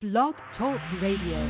Blog Talk Radio.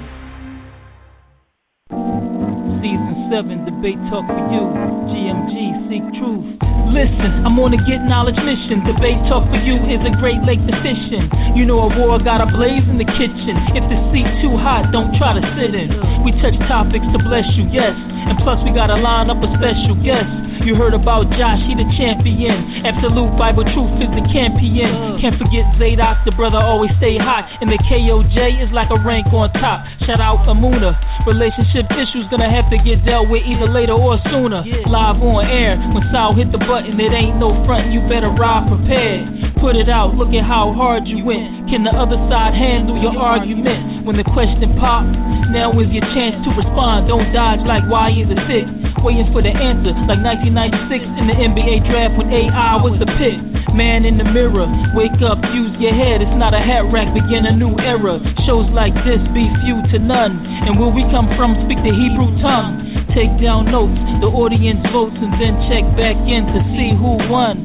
Season 7, debate talk for you. GMG, seek truth. Listen, I'm on a get knowledge mission. Debate talk for you is a Great Lake to fishing. You know a war got a blaze in the kitchen. If the seat too hot, don't try to sit in. We touch topics to bless you, yes. And plus we gotta line up a special guest. You heard about Josh, he the champion. Absolute Bible truth is the champion. Can't forget Zadok, the brother always stay hot. And the KOJ is like a rank on top. Shout out Emunah. Relationship issues gonna have to get dealt with either later or sooner. Live on air, when Sal hit the button, it ain't no front, you better ride prepared. Put it out, look at how hard you went. Can the other side handle your argument? When the question pop, now is your chance to respond. Don't dodge like why is it sick? Waiting for the answer, like 1996 in the NBA draft when AI was the pick. Man in the mirror, wake up, use your head. It's not a hat rack, begin a new era. Shows like this be few to none. And where we come from, speak the Hebrew tongue. Take down notes, the audience votes, and then check back in to see who won.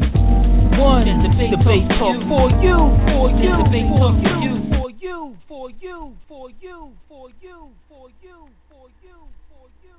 Debate talk for you, for you, debate talk for you, for you, for you, for you, for you, for you, for you, for you.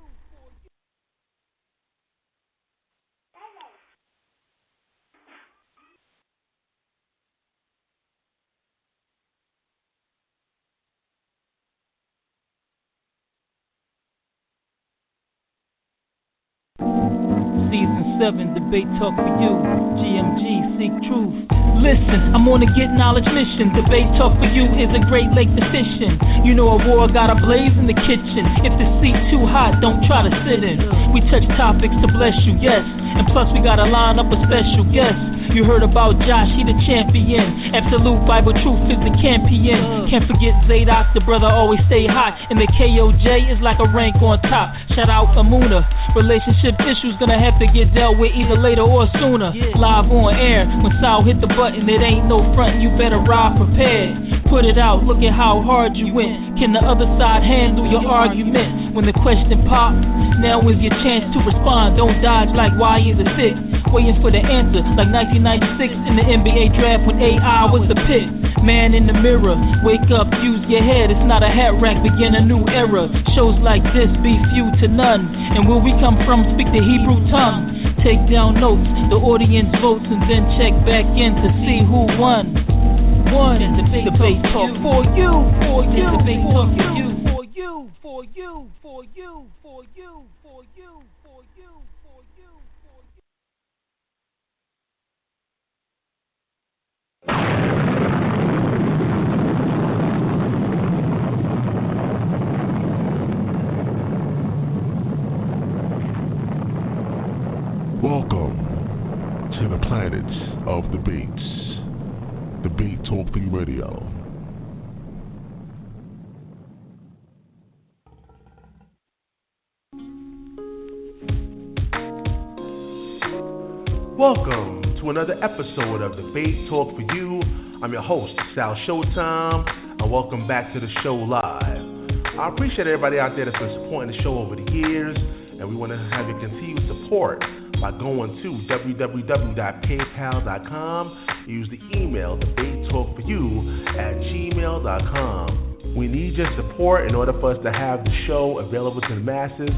Season 7, debate talk for you. GMG, seek truth. Listen, I'm on a get knowledge mission. Debate talk for you is a Great Lake to fishing. You know a war got a blaze in the kitchen. If the seat too hot, don't try to sit in. We touch topics to bless you, yes. And plus we gotta line up a special guest. You heard about Josh, he the champion. Absolute Bible truth is the champion. Can't forget Zadok, the brother always stay hot. And the KOJ is like a rank on top. Shout out Emunah. Relationship issues gonna have to get dealt with either later or sooner. Live on air, when Sal hit the button, it ain't no front, you better ride prepared. Put it out, look at how hard you went. Can the other side handle your argument? When the question pop, now is your chance to respond. Don't dodge like why is it sick? Waiting for the answer, like 1996 in the NBA draft when AI was the pick. Man in the mirror, wake up, use your head. It's not a hat rack, begin a new era. Shows like this be few to none. And where we come from, speak the Hebrew tongue. Take down notes, the audience votes, and then check back in to see who won. Debate talk for you, for you, debate talk for you, for you, for you, for you, for you, for you, for you, for you, for you. Welcome to the planet of debates. Debate Talk Radio. Welcome to another episode of Debate Talk for You. I'm your host, Sal Showtime, and welcome back to the show live. I appreciate everybody out there that's been supporting the show over the years, and we want to have your continued support by going to www.paypal.com. Use the email debatetalkforyou@gmail.com. We need your support in order for us to have the show available to the masses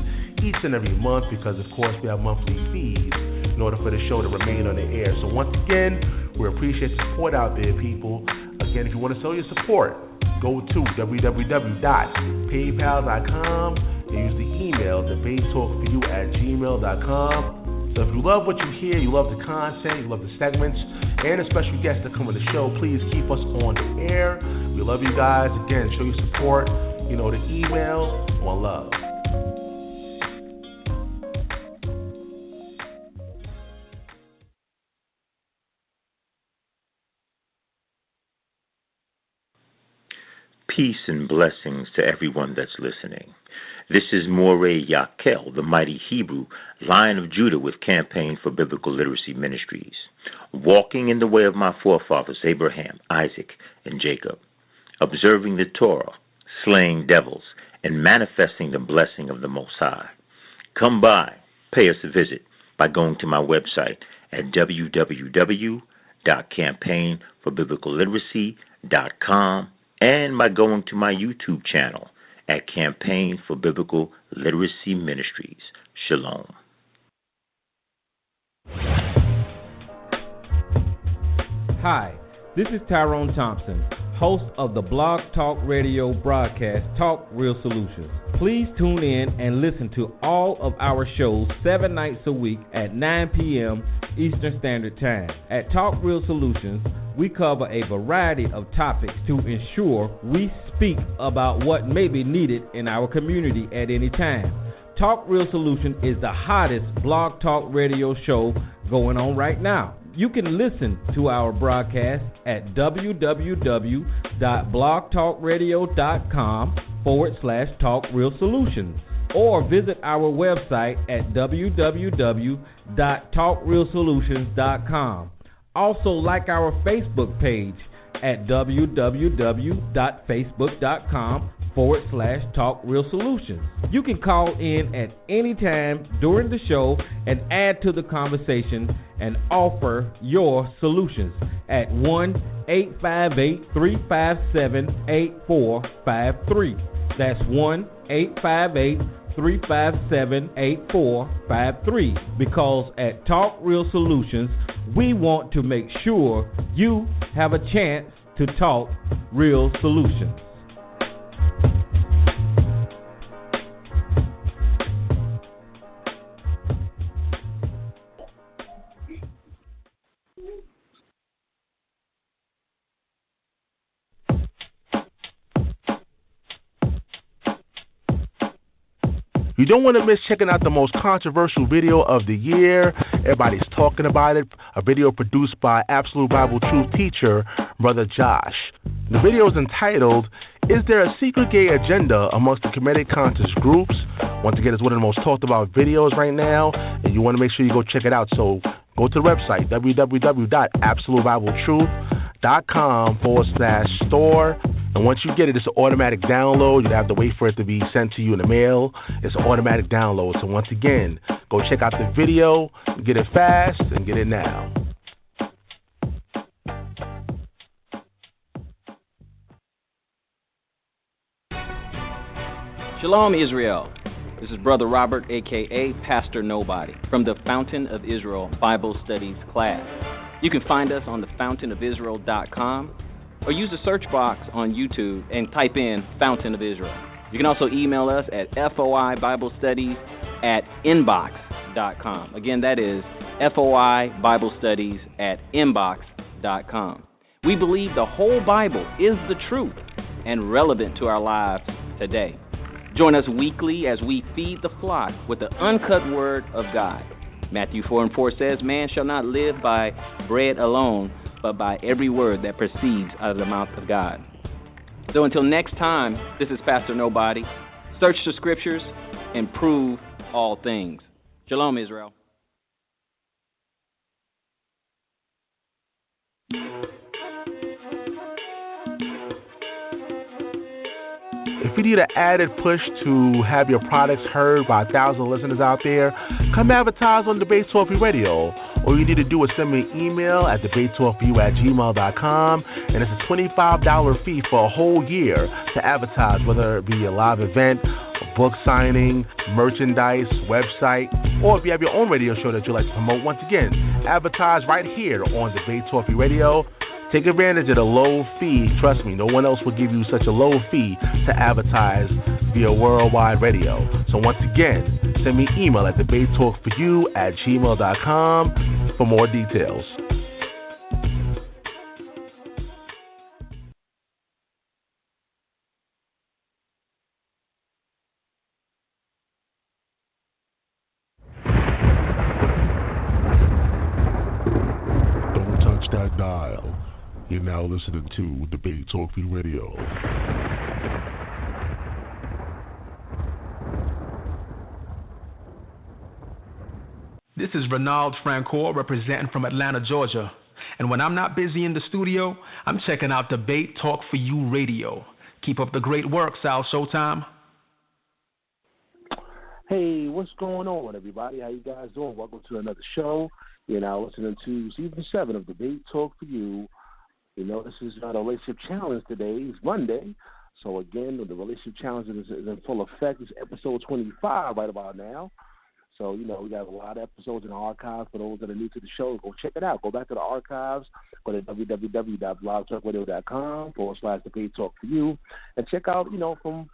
each and every month because, of course, we have monthly fees in order for the show to remain on the air. So once again, we appreciate the support out there, people. Again, if you want to show your support, go to www.paypal.com and use the email debatetalkforyou@gmail.com. So if you love what you hear, you love the content, you love the segments, and the special guests that come on the show, please keep us on the air. We love you guys. Again, show your support. You know the email. One love. Peace and blessings to everyone that's listening. This is Moreh Yakel, the mighty Hebrew, Lion of Judah with Campaign for Biblical Literacy Ministries, walking in the way of my forefathers Abraham, Isaac, and Jacob, observing the Torah, slaying devils, and manifesting the blessing of the Most High. Come by, pay us a visit by going to my website at www.campaignforbiblicalliteracy.com and by going to my YouTube channel at Campaign for Biblical Literacy Ministries. Shalom. Hi, this is Tyrone Thompson, host of the Blog Talk Radio broadcast Talk Real Solutions. Please tune in and listen to all of our shows 7 nights a week at 9 p.m. Eastern Standard Time. At Talk Real Solutions, we cover a variety of topics to ensure we speak about what may be needed in our community at any time. Talk Real Solutions is the hottest blog talk radio show going on right now. You can listen to our broadcast at www.blogtalkradio.com/talkrealsolutions or visit our website at www.talkrealsolutions.com. Also, like our Facebook page at www.facebook.com/talkrealsolutions. You can call in at any time during the show and add to the conversation and offer your solutions at 1-858-357-8453. That's 1-858-357-8453. Because at Talk Real Solutions, we want to make sure you have a chance to talk real solutions. You don't want to miss checking out the most controversial video of the year. Everybody's talking about it. A video produced by Absolute Bible Truth teacher, Brother Josh. The video is entitled, "Is There a Secret Gay Agenda Amongst the Comedic Conscious Groups?" Once again, it's one of the most talked about videos right now, and you want to make sure you go check it out. So go to the website, www.absolutebibletruth.com/store. And once you get it, it's an automatic download. You don't have to wait for it to be sent to you in the mail. It's an automatic download. So once again, go check out the video, get it fast, and get it now. Shalom, Israel. This is Brother Robert, a.k.a. Pastor Nobody, from the Fountain of Israel Bible Studies class. You can find us on thefountainofisrael.com or use the search box on YouTube and type in Fountain of Israel. You can also email us at foibiblestudies@inbox.com. Again, that is foibiblestudies@inbox.com. We believe the whole Bible is the truth and relevant to our lives today. Join us weekly as we feed the flock with the uncut word of God. Matthew 4:4 says, "Man shall not live by bread alone, but by every word that proceeds out of the mouth of God." So until next time, this is Pastor Nobody. Search the scriptures and prove all things. Shalom, Israel. If you need an added push to have your products heard by 1,000 listeners out there, come advertise on Debate Talk Radio. All you need to do is send me an email at debatetalkview@gmail.com, and it's a $25 fee for a whole year to advertise, whether it be a live event, a book signing, merchandise, website, or if you have your own radio show that you'd like to promote. Once again, advertise right here on Debate Talk Radio. Take advantage of the low fee. Trust me, no one else will give you such a low fee to advertise via worldwide radio. So once again, send me an email at debatetalkforyou@gmail.com for more details. Don't touch that dial. You're now listening to Debate Talk Radio. This is Renald Francoeur representing from Atlanta, Georgia. And when I'm not busy in the studio, I'm checking out Debate Talk for You Radio. Keep up the great work, Sal Showtime. Hey, what's going on, everybody? How you guys doing? Welcome to another show. You're now listening to Season 7 of Debate Talk for You. This is the relationship challenge today. It's Monday. So, again, the relationship challenge is in full effect. It's episode 25 right about now. So, we got a lot of episodes in the archives. For those that are new to the show, go check it out. Go back to the archives. Go to www.blogtalkradio.com/debate talk for you. And check out, from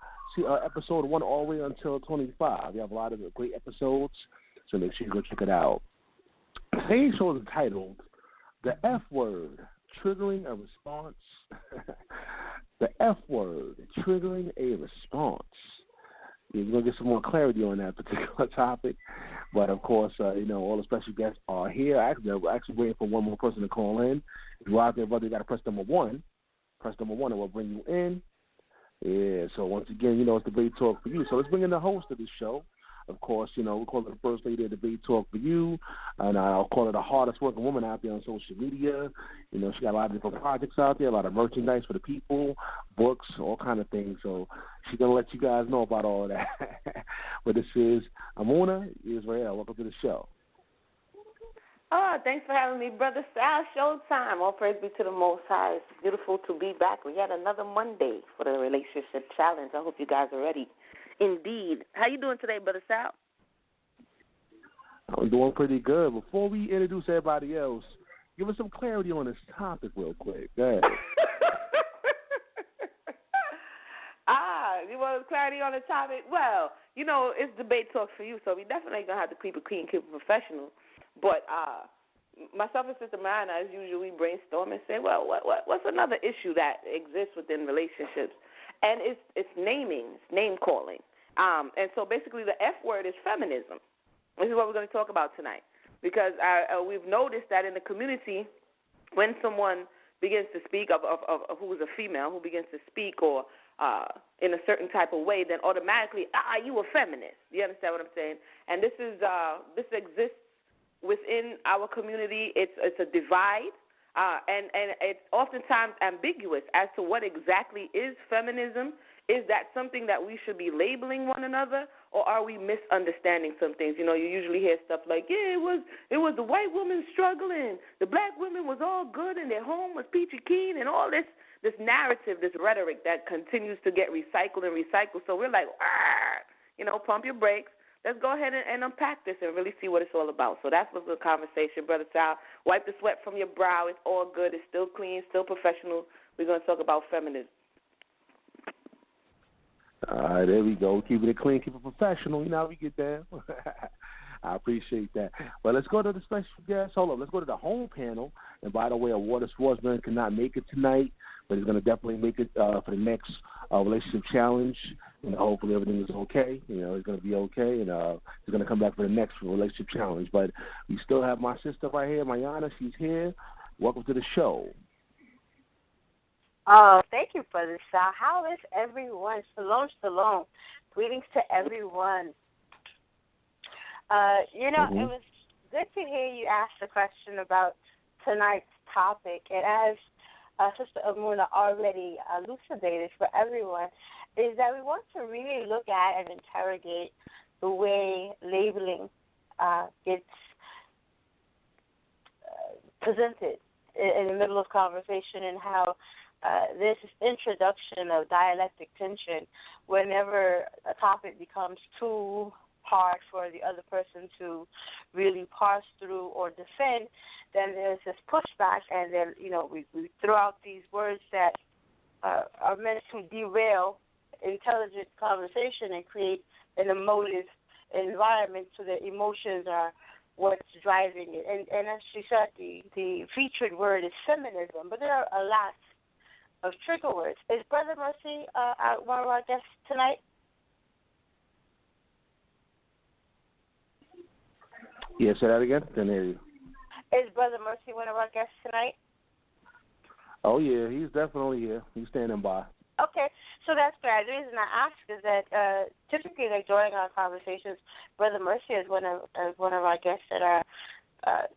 episode 1 all the way until 25. We have a lot of great episodes. So make sure you go check it out. Today's show is entitled The F Word, Triggering a Response. The F Word, Triggering a Response. You're going to get some more clarity on that particular topic. But, of course, all the special guests are here. We're actually waiting for one more person to call in. If you're out there, brother, you got to press number 1. Press number 1 and we'll bring you in. Yeah, so once again, it's Debate Talk for You. So let's bring in the host of the show. Of course, we call it the First Lady of Debate Talk for You, and I'll call her the hardest working woman out there on social media. She got a lot of different projects out there, a lot of merchandise for the people, books, all kind of things. So she's going to let you guys know about all of that. But this is Emunah Israel. Welcome to the show. Oh, thanks for having me, Brother Sal. Showtime. All praise be to the Most High. It's beautiful to be back. We had another Monday for the Relationship Challenge. I hope you guys are ready. Indeed. How you doing today, Brother Sal? I'm doing pretty good. Before we introduce everybody else, give us some clarity on this topic real quick. Go ahead. You want clarity on the topic? Well, it's Debate Talk for You, so we definitely going to have to keep it clean, keep it professional. But myself and Sister Mayanah, as usual, we brainstorm and say, well, what's another issue that exists within relationships? And it's naming, it's name calling. And so basically the F word is feminism. This is what we're going to talk about tonight. Because we've noticed that in the community, when someone begins to speak of who is a female, who begins to speak or in a certain type of way, then automatically, you a feminist. You understand what I'm saying? And this exists within our community. It's a divide. And it's oftentimes ambiguous as to what exactly is feminism. Is that something that we should be labeling one another, or are we misunderstanding some things? You usually hear stuff like, it was the white woman struggling, the black women was all good, and their home was peachy keen, and all this narrative, this rhetoric that continues to get recycled and recycled. So we're like, pump your brakes. Let's go ahead and unpack this and really see what it's all about. So that's what's the conversation, Brother Sal. Wipe the sweat from your brow. It's all good. It's still clean, still professional. We're going to talk about feminism. All right, there we go. Keeping it clean, keep it professional. You know how we get down. I appreciate that. Well, let's go to the special guest. Hold on. Let's go to the home panel. And by the way, Ahwar Da Swordsman cannot make it tonight, but he's going to definitely make it for the next relationship challenge. Hopefully everything is okay. He's going to be okay, and he's going to come back for the next relationship challenge. But we still have my sister right here, Mayanah. She's here. Welcome to the show. Oh, thank you, Brother Sal. How is everyone? Shalom, shalom. Greetings to everyone. It was good to hear you ask the question about tonight's topic. And as Sister Emunah already elucidated for everyone, is that we want to really look at and interrogate the way labeling gets presented in the middle of conversation, and how this introduction of dialectic tension, whenever a topic becomes too hard for the other person to really parse through or defend, then there's this pushback, and then, we throw out these words that are meant to derail intelligent conversation and create an emotive environment so that emotions are what's driving it. And as she said, the featured word is feminism, but there are a lot of trigger words. Is Bro.Mercy one of our guests tonight? Yeah, say that again. Didn't hear you. Is Bro.Mercy one of our guests tonight? Oh, yeah, he's definitely here. He's standing by. Okay, so that's fair. The reason I ask is that typically, during our conversations, Bro.Mercy is one of our guests that are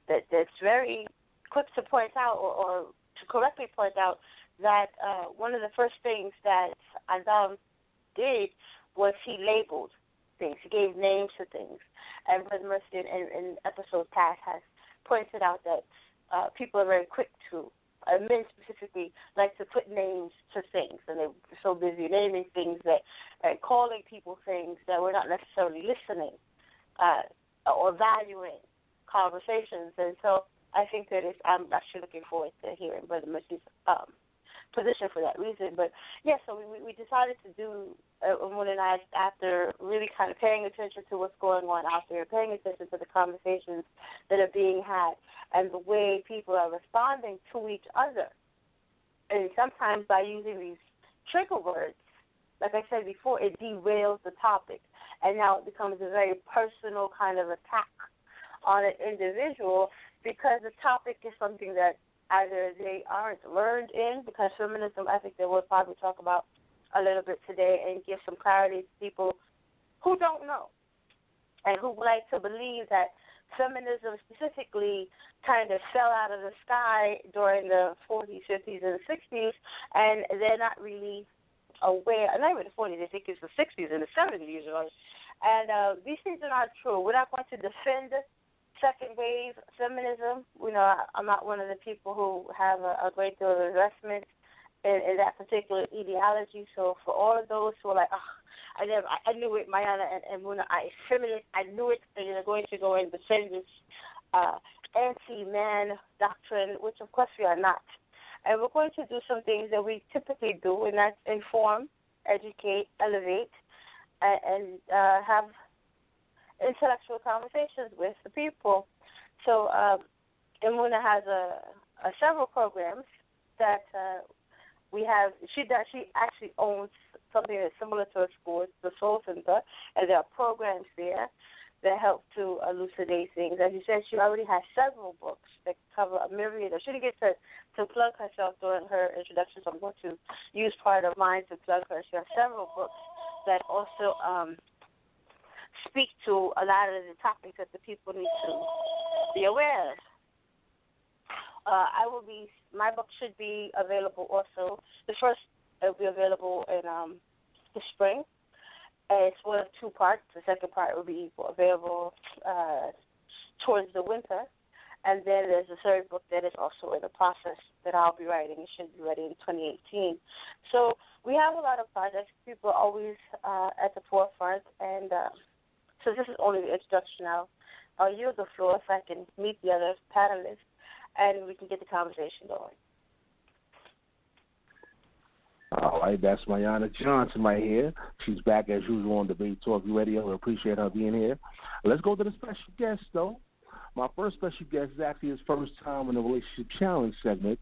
that's very quick to point out or to correctly point out that one of the first things that Adam did was he labeled things. He gave names to things. And Bro.Mercy in episodes past has pointed out that people are very quick to men specifically like to put names to things, and they're so busy naming things and calling people things that we're not necessarily listening or valuing conversations. And so I think that I'm actually looking forward to hearing Bro.Mercy's position for that reason. But, yeah, so we decided to do, Emunah and I, after really kind of paying attention to what's going on out there, paying attention to the conversations that are being had and the way people are responding to each other. And sometimes by using these trigger words, like I said before, it derails the topic. And now it becomes a very personal kind of attack on an individual because the topic is something that either they aren't learned in, because feminism, I think that we'll probably talk about a little bit today and give some clarity to people who don't know and who like to believe that feminism specifically kind of fell out of the sky during the 40s, 50s, and 60s, and they're not really aware, not even the 40s, I think it's the 60s and the 70s. And these things are not true. We're not going to defend second wave feminism. I'm not one of the people who have a great deal of investment in that particular ideology. So for all of those who are like, I knew it, Mayanah and Emunah, feminist, I knew it, and they're going to go and defend this anti-man doctrine, which of course we are not. And we're going to do some things that we typically do, and that's inform, educate, elevate, and have intellectual conversations with the people. So Emunah has several programs that we have. She actually owns something that's similar to a school, it's the Soul Center, and there are programs there that help to elucidate things. As you said, she already has several books that cover a myriad of. She didn't get to plug herself during her introduction, so I'm going to use part of mine to plug her. She has several books that also speak to a lot of the topics that the people need to be aware of. My book should be available also. The first will be available in the spring. It's one of two parts. The second part will be available towards the winter. And then there's a third book that is also in the process that I'll be writing. It should be ready in 2018. So we have a lot of projects. People are always at the forefront. And so this is only the introduction now. I'll yield the floor so I can meet the other panelists and we can get the conversation going. All right, that's Mayanah Johnson right here. She's back as usual on Debate Talk Radio. We appreciate her being here. Let's go to the special guest, though. My first special guest is actually his first time in the Relationship Challenge segment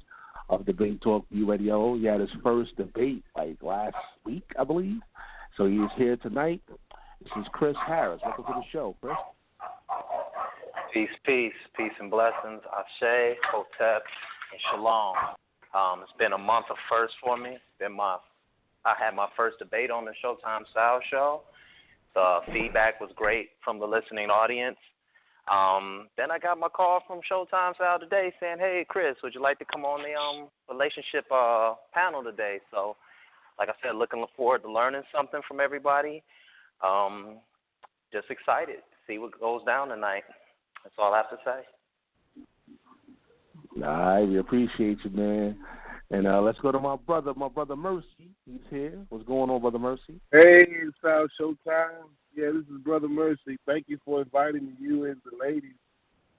of Debate Talk Radio. He had his first debate like last week, I believe. So he is here tonight. This is Chris Harris. Welcome to the show, Chris. Peace and blessings. Ashe, Hotep, and Shalom. It's been a month of first for me. I had my first debate on the Showtime Style Show. The feedback was great from the listening audience. Then I got my call from Showtime Style today saying, hey, Chris, would you like to come on the relationship panel today? So, like I said, looking forward to learning something from everybody. Just excited to see what goes down tonight. That's all I have to say. All right, we appreciate you, man. And let's go to my brother Mercy. He's here. What's going on, Brother Mercy? Hey, it's South Showtime. Yeah, this is Brother Mercy. Thank you for inviting you and the ladies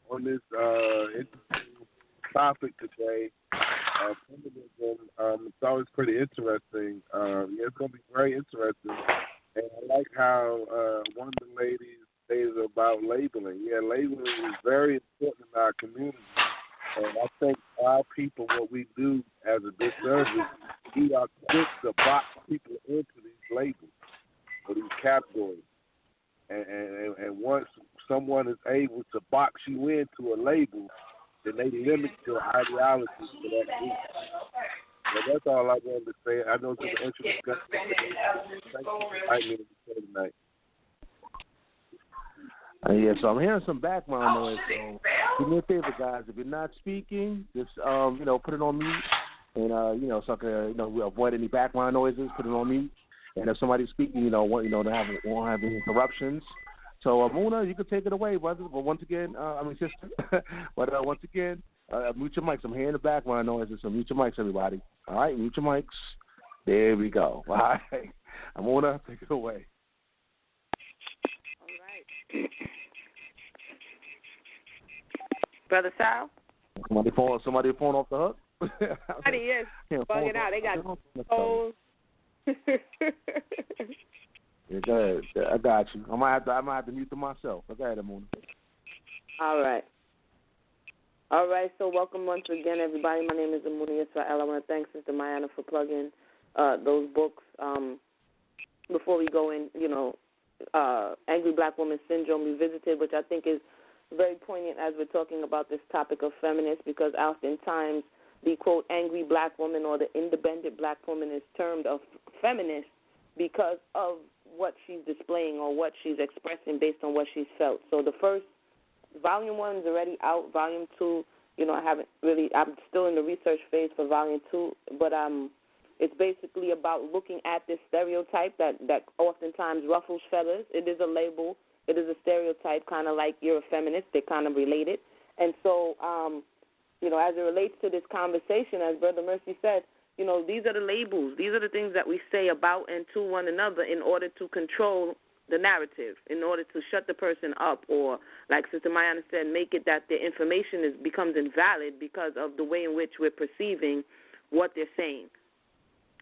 on this interesting topic today. It's always pretty interesting. It's going to be very interesting. And I like how one of the ladies stated about labeling. Yeah, labeling is very important in our community. And I think our people, what we do as a disservice, we are quick to box people into these labels or these categories. And once someone is able to box you into a label, then they limit your ideology to that group. So that's all I wanted to say. I know it's an interesting discussion. Thank you for inviting me to the show tonight. Yeah, so I'm hearing some background noise. So do me a favor, guys. If you're not speaking, just put it on mute, and so I can avoid any background noises. Put it on mute, and if somebody's speaking, won't have any interruptions. So Emunah, you can take it away, brother. But once again, sister. But once again, Mute your mics. I'm here in the background noises, so mute your mics, everybody. All right, mute your mics. There we go. All right. Emunah, take it away. All right. Brother Sal? Somebody phone off the hook? Somebody is bugging out. They got phones. Yeah, go ahead. I got you. I might have to mute them myself. Go ahead, Emunah. All right. All right, so welcome once again, everybody. My name is Emunah Israel. I want to thank Sister Mayanah for plugging those books. Before we go in, Angry Black Woman Syndrome Revisited, which I think is very poignant as we're talking about this topic of feminists, because oftentimes the, quote, angry black woman or the independent black woman is termed a feminist because of what she's displaying or what she's expressing based on what she's felt. So the first Volume 1 is already out. Volume 2, I'm still in the research phase for Volume 2, but it's basically about looking at this stereotype that oftentimes ruffles feathers. It is a label. It is a stereotype, kind of like you're a feminist. They're kind of related. And so, as it relates to this conversation, as Bro.Mercy said, these are the labels. These are the things that we say about and to one another in order to control the narrative, in order to shut the person up, or, like Sister Mayanah said, make it that their information becomes invalid because of the way in which we're perceiving what they're saying.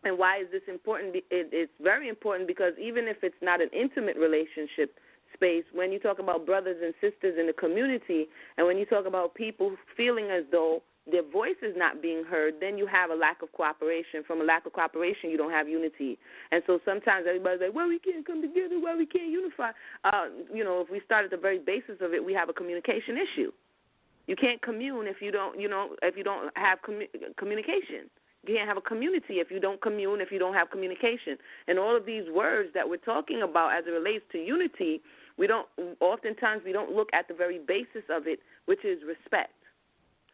And why is this important? It's very important because even if it's not an intimate relationship space, when you talk about brothers and sisters in the community, and when you talk about people feeling as though their voice is not being heard, then you have a lack of cooperation. From a lack of cooperation, you don't have unity. And so sometimes everybody's like, well, we can't come together, well, we can't unify. If we start at the very basis of it, we have a communication issue. You can't commune if you don't have communication. You can't have a community if you don't commune, if you don't have communication. And all of these words that we're talking about as it relates to unity, oftentimes we don't look at the very basis of it, which is respect.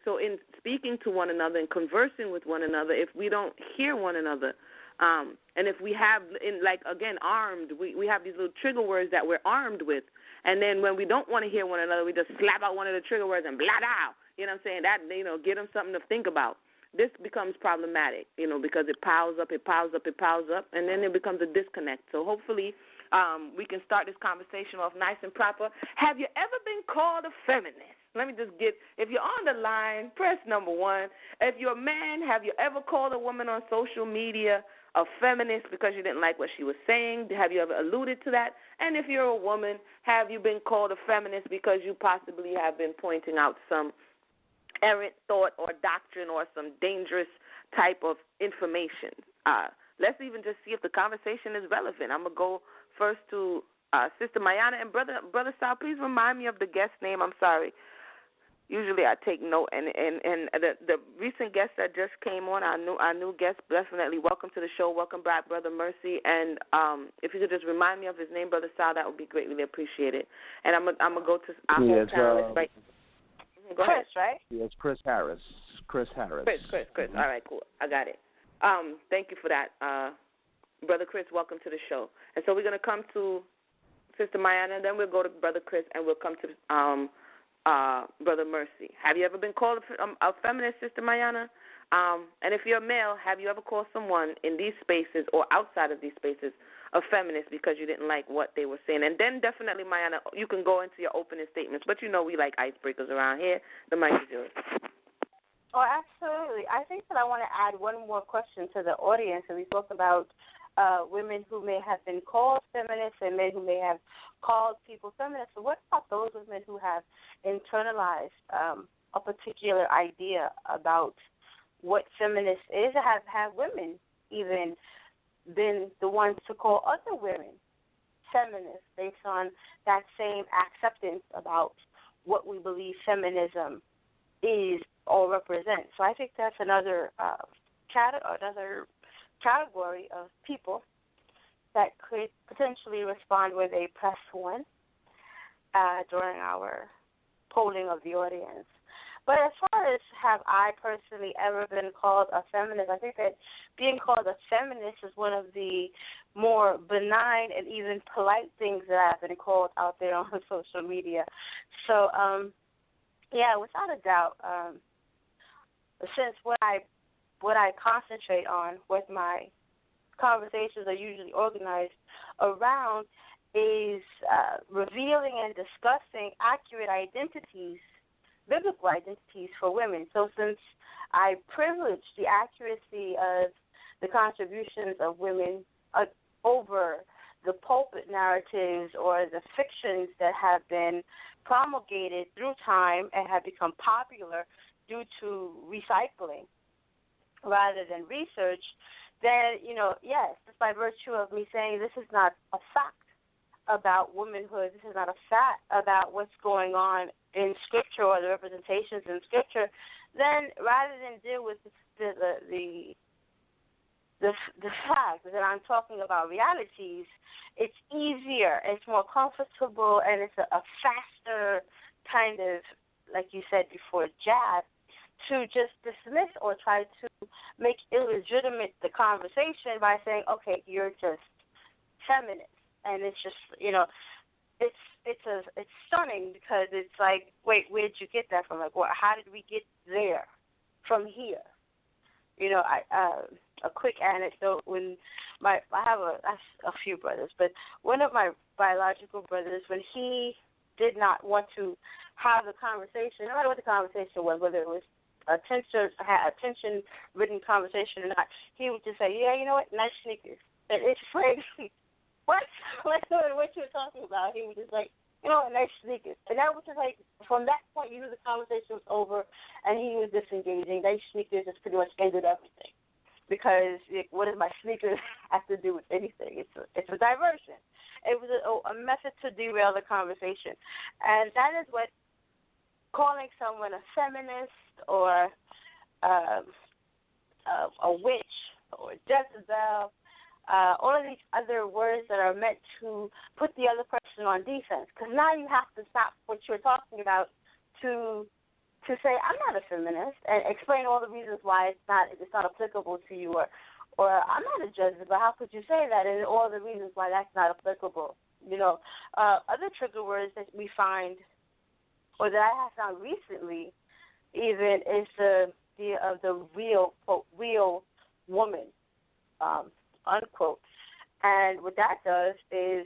So in speaking to one another and conversing with one another, if we don't hear one another, and if we have, armed, we have these little trigger words that we're armed with, and then when we don't want to hear one another, we just slap out one of the trigger words and blah, blah. You know what I'm saying? That, give them something to think about. This becomes problematic, because it piles up, and then it becomes a disconnect. So hopefully we can start this conversation off nice and proper. Have you ever been called a feminist? Let me just if you're on the line, press number 1. If you're a man, have you ever called a woman on social media a feminist because you didn't like what she was saying? Have you ever alluded to that? And if you're a woman, have you been called a feminist because you possibly have been pointing out some errant thought or doctrine or some dangerous type of information? Let's even just see if the conversation is relevant. I'm going to go first to Sister Mayanah. And Brother Sal, please remind me of the guest name. I'm sorry. Usually I take note, and the recent guest that just came on, our new guest, definitely welcome to the show. Welcome back, Bro.Mercy. And if you could just remind me of his name, Brother Sal, that would be greatly appreciated. And I'm gonna go to our whole panelist right. Go ahead. Chris, right? Yes, Chris Harris. Chris. Mm-hmm. All right, cool. I got it. Thank you for that, Brother Chris. Welcome to the show. And so we're gonna come to Sister Mayanah, then we'll go to Brother Chris, and we'll come to Bro.Mercy. Have you ever been called a feminist, Sister Mayanah? And if you're a male, have you ever called someone in these spaces or outside of these spaces a feminist because you didn't like what they were saying? And then definitely, Mayanah, you can go into your opening statements, but we like icebreakers around here. The mic is yours. Oh, absolutely. I think that I want to add one more question to the audience, and we spoke about women who may have been called feminists and men who may have called people feminists. So what about those women who have internalized a particular idea about what feminist is? Have women even been the ones to call other women feminists based on that same acceptance about what we believe feminism is or represents? So I think that's another category of people that could potentially respond with a press 1 during our polling of the audience. But as far as have I personally ever been called a feminist, I think that being called a feminist is one of the more benign and even polite things that I've been called out there on social media. So, without a doubt, since what I concentrate on, what my conversations are usually organized around, is revealing and discussing accurate identities, biblical identities for women. So since I privilege the accuracy of the contributions of women over the pulpit narratives or the fictions that have been promulgated through time and have become popular due to recycling rather than research, then, yes, just by virtue of me saying this is not a fact about womanhood, this is not a fact about what's going on in Scripture or the representations in Scripture, then rather than deal with the fact that I'm talking about realities, it's easier, it's more comfortable, and it's a faster kind of, like you said before, jab to just dismiss or try to make illegitimate the conversation by saying, okay, you're just feminist. And it's just, it's stunning because it's like, wait, where did you get that from? Like, how did we get there from here? A quick anecdote. When I have a few brothers, but one of my biological brothers, when he did not want to have the conversation, no matter what the conversation was, whether it was a tension-ridden conversation or not, he would just say, yeah, you know what, nice sneakers. And it's like, what? Like, what you were talking about. He was just like, nice sneakers. And that was just like, from that point, you knew the conversation was over, and he was disengaging. Nice sneakers just pretty much ended everything. Because what does my sneakers have to do with anything? It's a diversion. It was a method to derail the conversation. And that is what calling someone a feminist or a witch or Jezebel, all of these other words that are meant to put the other person on defense. Because now you have to stop what you're talking about to say, I'm not a feminist, and explain all the reasons why it's not applicable to you, or I'm not a Jezebel. How could you say that? And all the reasons why that's not applicable. Other trigger words that we find, or that I have found recently, even is the idea of the real, quote, real woman, unquote. And what that does is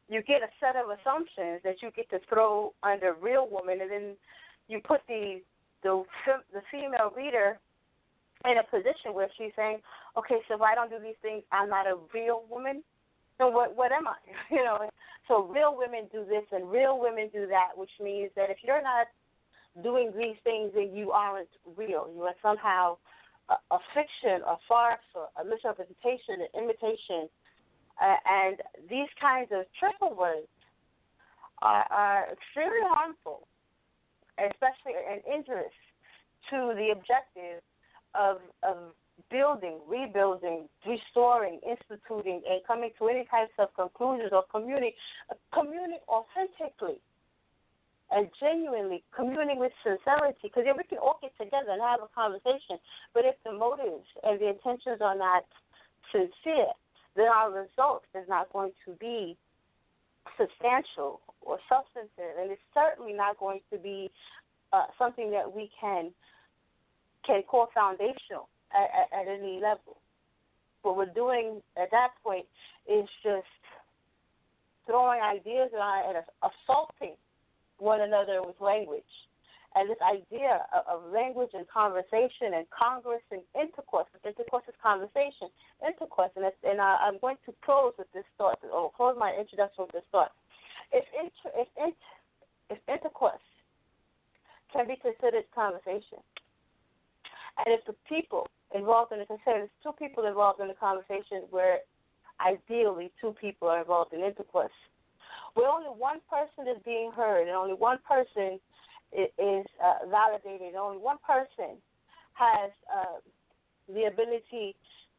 you get a set of assumptions that you get to throw under real woman, and then you put the female reader in a position where she's saying, okay, so if I don't do these things, I'm not a real woman. So what am I? So real women do this and real women do that, which means that if you're not doing these things, then you aren't real. You are somehow a fiction, a farce, or a misrepresentation, an imitation. And these kinds of trigger words are extremely harmful, especially and injurious to the objective of building, rebuilding, restoring, instituting, and coming to any types of conclusions or communing authentically and genuinely, communing with sincerity, because we can all get together and have a conversation, but if the motives and the intentions are not sincere, then our result is not going to be substantial or substantive, and it's certainly not going to be something that we can call foundational at any level. What we're doing at that point is just throwing ideas around and assaulting one another with language. And this idea of language and conversation and congress and intercourse is conversation, intercourse. And I'm going to close with this thought, or close my introduction with this thought. If intercourse can be considered conversation, and if the people involved in it, let's say there's two people involved in the conversation where ideally two people are involved in intercourse, where only one person is being heard and only one person is validated, and only one person has the ability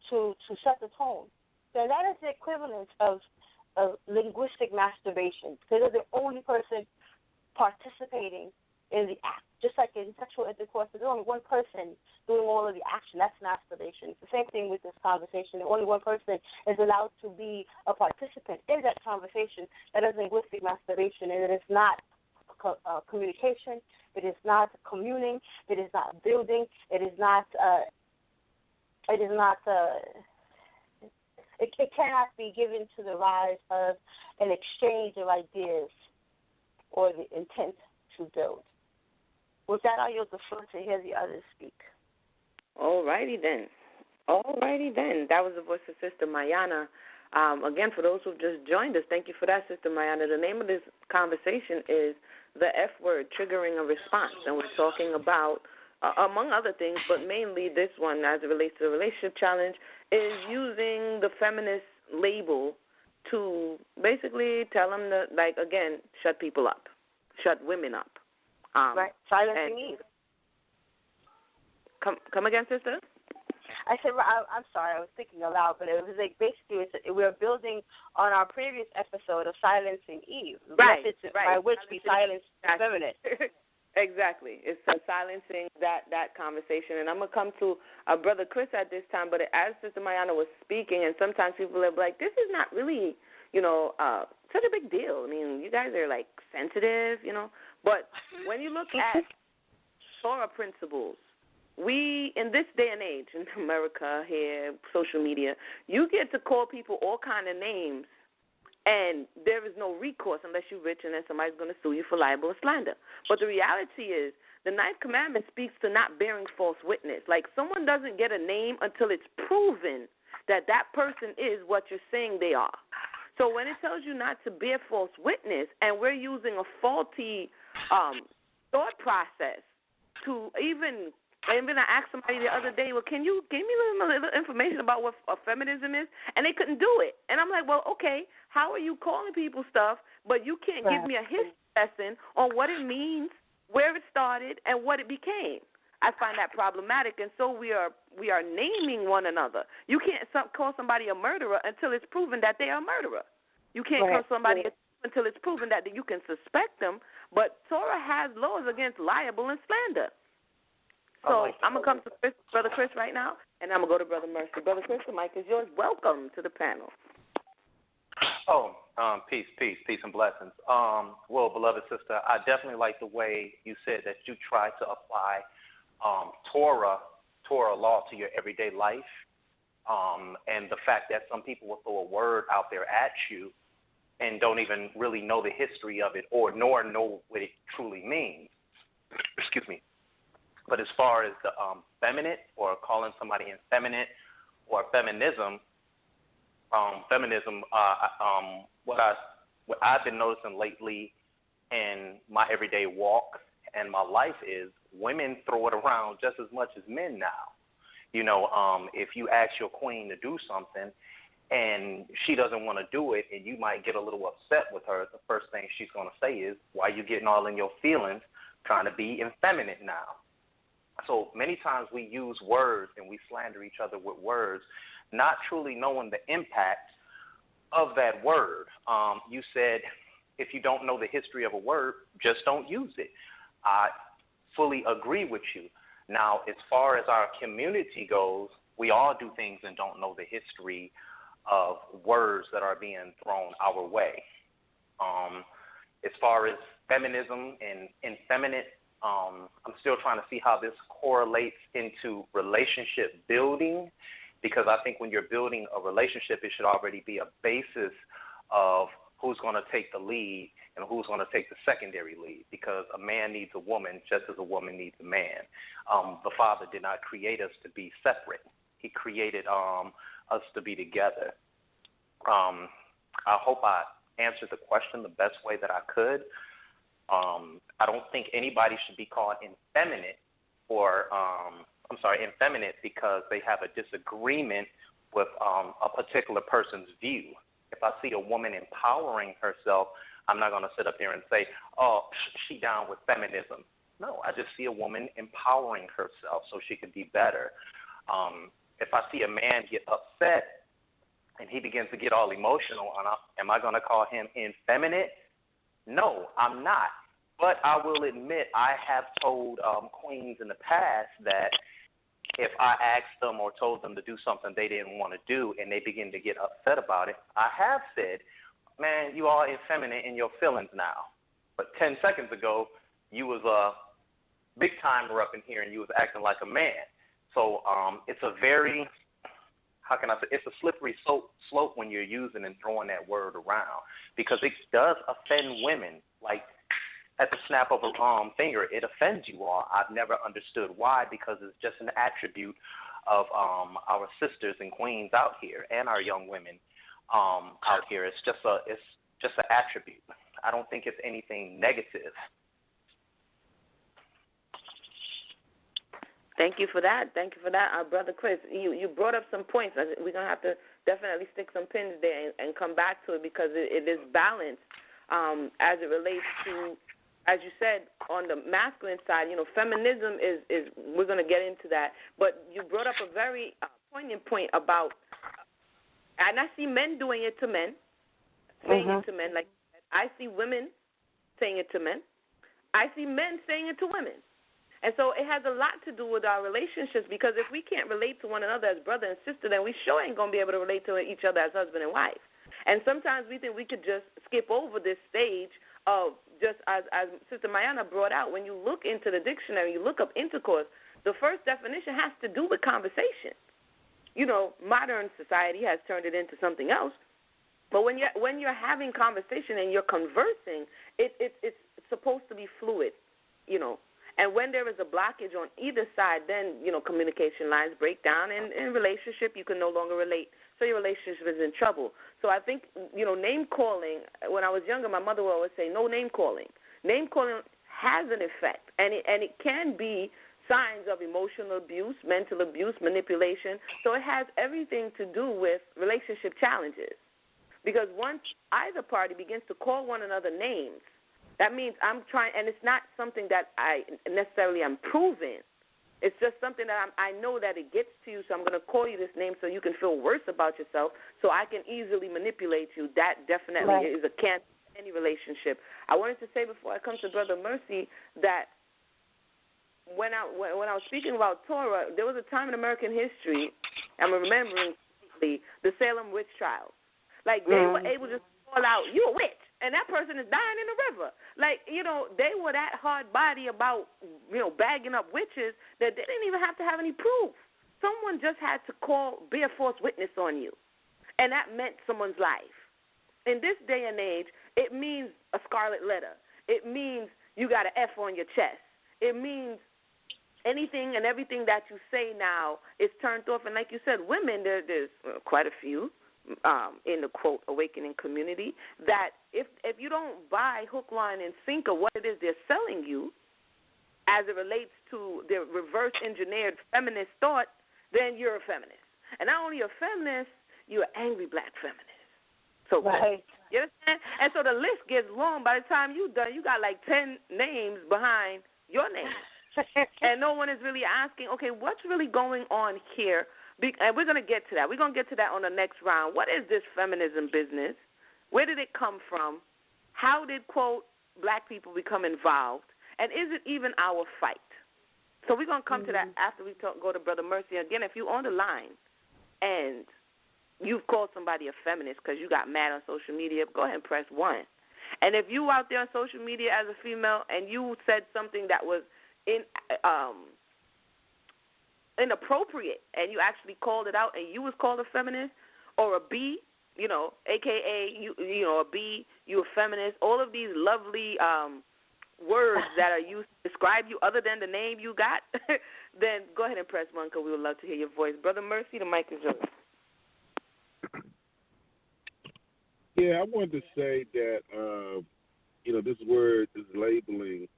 to set the tone, then that is the equivalent of linguistic masturbation, because they're the only person participating in the act. Just like in sexual intercourse, there's only one person doing all of the action. That's masturbation. It's the same thing with this conversation. Only one person is allowed to be a participant in that conversation. That is linguistic masturbation, and it is not communication. It is not communing. It is not building. It is not. It cannot be given to the rise of an exchange of ideas or the intent to build. With that, I yield the floor to hear the others speak. All righty then. That was the voice of Sister Mayanah. Again, for those who've just joined us, thank you for that, Sister Mayanah. The name of this conversation is The F Word, Triggering a Response. And we're talking about, among other things, but mainly this one as it relates to the relationship challenge, is using the feminist label to basically tell them to, like, again, shut people up, shut women up. Right, silencing Eve. Come again, sister? I said, I'm sorry, I was thinking aloud, but it was like basically we're building on our previous episode of Silencing Eve. Right, methods by which we silence the feminist. Exactly. It's silencing that conversation. And I'm going to come to Brother Chris at this time, but as Sister Mayanah was speaking, and sometimes people are like, this is not really, such a big deal. I mean, you guys are, like, sensitive, But when you look at Torah principles, we, in this day and age, in America here, social media, you get to call people all kind of names, and there is no recourse unless you're rich and then somebody's going to sue you for libel or slander. But the reality is the Ninth Commandment speaks to not bearing false witness. Like, someone doesn't get a name until it's proven that that person is what you're saying they are. So when it tells you not to bear false witness, and we're using a faulty thought process to even I asked somebody the other day, well, can you give me a little information about what feminism is? And they couldn't do it. And I'm like, well, okay, how are you calling people stuff, but you can't give me a history lesson on what it means, where it started, and what it became? I find that problematic, and so we are naming one another. You can't call somebody a murderer until it's proven that they are a murderer. You can't call somebody until it's proven that you can suspect them. But Torah has laws against libel and slander. So I'm going to come to Brother Chris right now, and I'm going to go to Bro.Mercy. Brother Chris, the mic is yours. Welcome to the panel. Peace, and blessings. Well, beloved sister, I definitely like the way you said that you try to apply Torah law to your everyday life, and the fact that some people will throw a word out there at you and don't even really know the history of it nor know what it truly means. Excuse me. But as far as the feminine or calling somebody effeminate or feminism, what I've been noticing lately in my everyday walk and my life is women throw it around just as much as men now. If you ask your queen to do something and she doesn't want to do it and you might get a little upset with her, the first thing she's going to say is, why are you getting all in your feelings trying to be effeminate now? So many times we use words and we slander each other with words, not truly knowing the impact of that word. You said if you don't know the history of a word, just don't use it. I fully agree with you. Now, as far as our community goes, we all do things and don't know the history of words that are being thrown our way. As far as feminism and effeminate, I'm still trying to see how this correlates into relationship building, because I think when you're building a relationship, it should already be a basis of who's going to take the lead and who's going to take the secondary lead, because a man needs a woman just as a woman needs a man. The Father did not create us to be separate. He created us to be together. I hope I answered the question the best way that I could. I don't think anybody should be called effeminate because they have a disagreement with a particular person's view. If I see a woman empowering herself, I'm not going to sit up there and say, oh, she down with feminism. No, I just see a woman empowering herself so she can be better. If I see a man get upset and he begins to get all emotional, am I going to call him effeminate? No, I'm not. But I will admit I have told queens in the past that if I asked them or told them to do something they didn't want to do and they begin to get upset about it, I have said, man, you are effeminate in your feelings now. But 10 seconds ago, you was big timer up in here and you was acting like a man. So it's a very, how can I say, it's a slippery slope when you're using and throwing that word around, because it does offend women. Like, at the snap of a finger, it offends you all. I've never understood why, because it's just an attribute of our sisters and queens out here and our young women out here. It's just an attribute. I don't think it's anything negative. Thank you for that. Brother Chris. You brought up some points. We're going to have to definitely stick some pins there and come back to it, because it is balanced as it relates to, as you said, on the masculine side. Feminism is we're going to get into that. But you brought up a very poignant point about, and I see men doing it to men, saying it to men. Like, I see women saying it to men. I see men saying it to women. And so it has a lot to do with our relationships, because if we can't relate to one another as brother and sister, then we sure ain't going to be able to relate to each other as husband and wife. And sometimes we think we could just skip over this stage of, just as Sister Mayanah brought out, when you look into the dictionary, you look up intercourse, the first definition has to do with conversation. Modern society has turned it into something else. But when you're having conversation and you're conversing, it's supposed to be fluid, And when there is a blockage on either side, then, communication lines break down, and in a relationship you can no longer relate. So your relationship is in trouble. So I think, name calling, when I was younger, my mother would always say, no name calling. Name calling has an effect, and it can be signs of emotional abuse, mental abuse, manipulation. So it has everything to do with relationship challenges. Because once either party begins to call one another names, that means I'm trying, and it's not something that I necessarily am proving. It's just something that I know that it gets to you, so I'm going to call you this name so you can feel worse about yourself, so I can easily manipulate you. That definitely is a cancer in any relationship. I wanted to say before I come to Bro.Mercy that when I was speaking about Torah, there was a time in American history, I'm remembering the Salem witch trials. Like, they were able to call out, you a witch, and that person is dying in the river. Like, they were that hard body about, bagging up witches that they didn't even have to have any proof. Someone just had to bear false witness on you, and that meant someone's life. In this day and age, it means a scarlet letter. It means you got an F on your chest. It means anything and everything that you say now is turned off. And like you said, women, there's quite a few in the, quote, awakening community, that if you don't buy hook, line, and sinker what it is they're selling you as it relates to their reverse-engineered feminist thought, then you're a feminist. And not only a feminist, you're an angry black feminist. So, you understand? And so the list gets long. By the time you're done, you got like 10 names behind your name. And no one is really asking, okay, what's really going on here? And we're going to get to that. We're going to get to that on the next round. What is this feminism business? Where did it come from? How did, quote, black people become involved? And is it even our fight? So we're going to come to that after we go to Bro.Mercy. Again, if you're on the line and you've called somebody a feminist because you got mad on social media, go ahead and press 1. And if you out there on social media as a female and you said something that was inappropriate, and you actually called it out, and you was called a feminist, or a B, AKA a B, you a feminist, all of these lovely words that are used to describe you other than the name you got, then go ahead and press 1, because we would love to hear your voice. Bro.Mercy, the mic is yours. Yeah, I wanted to say that, this word, this labeling,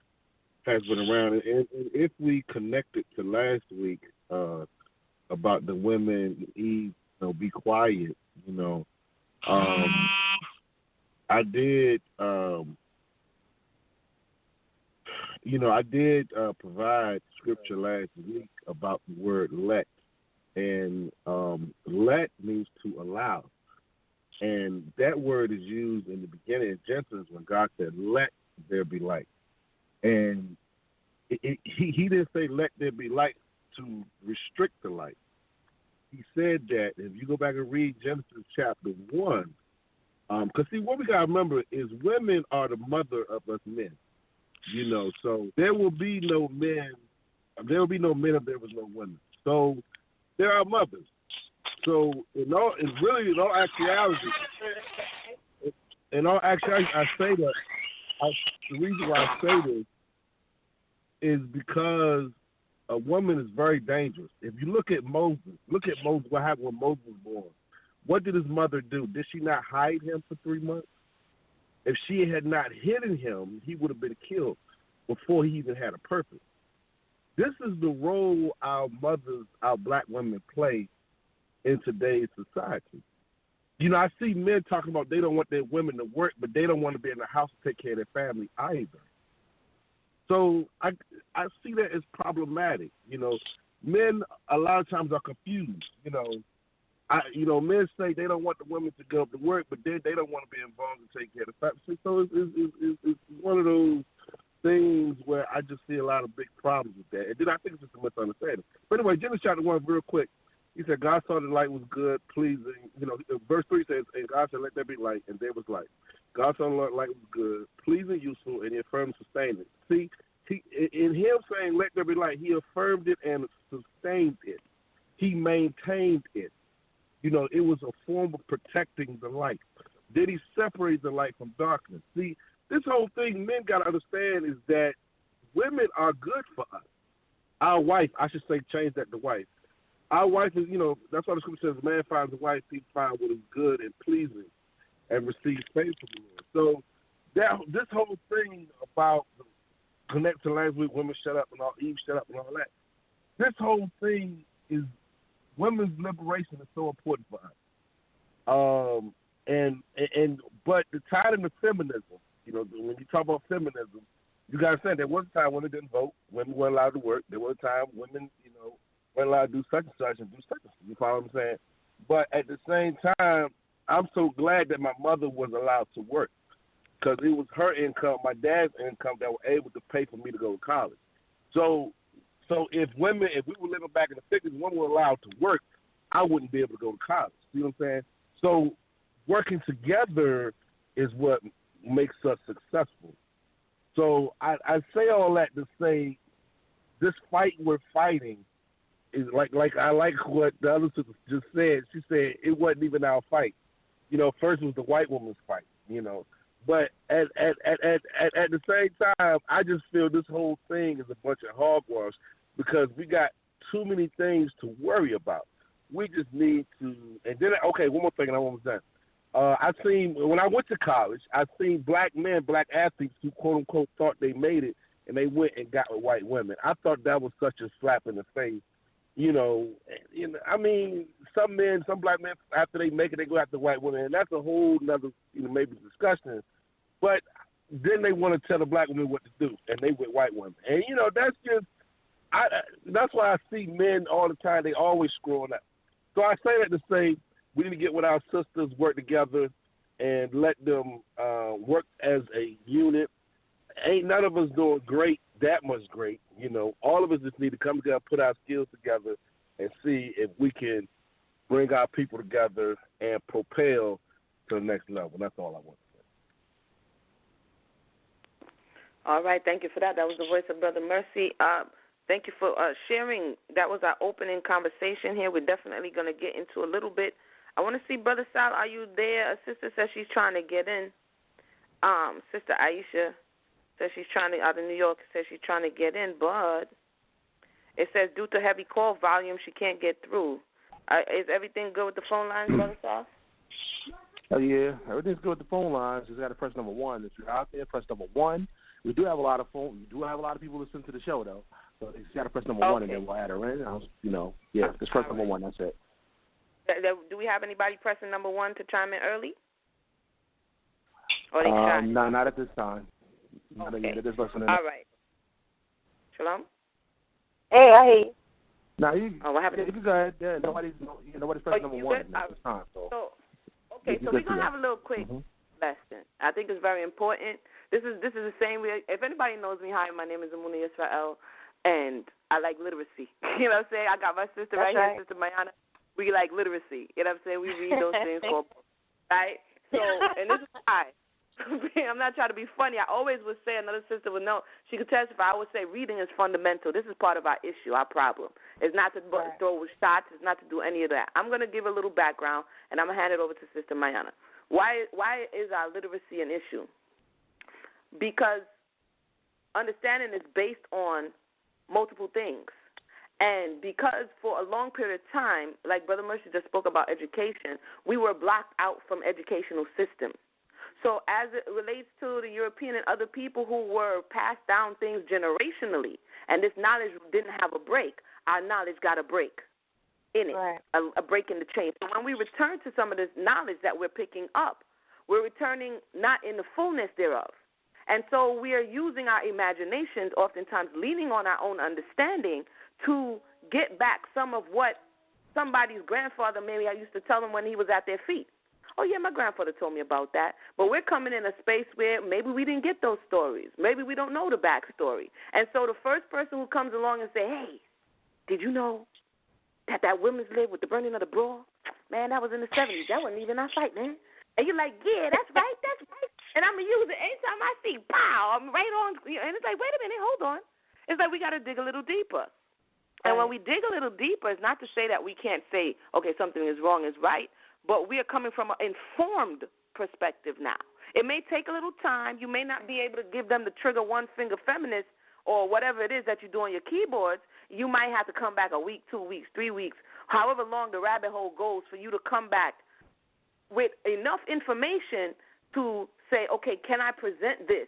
has been around, and if we connect it to last week about the women, be quiet. I did, I did provide scripture last week about the word let, and let means to allow, and that word is used in the beginning of Genesis when God said, "Let there be light." And he didn't say, let there be light to restrict the light. He said that, if you go back and read Genesis chapter 1, because see, what we got to remember is women are the mother of us men. You know, so there will be no men. There will be no men if there was no women. So there are mothers. So in all actuality, I say that. The reason why I say this is because a woman is very dangerous. If you look at Moses, what happened when Moses was born. What did his mother do? Did she not hide him for 3 months? If she had not hidden him, he would have been killed before he even had a purpose. This is the role our mothers, our black women play in today's society. You know, I see men talking about they don't want their women to work, but they don't want to be in the house to take care of their family either. So I see that as problematic. You know, men a lot of times are confused. Men say they don't want the women to go up to work, but then they don't want to be involved and take care of the family. So it's one of those things where I just see a lot of big problems with that. And then I think it's just a misunderstanding. But anyway, Genesis chapter 1, real quick. He said, God saw the light was good, pleasing. You know, verse 3 says, and God said, let there be light, and there was light. God saw the light was good, pleasing, useful, and he affirmed and sustained it. See, in him saying, let there be light, he affirmed it and sustained it. He maintained it. You know, it was a form of protecting the light. Then he separated the light from darkness. See, this whole thing men got to understand is that women are good for us. Our wife, I should say, change that to wife. Our wife is, that's why the scripture says, man finds a wife, he finds what is good and pleasing and receives favor from the Lord. So this whole thing about connect to language, women shut up and all, Eve shut up and all that, this whole thing is women's liberation is so important for us. But the tie into feminism, when you talk about feminism, you got to understand there was a time women didn't vote, women weren't allowed to work. There was a time women, weren't allowed to do such and such and do such and such. You follow what I'm saying? But at the same time, I'm so glad that my mother was allowed to work because it was her income, my dad's income, that were able to pay for me to go to college. So if we were living back in the 50s, women were allowed to work, I wouldn't be able to go to college. You know what I'm saying? So working together is what makes us successful. So I say all that to say this fight we're fighting is like I like what the other sister just said. She said it wasn't even our fight. First it was the white woman's fight, But at the same time, I just feel this whole thing is a bunch of hogwash because we got too many things to worry about. We just need to, and then, okay, one more thing and I'm almost done. When I went to college, I seen black men, black athletes who quote unquote thought they made it and they went and got with white women. I thought that was such a slap in the face. I mean, some black men, after they make it, they go after white women, and that's a whole nother, maybe discussion. But then they want to tell the black women what to do, and they with white women. And, that's just, that's why I see men all the time, they always screwing up. So I say that to say we need to get with our sisters, work together, and let them work as a unit. Ain't none of us doing that much great. All of us just need to come together, put our skills together, and see if we can bring our people together and propel to the next level. That's all I want to say. All right, thank you for that. That was the voice of Bro.Mercy. Thank you for sharing. That was our opening conversation here. We're definitely going to get into a little bit. I want to see Brother Sal. Are you there? A sister says she's trying to get in. Sister Aisha says she's trying to, out of New York, says she's trying to get in, but it says due to heavy call volume, she can't get through. Is everything good with the phone lines, Brother Sal? Oh, yeah. Everything's good with the phone lines. You just got to press number 1. If you're out there, press number 1. We do have a lot of people listening to the show, though. So you just got to press number 1, and then we'll add her in. Just press number 1. That's it. Do we have anybody pressing number 1 to chime in early? Or they shy? No, not at this time. Okay. Just listening. All right. Shalom? Hey, I hear you. Now what happened? You can go ahead. Yeah, nobody's pressing number 1 at this time. So we're gonna have a little quick lesson. I think it's very important. This is the same way. If anybody knows me, hi, my name is Emunah Israel, and I like literacy. You know what I'm saying? I got my sister right here, Sister Mayanah. We like literacy. You know what I'm saying? We read those things called books, right? So, and this is why. I'm not trying to be funny. I always would say, another sister would know, she could testify, I would say reading is fundamental. This is part of our issue, our problem. It's not to throw shots. It's not to do any of that. I'm going to give a little background, and I'm going to hand it over to Sister Mayanah. Why is our literacy an issue? Because understanding is based on multiple things. And because for a long period of time, like Brother Mercy just spoke about education, we were blocked out from educational systems. So as it relates to the European and other people who were passed down things generationally, and this knowledge didn't have a break, our knowledge got a break in it, a break in the chain. So when we return to some of this knowledge that we're picking up, we're returning not in the fullness thereof. And so we are using our imaginations, oftentimes leaning on our own understanding, to get back some of what somebody's grandfather, maybe I used to tell him when he was at their feet. Oh, yeah, my grandfather told me about that. But we're coming in a space where maybe we didn't get those stories. Maybe we don't know the backstory. And so the first person who comes along and say, hey, did you know that women's lib with the burning of the bra? Man, that was in the 70s. That wasn't even our fight, man. And you're like, yeah, that's right, that's right. And I'm going to use it anytime I see, pow, I'm right on. And it's like, wait a minute, hold on. It's like we got to dig a little deeper. And when we dig a little deeper, it's not to say that we can't say, okay, something is wrong, is right, but we are coming from an informed perspective now. It may take a little time. You may not be able to give them the trigger one-finger feminist or whatever it is that you do on your keyboards. You might have to come back a week, 2 weeks, 3 weeks, however long the rabbit hole goes for you to come back with enough information to say, okay, can I present this?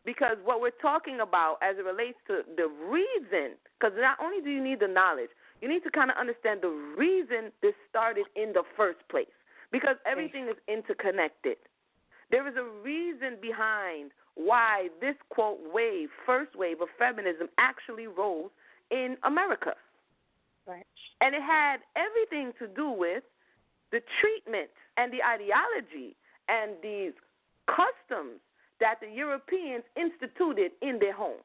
Because what we're talking about as it relates to the reason, because not only do you need the knowledge, you need to kind of understand the reason this started in the first place, because everything is interconnected. There is a reason behind why this, quote, wave, first wave of feminism actually rose in America. Right. And it had everything to do with the treatment and the ideology and these customs that the Europeans instituted in their homes.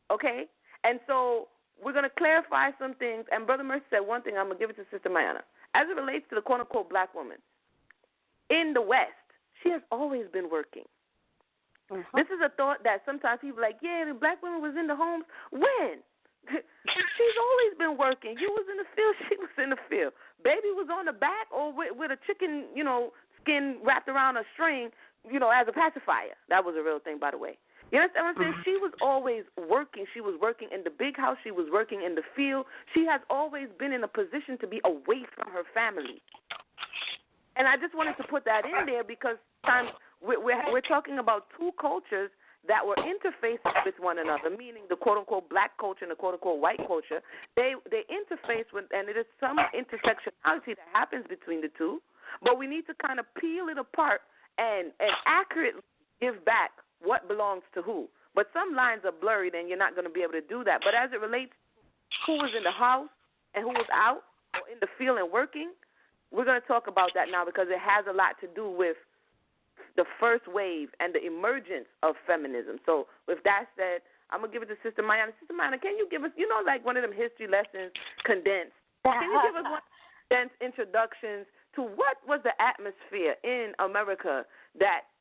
Okay? And so we're going to clarify some things. And Brother Mercy said one thing. I'm going to give it to Sister Mayanah. As it relates to the quote-unquote black woman, in the West, she has always been working. This is a thought that sometimes people are like, yeah, the black women was in the homes. When? She's always been working. You was in the field, she was in the field. Baby was on the back or with a chicken, skin wrapped around a string, as a pacifier. That was a real thing, by the way. You understand what I'm saying? She was always working. She was working in the big house. She was working in the field. She has always been in a position to be away from her family. And I just wanted to put that in there because sometimes we're talking about two cultures that were interfaced with one another, meaning the quote-unquote black culture and the quote-unquote white culture. They interface with, and it is some intersectionality that happens between the two, but we need to kind of peel it apart and accurately give back what belongs to who. But some lines are blurred, and you're not going to be able to do that. But as it relates to who was in the house and who was out or in the field and working, we're going to talk about that now because it has a lot to do with the first wave and the emergence of feminism. So with that said, I'm going to give it to Sister Mayanah. Sister Mayanah, can you give us, like one of them history lessons condensed? Can you give us one condensed introductions to what was the atmosphere in America that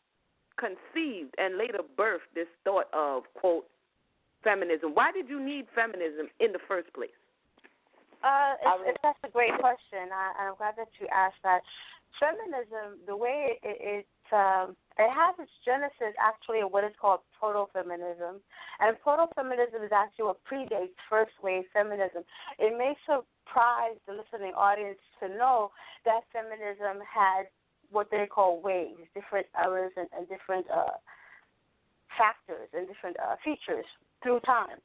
conceived and later birthed this thought of, quote, feminism? Why did you need feminism in the first place? That's a great question. I'm glad that you asked that. Feminism, the way it has its genesis actually in what is called proto-feminism. And proto-feminism is actually what predates first wave feminism. It may surprise the listening audience to know that feminism had what they call waves, different eras and different factors and different features through time.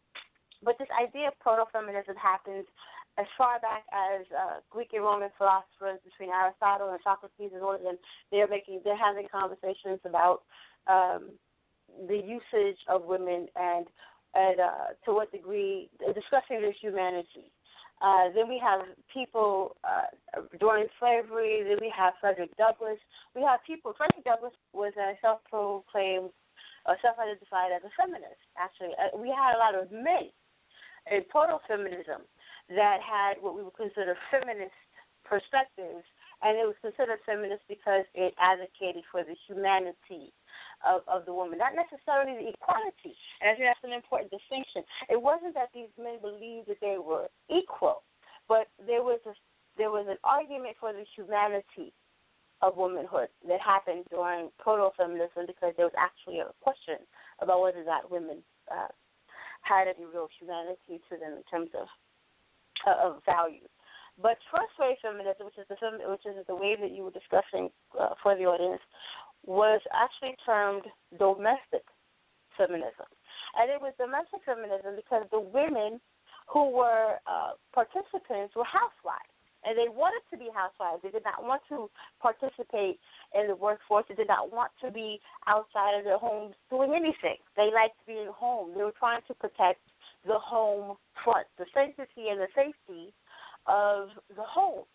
But this idea of proto-feminism happens as far back as Greek and Roman philosophers between Aristotle and Socrates and all of them. They're having conversations about the usage of women and to what degree discussing their humanity. Then we have people during slavery. Then we have Frederick Douglass. Frederick Douglass was a self-proclaimed, self-identified as a feminist, actually. We had a lot of men in proto-feminism that had what we would consider feminist perspectives, and it was considered feminist because it advocated for the humanity of the woman, not necessarily the equality. And I think that's an important distinction. It wasn't that these men believed that they were equal, but there was an argument for the humanity of womanhood that happened during proto-feminism, because there was actually a question about whether or not women had any real humanity to them in terms of value. But first wave feminism, which is the wave that you were discussing for the audience, was actually termed domestic feminism. And it was domestic feminism because the women who were participants were housewives. And they wanted to be housewives. They did not want to participate in the workforce. They did not want to be outside of their homes doing anything. They liked being home. They were trying to protect the home front, the sanctity and the safety of the home.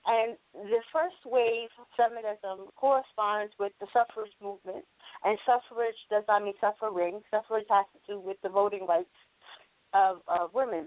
And the first wave feminism corresponds with the suffrage movement. And suffrage does not mean suffering. Suffrage has to do with the voting rights of women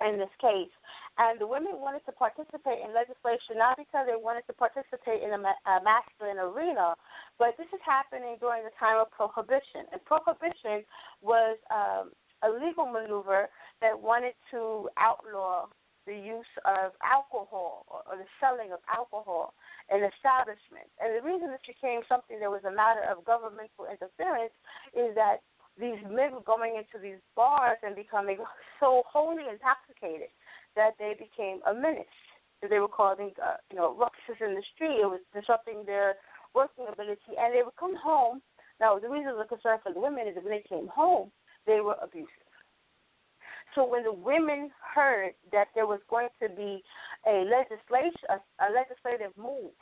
in this case. And the women wanted to participate in legislation not because they wanted to participate in a masculine arena, but this is happening during the time of Prohibition. And Prohibition was a legal maneuver that wanted to outlaw the use of alcohol or the selling of alcohol in establishments. And the reason this became something that was a matter of governmental interference is that these men were going into these bars and becoming so wholly intoxicated that they became a menace. They were causing, ruckus in the street. It was disrupting their working ability, and they would come home. Now, the reason of concern for the women is that when they came home, they were abusive. So when the women heard that there was going to be a legislative move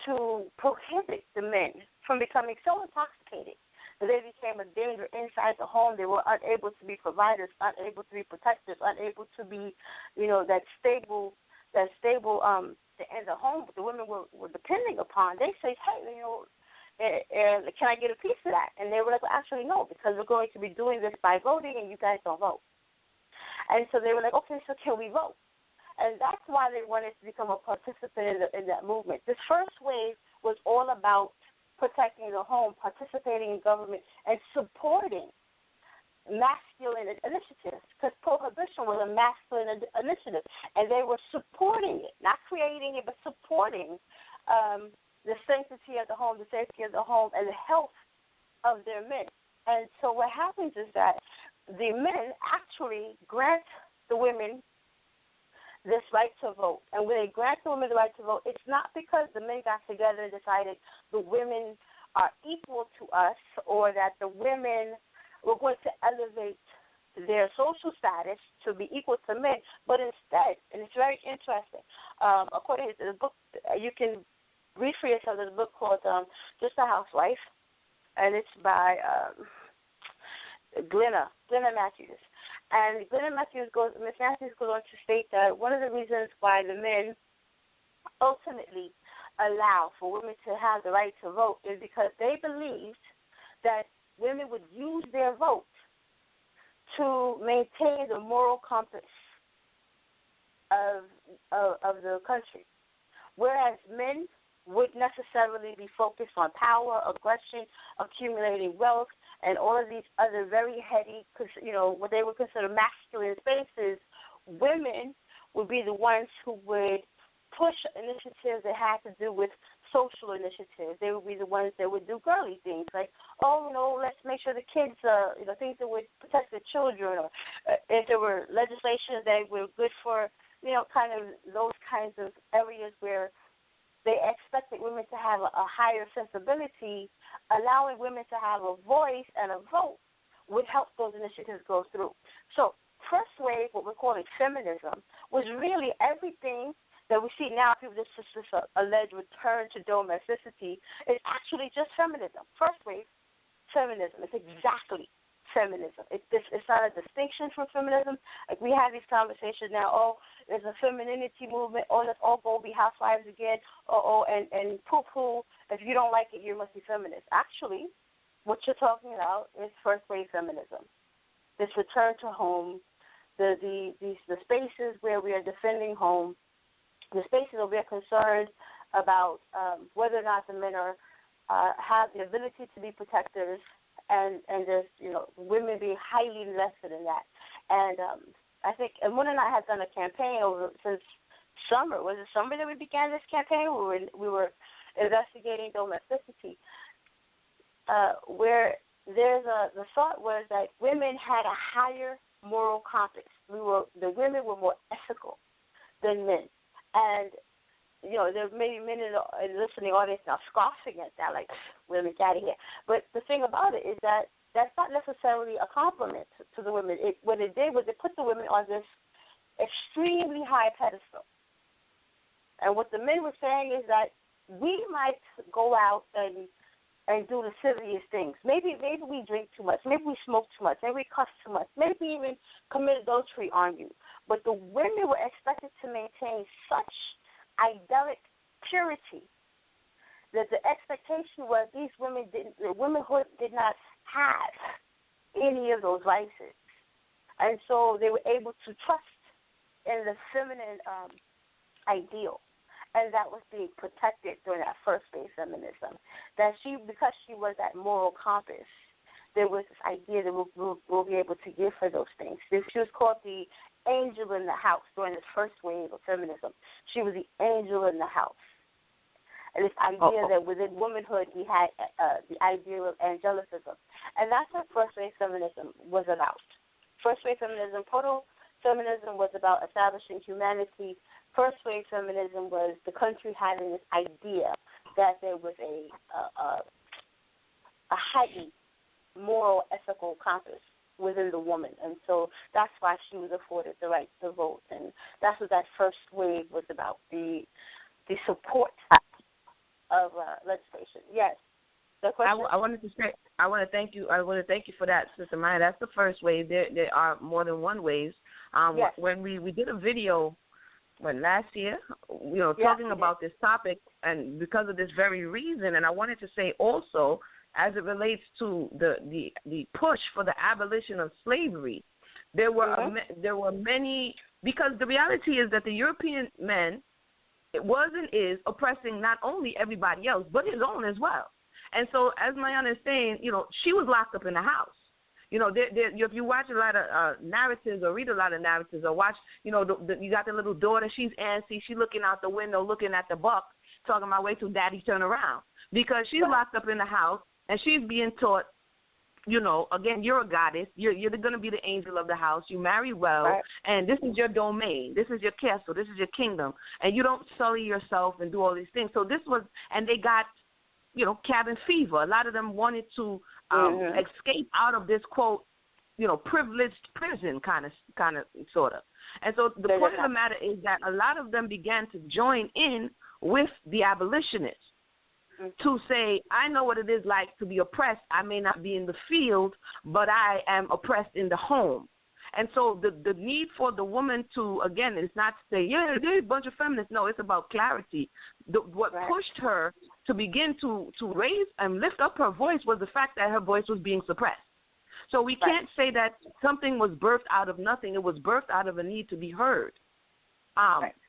to prohibit the men from becoming so intoxicated that they became a danger inside the home, they were unable to be providers, unable to be protectors, unable to be, that stable to end the home the women were depending upon. They say, hey, can I get a piece of that? And they were like, well, actually, no, because we're going to be doing this by voting, and you guys don't vote. And so they were like, okay, so can we vote? And that's why they wanted to become a participant in that movement. This first wave was all about protecting the home, participating in government, and supporting masculine initiatives, because Prohibition was a masculine initiative, and they were supporting it, not creating it, but supporting the sanctity of the home, the safety of the home, and the health of their men. And so what happens is that the men actually grant the women this right to vote. And when they grant the women the right to vote, it's not because the men got together and decided the women are equal to us, or that the women were going to elevate their social status to be equal to men, but instead, and it's very interesting, according to the book, you can read for yourself, there's a book called Just a Housewife, and it's by Glenna Matthews. And Miss Matthews goes on to state that one of the reasons why the men ultimately allow for women to have the right to vote is because they believed that women would use their vote to maintain the moral compass of the country, whereas men would necessarily be focused on power, aggression, accumulating wealth, and all of these other very heady, what they would consider masculine spaces. Women would be the ones who would push initiatives that had to do with social initiatives. They would be the ones that would do girly things like, let's make sure the kids, things that would protect the children, or if there were legislations that were good for, kind of those kinds of areas where they expected women to have a higher sensibility, allowing women to have a voice and a vote would help those initiatives go through. So first wave, what we're calling feminism, was really everything that we see now. People just alleged return to domesticity is actually just feminism. First wave feminism is exactly feminism. It's not a distinction from feminism. Like, we have these conversations now, there's a femininity movement, let's all go be housewives again, and poo-poo, if you don't like it, you must be feminist. Actually, what you're talking about is first wave feminism. This return to home, the spaces where we are defending home, the spaces where we are concerned about whether or not the men are have the ability to be protectors, and just, women being highly invested in that. And I think Emunah and I had done a campaign since summer. Was it summer that we began this campaign? We were investigating domesticity, where the thought was that women had a higher moral compass. The women were more ethical than men, and there may be men in the listening audience now scoffing at that, like, women, get out of here. But the thing about it is that that's not necessarily a compliment to the women. What it did was it put the women on this extremely high pedestal. And what the men were saying is that we might go out and do the silliest things. Maybe we drink too much. Maybe we smoke too much. Maybe we cuss too much. Maybe even commit adultery on you. But the women were expected to maintain such idyllic purity that the expectation was the womanhood did not have any of those vices. And so they were able to trust in the feminine ideal. And that was being protected during that first phase feminism. That because she was that moral compass, there was this idea that we'll be able to give her those things. She was called the angel in the house during this first wave of feminism. She was the angel in the house. And this idea that within womanhood we had the idea of angelicism. And that's what first wave feminism was about. First wave feminism, proto-feminism was about establishing humanity. First wave feminism was the country having this idea that there was a heightened moral, ethical compass within the woman. And so that's why she was afforded the right to vote. And that's what that first wave was about, the support of legislation. Yes. I want to thank you for that, Sister Maya. That's the first wave. There are more than one waves. Yes. When we did a video last year, talking about this topic, and because of this very reason, and I wanted to say also, as it relates to the push for the abolition of slavery, there were many, because the reality is that the European men, it was and is oppressing not only everybody else but his own as well. And so, as Mayanah is saying, she was locked up in the house. If you watch a lot of narratives or read a lot of narratives or watch, you got the little daughter, she's antsy, she's looking out the window, looking at the buck, talking about wait till daddy turn around, because she's locked up in the house. And she's being taught, again, you're a goddess. You're going to be the angel of the house. You marry well, right, and this is your domain. This is your castle. This is your kingdom. And you don't sully yourself and do all these things. So this was, and they got, cabin fever. A lot of them wanted to escape out of this, quote, privileged prison kind of, sort of. And so the point of the matter is that a lot of them began to join in with the abolitionists, to say, I know what it is like to be oppressed. I may not be in the field, but I am oppressed in the home. And so the need for the woman to, again, it's not to say, there's a bunch of feminists. No, it's about clarity. What pushed her to begin to raise and lift up her voice was the fact that her voice was being suppressed. So we can't say that something was birthed out of nothing. It was birthed out of a need to be heard.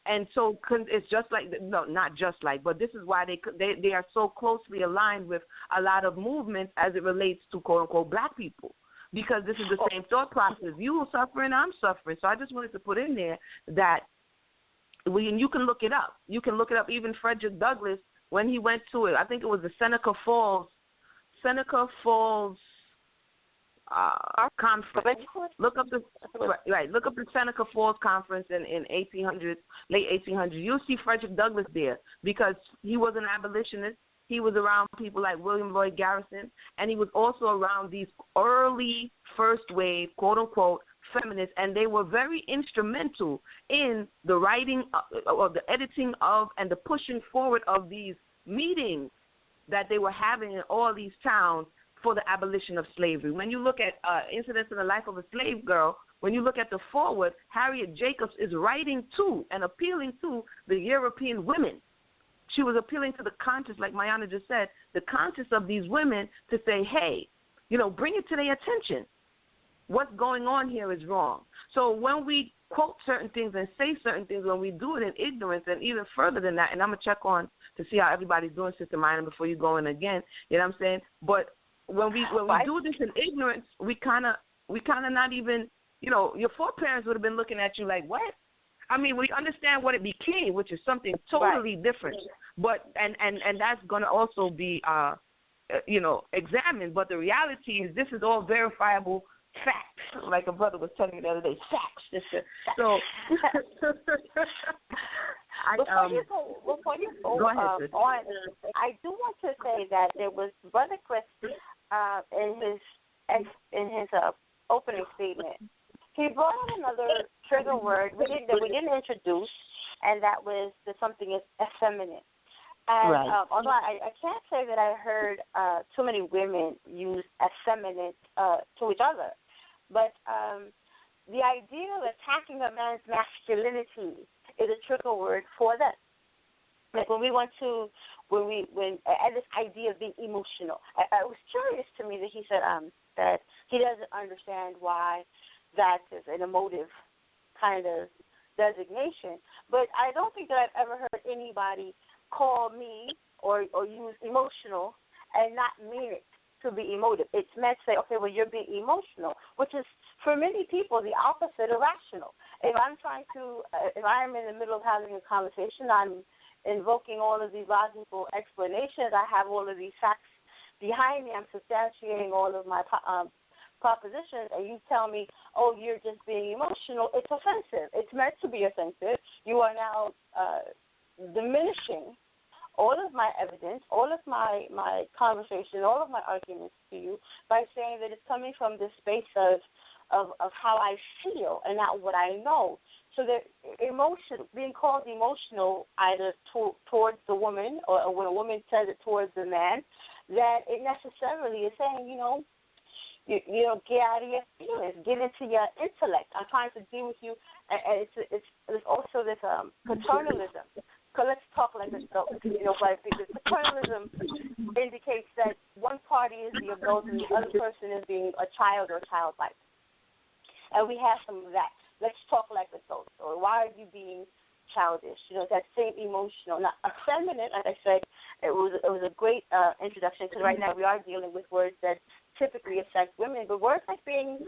And so it's just like, no, not just like, but this is why they are so closely aligned with a lot of movements as it relates to quote-unquote black people, because this is the same thought process. You are suffering, I'm suffering. So I just wanted to put in there that you can look it up. You can look it up. Even Frederick Douglass, when he went to it, I think it was the Seneca Falls conference. Look up the Seneca Falls conference in 1800s, late 1800s. You'll see Frederick Douglass there, because he was an abolitionist. He was around people like William Lloyd Garrison, and he was also around these early first wave, quote unquote, feminists, and they were very instrumental in the writing or the editing of and the pushing forward of these meetings that they were having in all these towns for the abolition of slavery. When you look at Incidents in the Life of a Slave Girl, when you look at the foreword, Harriet Jacobs is writing to and appealing to the European women. She was appealing to the conscience, like Mayanah just said, the conscience of these women to say, hey, bring it to their attention. What's going on here is wrong. So when we quote certain things and say certain things, when we do it in ignorance, and even further than that, and I'm going to check on to see how everybody's doing, Sister Mayanah, before you go in again. You know what I'm saying? But when we do this in ignorance, we kind of not even, your foreparents would have been looking at you like, what? I mean, we understand what it became, which is something totally different. But and that's going to also be examined. But the reality is, this is all verifiable facts. Like a brother was telling me the other day, facts. So before you go, go ahead, on, I do want to say that there was Brother Chris in his opening statement. He brought in another trigger word that we didn't introduce, and that was something effeminate. And although I can't say that I heard too many women use effeminate to each other, but the idea of attacking a man's masculinity is a trigger word for them. Like when this idea of being emotional, it was curious to me that he said that he doesn't understand why that is an emotive kind of designation. But I don't think that I've ever heard anybody call me or use emotional and not mean it to be emotive. It's meant to say, okay, well, you're being emotional, which is, for many people, the opposite of rational. If I'm in the middle of having a conversation, I'm invoking all of these logical explanations, I have all of these facts behind me, I'm substantiating all of my propositions, and you tell me, oh, you're just being emotional, it's offensive. It's meant to be offensive. You are now diminishing all of my evidence, all of my conversation, all of my arguments to you by saying that it's coming from this space of how I feel and not what I know. So that being called emotional either towards the woman or when a woman says it towards the man, that it necessarily is saying, get out of your feelings, get into your intellect. I'm trying to deal with you, and it's also this paternalism. Because let's talk like adults. Because paternalism indicates that one party is the adult and the other person is being a child or childlike. And we have some of that. Let's talk like adults. Or why are you being childish? That same emotional. Now, effeminate, like I said, it was a great introduction, because right now we are dealing with words that typically affect women. But words like being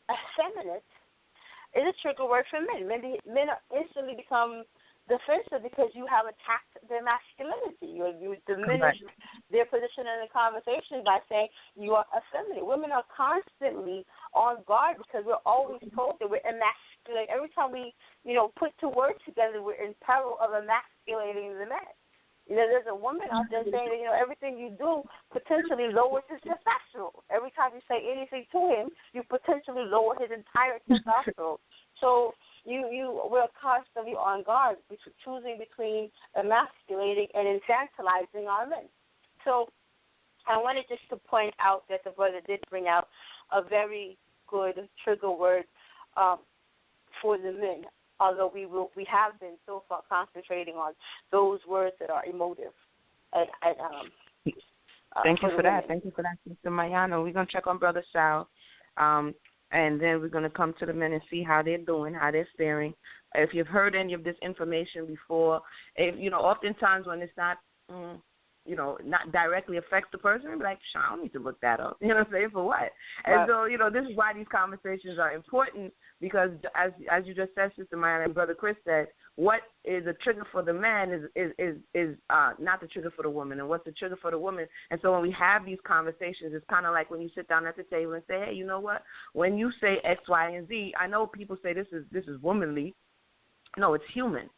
effeminate is a trigger word for men. Men instantly become defensive because you have attacked their masculinity. You diminished their position in the conversation by saying you are effeminate. Women are constantly on guard because we're always told that we're emasculate. Every time we, put two words together, we're in peril of emasculating the man. There's a woman out there saying that, everything you do potentially lowers his testosterone. Every time you say anything to him, you potentially lower his entire testosterone. So we're constantly on guard, choosing between emasculating and infantilizing our men. So I wanted just to point out that the brother did bring out a very good trigger word for the men, although we have been so far concentrating on those words that are emotive. Thank you for that. Thank you for that, Sister Mayanah. We're going to check on Brother Sal. And then we're going to come to the men and see how they're doing, how they're faring. If you've heard any of this information before, oftentimes when it's not, not directly affects the person, you'll be like, I don't need to look that up. You know what I'm saying? For what? And so, this is why these conversations are important, because as you just said, Sister Mayanah, and Brother Chris said, what is a trigger for the man is not the trigger for the woman, and what's the trigger for the woman. And so when we have these conversations, it's kind of like when you sit down at the table and say, hey, you know what? When you say X, Y, and Z, I know people say this is womanly. No, it's human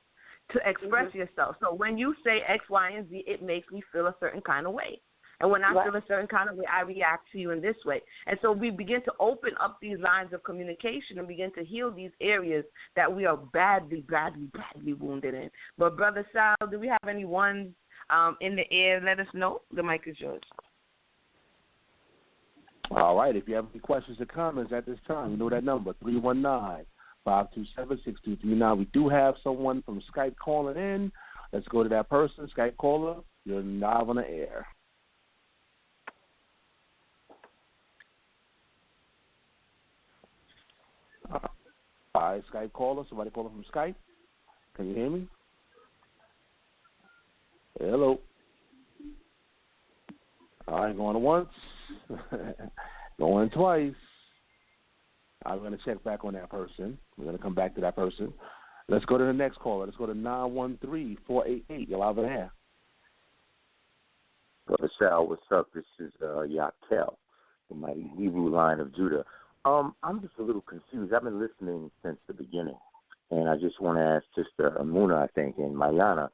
to express yourself. So when you say X, Y, and Z, it makes me feel a certain kind of way. And when I feel a certain kind of way, I react to you in this way. And so we begin to open up these lines of communication and begin to heal these areas that we are badly, badly, badly wounded in. But, Brother Sal, do we have any ones in the air? Let us know. The mic is yours. All right. If you have any questions or comments at this time, you know that number, 319-527-6239. We do have someone from Skype calling in. Let's go to that person. Skype caller, you're live on the air. All right, Skype caller. Somebody calling from Skype. Can you hear me? Hello. All right, going once, going twice. I'm going to check back on that person. We're going to come back to that person. Let's go to the next caller. Let's go to 913-488. You're live in air. Brother Sal, what's up? This is Yakel, the mighty Hebrew line of Judah. I'm just a little confused. I've been listening since the beginning, and I just want to ask Sister Emunah, I think, and Mayanah,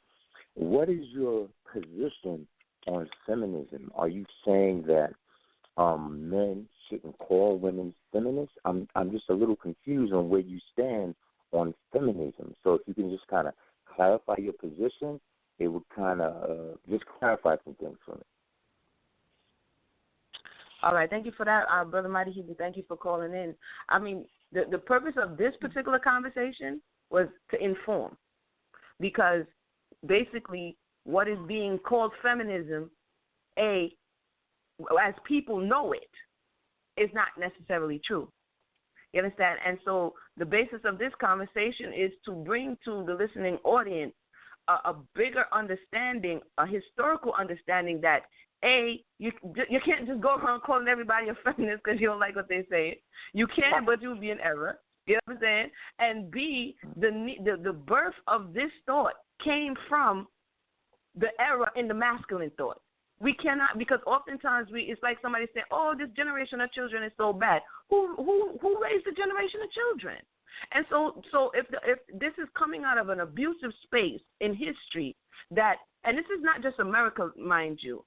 what is your position on feminism? Are you saying that men shouldn't call women feminists? I'm just a little confused on where you stand on feminism. So if you can just kind of clarify your position, it would kind of just clarify some things for me. All right, thank you for that, Brother Mighty Hebrew. Thank you for calling in. I mean, the purpose of this particular conversation was to inform, because basically what is being called feminism, as people know it, is not necessarily true. You understand? And so the basis of this conversation is to bring to the listening audience a bigger understanding, a historical understanding that, you can't just go around calling everybody a feminist because you don't like what they say. You can, but you'll be in error. You know what I'm saying? And B, the birth of this thought came from the error in the masculine thought. We cannot, because oftentimes it's like somebody saying, "Oh, this generation of children is so bad." Who raised the generation of children? And so if this is coming out of an abusive space in history, and this is not just America, mind you.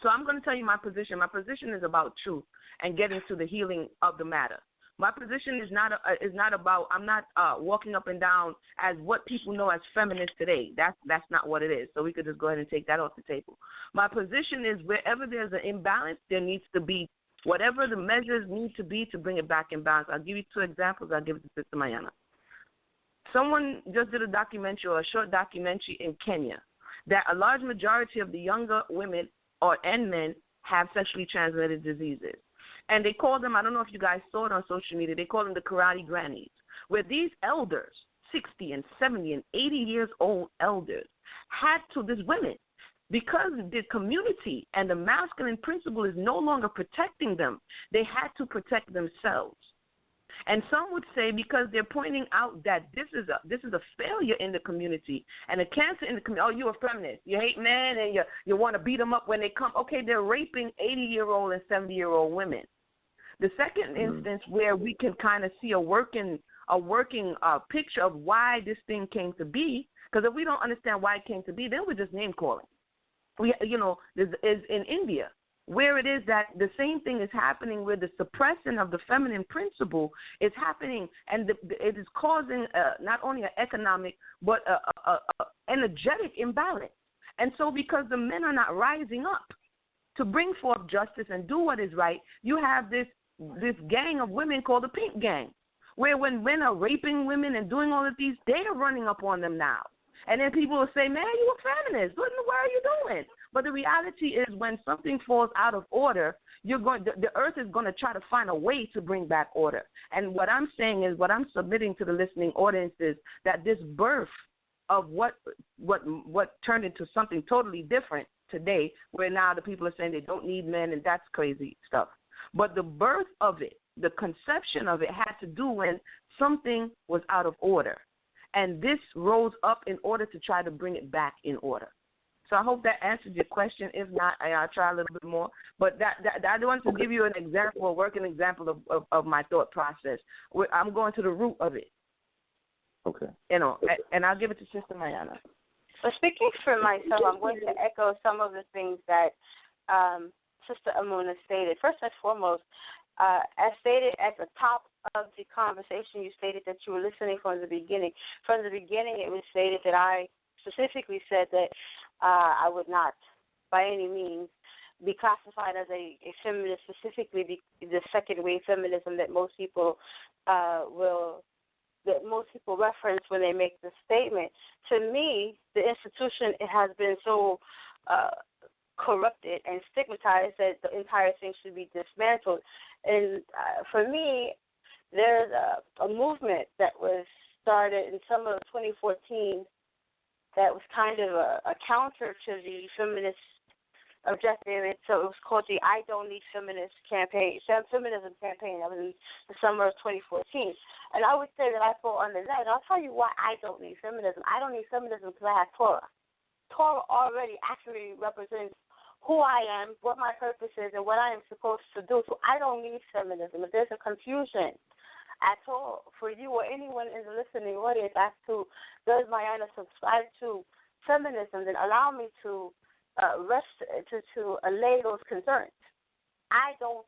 So I'm going to tell you my position. My position is about truth and getting to the healing of the matter. My position is not about. I'm not walking up and down as what people know as feminists today. That's not what it is. So we could just go ahead and take that off the table. My position is wherever there's an imbalance, there needs to be whatever the measures need to be to bring it back in balance. I'll give you two examples. I'll give it to Sister Mayanah. Someone just did a documentary or a short documentary in Kenya that a large majority of the younger women and men have sexually transmitted diseases. And they call them, I don't know if you guys saw it on social media, they call them the karate grannies, where these elders, 60 and 70 and 80 years old elders, had to, these women, because the community and the masculine principle is no longer protecting them, they had to protect themselves. And some would say because they're pointing out that this is a failure in the community and a cancer in the community. Oh, you're a feminist. You hate men and you want to beat them up when they come. Okay, they're raping 80-year-old and 70-year-old women. The second instance where we can kind of see a working picture of why this thing came to be, because if we don't understand why it came to be, then we're just name calling. Is in India, where it is that the same thing is happening, where the suppression of the feminine principle is happening, and it is causing not only an economic but a energetic imbalance. And so because the men are not rising up to bring forth justice and do what is right, you have this gang of women called the Pink Gang, where when men are raping women and doing all of these, they are running up on them now. And then people will say, man, you a feminist. What in the world are you doing? But the reality is when something falls out of order, the earth is going to try to find a way to bring back order. And what I'm saying is, what I'm submitting to the listening audience is that this birth of what turned into something totally different today, where now the people are saying they don't need men, and that's crazy stuff. But the birth of it, the conception of it, had to do when something was out of order. And this rose up in order to try to bring it back in order. So I hope that answered your question. If not, I'll try a little bit more. But I want to give you an example, a working example of my thought process. I'm going to the root of it. Okay. And I'll give it to Sister Mayanah. So speaking for myself, I'm going to echo some of the things that Sister Emunah stated. First and foremost, as stated at the top of the conversation, you stated that you were listening from the beginning. From the beginning, it was stated that I specifically said that I would not, by any means, be classified as a feminist, specifically the second wave feminism that most people reference when they make this statement. To me, the institution, it has been so corrupted and stigmatized that the entire thing should be dismantled. And for me, there's a movement that was started in summer of 2014 that was kind of a counter to the feminist objective. So it was called the I Don't Need Feminism campaign. That was in the summer of 2014. And I would say that I fall under that. And I'll tell you why I don't need feminism. I don't need feminism because I have Torah. Torah already accurately represents who I am, what my purpose is, and what I am supposed to do. So I don't need feminism. If there's a confusion at all for you or anyone in the listening audience as to does Mayanah subscribe to feminism, then allow me to allay those concerns. I don't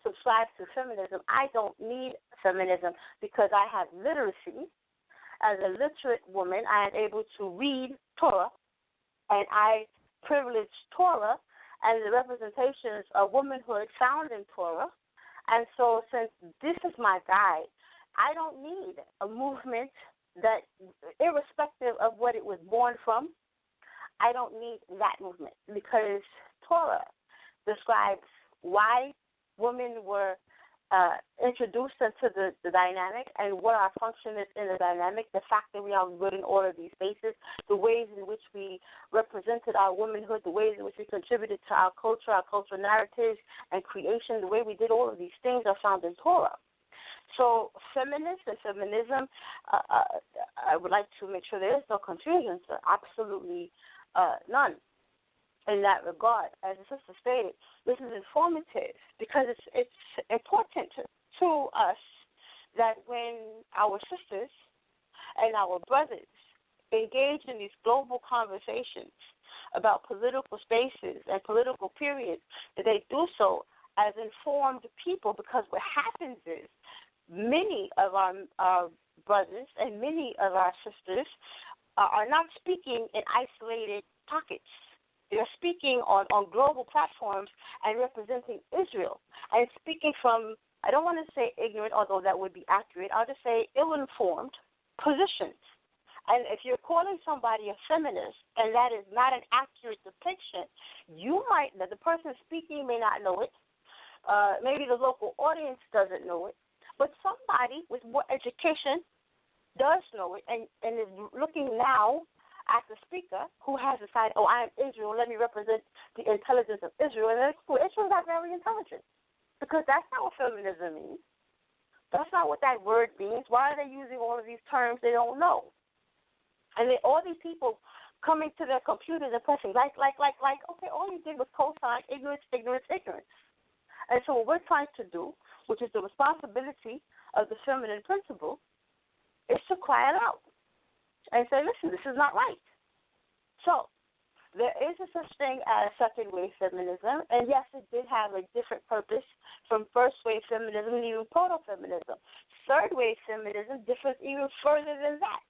subscribe to feminism. I don't need feminism because I have literacy. As a literate woman, I am able to read Torah, and I privilege Torah and the representations of womanhood found in Torah. And so since this is my guide, I don't need a movement that, irrespective of what it was born from, I don't need that movement because Torah describes why women were introduced into the dynamic and what our function is in the dynamic, the fact that we are good in all of these spaces, the ways in which we represented our womanhood, the ways in which we contributed to our cultural narratives and creation, the way we did all of these things are found in Torah. So feminists and feminism, I would like to make sure there is no confusion, sir. Absolutely none in that regard. As the sister stated, this is informative because it's important to us that when our sisters and our brothers engage in these global conversations about political spaces and political periods, that they do so as informed people, because what happens is many of our brothers and many of our sisters are not speaking in isolated pockets. They're speaking on global platforms and representing Israel and speaking from, I don't want to say ignorant, although that would be accurate. I'll just say ill-informed positions. And if you're calling somebody a feminist and that is not an accurate depiction, the person speaking may not know it. Maybe the local audience doesn't know it. But somebody with more education does know it and is looking now at the speaker who has decided, I am Israel, let me represent the intelligence of Israel. And Israel's not very intelligent because that's not what feminism means. That's not what that word means. Why are they using all of these terms they don't know? And then all these people coming to their computers and pressing like, okay, all you did was co-sign ignorance. And so what we're trying to do, which is the responsibility of the feminine principle, is to cry it out and say, listen, this is not right. So there is a such thing as second-wave feminism, and yes, it did have a different purpose from first-wave feminism and even proto-feminism. Third-wave feminism differs even further than that.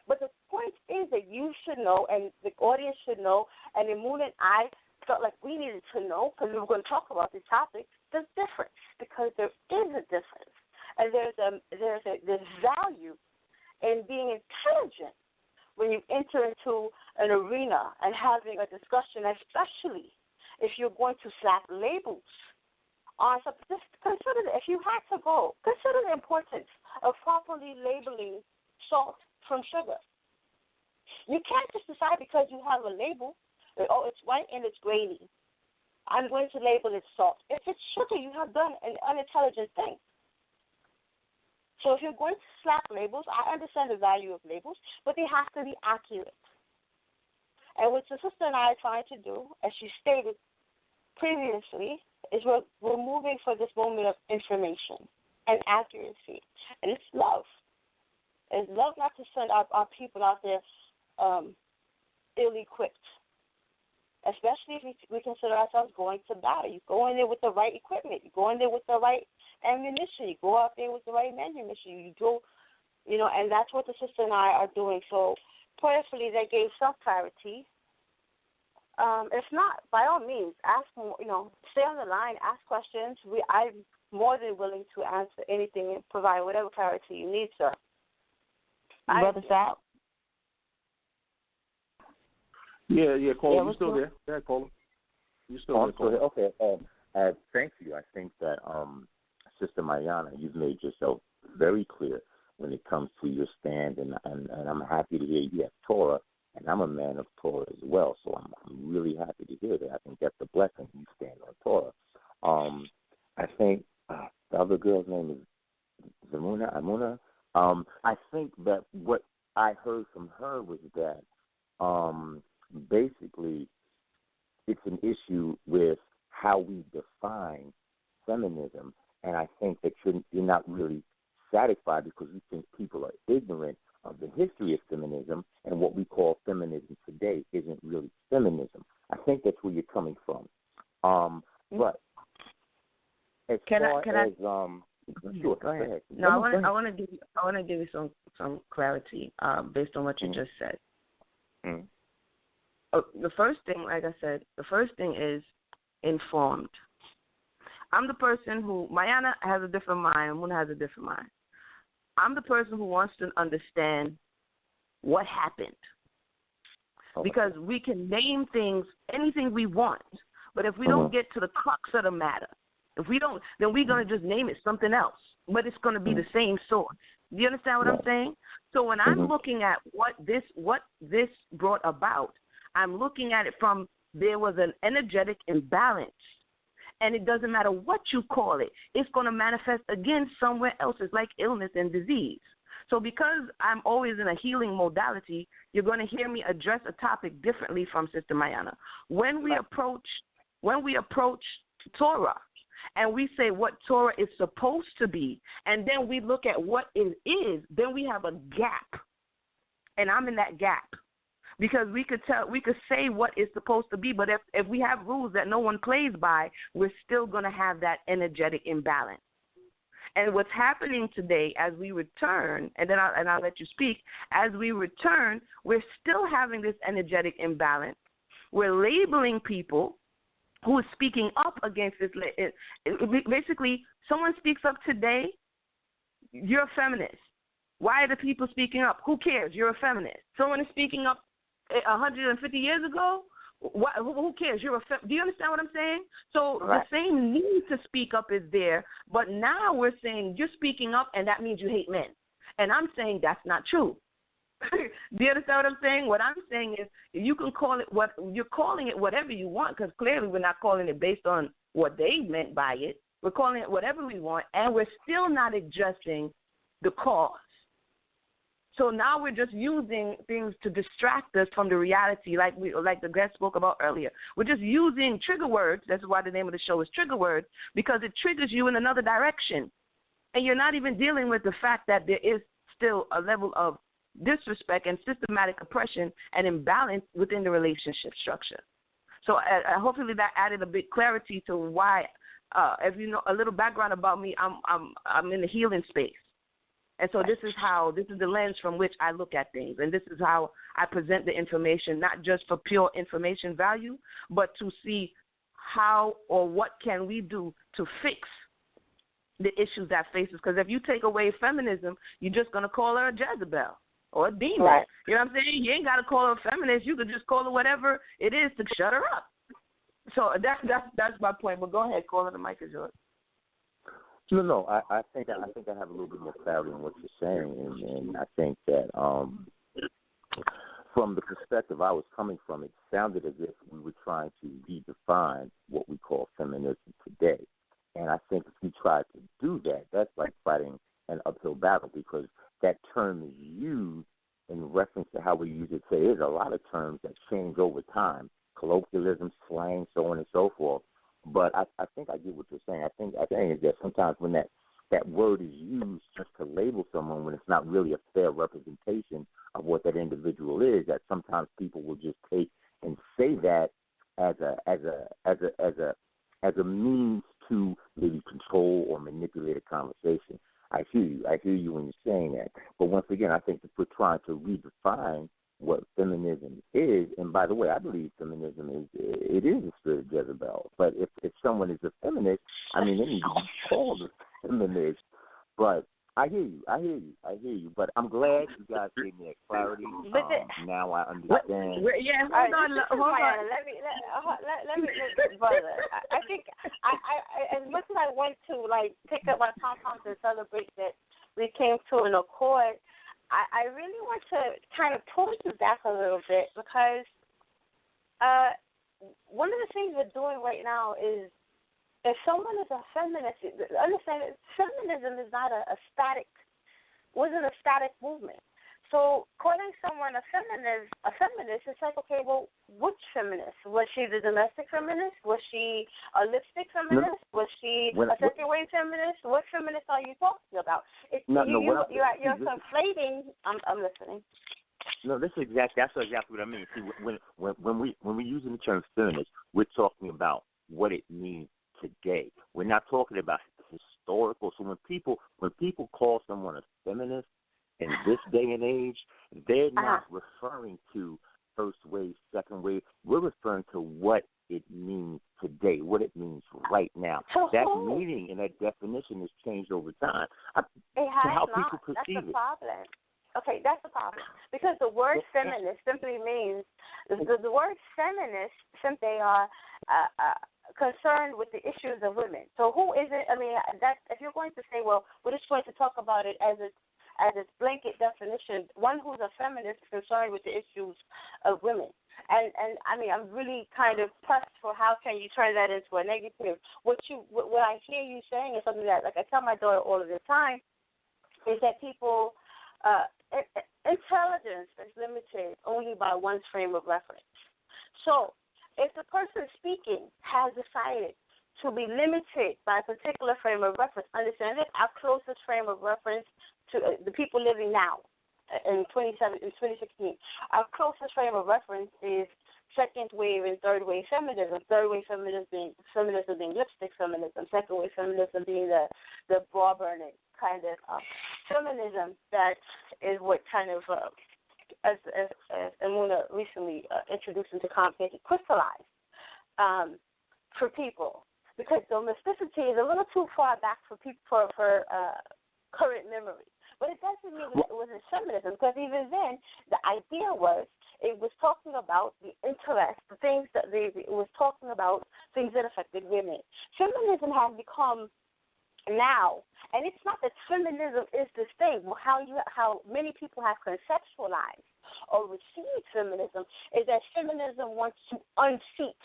But the point is that you should know, and the audience should know, and Emunah and I felt like we needed to know, because we were going to talk about these topics, the difference, because there is a difference. And there's value in being intelligent when you enter into an arena and having a discussion, especially if you're going to slap labels on something. Just consider that. If you had to go, consider the importance of properly labeling salt from sugar. You can't just decide because you have a label that, it's white and it's grainy, I'm going to label it salt. If it's sugar, you have done an unintelligent thing. So if you're going to slap labels, I understand the value of labels, but they have to be accurate. And what the sister and I are trying to do, as she stated previously, is we're moving for this moment of information and accuracy. And it's love. It's love not to send our people out there ill-equipped, especially if we consider ourselves going to battle. You go in there with the right equipment. You go in there with the right ammunition. You go out there with the right ammunition. You go, and that's what the sister and I are doing. So prayerfully, they gave some clarity. If not, by all means, ask more. Stay on the line, ask questions. I'm more than willing to answer anything and provide whatever clarity you need, sir. Brother Sal? Yeah, caller, you still there? Yeah, caller. You still there, caller. Okay. Thank you. I think that Sister Mayanah, you've made yourself very clear when it comes to your stand, and I'm happy to hear you have Torah And I'm a man of Torah as well, so I'm really happy to hear that. I think that's a blessing. You stand on Torah. I think the other girl's name is Emunah. I think that what I heard from her was that basically it's an issue with how we define feminism, and I think that you're not really satisfied because you think people are ignorant of the history of feminism, and what we call feminism today isn't really feminism. I think that's where you're coming from. But as far as sure, go ahead. No, I want to give you some clarity based on what you just said. The first thing, like I said, is informed. I'm the person who, Mayanah has a different mind, Emunah has a different mind. I'm the person who wants to understand what happened. Because we can name things, anything we want, but if we don't get to the crux of the matter, if we don't, then we're going to just name it something else, but it's going to be the same source. Do you understand what I'm saying? So when I'm looking at what this brought about, I'm looking at it from there was an energetic imbalance. And it doesn't matter what you call it, it's going to manifest again somewhere else. It's like illness and disease. So because I'm always in a healing modality, you're going to hear me address a topic differently from Sister Mayanah. When we approach Torah and we say what Torah is supposed to be, and then we look at what it is, then we have a gap. And I'm in that gap. Because we could say what it's supposed to be, but if we have rules that no one plays by, we're still going to have that energetic imbalance. And what's happening today as we return, and then I'll let you speak, as we return, we're still having this energetic imbalance. We're labeling people who are speaking up against this. Basically, someone speaks up today, you're a feminist. Why are the people speaking up? Who cares? You're a feminist. Someone is speaking up 150 years ago, who cares? Do you understand what I'm saying? So the same need to speak up is there, but now we're saying you're speaking up and that means you hate men. And I'm saying that's not true. Do you understand what I'm saying? What I'm saying is you can call it what you're calling it whatever you want, because clearly we're not calling it based on what they meant by it. We're calling it whatever we want, and we're still not addressing the cause. So now we're just using things to distract us from the reality, like the guest spoke about earlier. We're just using trigger words. That's why the name of the show is Trigger Words, because it triggers you in another direction. And you're not even dealing with the fact that there is still a level of disrespect and systematic oppression and imbalance within the relationship structure. So hopefully that added a bit clarity to why, if you know a little background about me, I'm in the healing space. And so this is the lens from which I look at things, and this is how I present the information, not just for pure information value, but to see how or what can we do to fix the issues that faces. Because if you take away feminism, you're just going to call her a Jezebel or a demon. Right. You know what I'm saying? You ain't got to call her a feminist. You could just call her whatever it is to shut her up. So that's my point. But go ahead, caller. The mic is yours. No. I think I have a little bit more clarity on what you're saying, and I think that from the perspective I was coming from, it sounded as if we were trying to redefine what we call feminism today. And I think if we try to do that, that's like fighting an uphill battle, because that term is used in reference to how we use it today. There's a lot of terms that change over time, colloquialism, slang, so on and so forth. But I think I get what you're saying. I think is that sometimes when that word is used just to label someone when it's not really a fair representation of what that individual is, that sometimes people will just take and say that as a means to maybe control or manipulate a conversation. I hear you when you're saying that. But once again, I think that we're trying to redefine what feminism is, and by the way, I believe feminism is the spirit of Jezebel. But if someone is a feminist, I mean, they need to be called a feminist. But I hear you. But I'm glad you guys gave me that clarity. Now I understand. Hold on. Let me, brother. I think I as much as I want to pick up my pom-poms and celebrate that we came to an accord, I really want to kind of pull you back a little bit because one of the things we're doing right now is if someone is a feminist, understand that feminism is not wasn't a static movement. So calling someone a feminist, it's like, okay, well, which feminist? Was she the domestic feminist? Was she a lipstick feminist? Was she a second-wave feminist? What feminist are you talking about? You're conflating. I'm listening. No, that's exactly what I mean. See, when we're using the term feminist, we're talking about what it means today. We're not talking about historical. So when people call someone a feminist in this day and age, they're not referring to first wave, second wave. We're referring to what it means today, what it means right now. That meaning and that definition has changed over time. How people perceive it. That's the problem. Okay, that's the problem. Because the word feminist simply means, the word feminist simply are concerned with the issues of women. So who is it? I mean, if you're going to say, well, we're just going to talk about it as its blanket definition, one who's a feminist is concerned with the issues of women. And I mean, I'm really kind of pressed for how can you turn that into a negative. What I hear you saying is something that, like I tell my daughter all of the time, is that people, intelligence is limited only by one's frame of reference. So if the person speaking has decided to be limited by a particular frame of reference, understand that our closest frame of reference to the people living now in 2016, our closest frame of reference is second wave and third wave feminism. Third wave feminism being lipstick feminism. Second wave feminism being the bra burning kind of feminism that is what kind of as Emunah recently introduced into conversation, crystallized for people, because domesticity is a little too far back for people for current memory. But it doesn't mean that it wasn't feminism, because even then the idea was it was talking about the interest, the things that it was talking about things that affected women. Feminism has become now, and it's not that feminism is this thing. How many people have conceptualized or received feminism is that feminism wants to unseat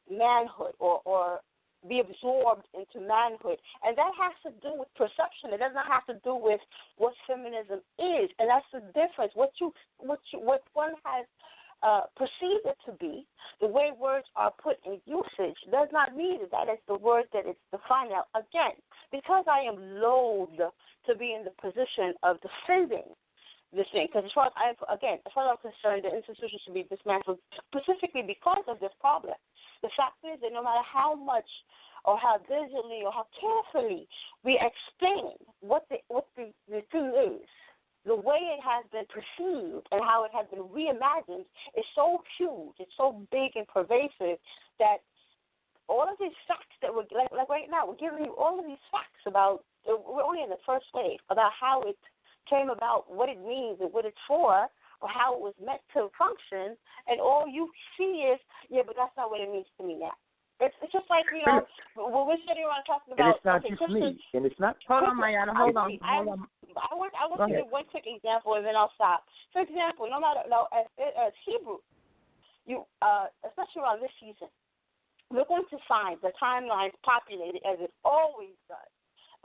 manhood or be absorbed into manhood, and that has to do with perception. It does not have to do with what feminism is, and that's the difference. What one has perceived it to be, the way words are put in usage, does not mean that is the word that it's defined. Now, again, because I am loath to be in the position of defending this thing, because as far as I'm concerned, the institution should be dismantled specifically because of this problem. The fact is that no matter how much or how diligently or how carefully we explain what the thing is, the way it has been perceived and how it has been reimagined is so huge, it's so big and pervasive that all of these facts that we're, like right now, we're giving you all of these facts about, we're only in the first wave, about how it came about, what it means and what it's for, or how it was meant to function, and all you see is, yeah, but that's not what it means to me now. It's just like, when we're sitting around talking about... And it's not just me. And it's not... Hold on, Mayanah. Hold on. I want to give one quick example, and then I'll stop. For example, as Hebrew, especially around this season, we're going to find the timelines populated, as it always does,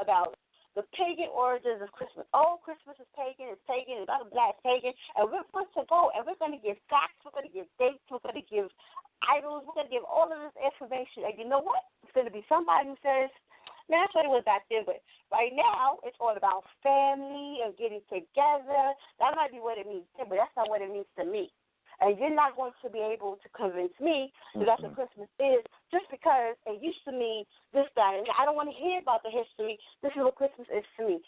about the pagan origins of Christmas. Oh, Christmas is pagan, it's about the black pagan, and we're going to go, and we're going to give facts, we're going to give dates, we're going to give idols, we're going to give all of this information, and you know what? It's going to be somebody who says, man, that's what it was back then, but right now, it's all about family and getting together. That might be what it means to me, but that's not what it means to me. And you're not going to be able to convince me that that's what Christmas is, just because it used to mean this, that, and I don't want to hear about the history. This is what Christmas is to me.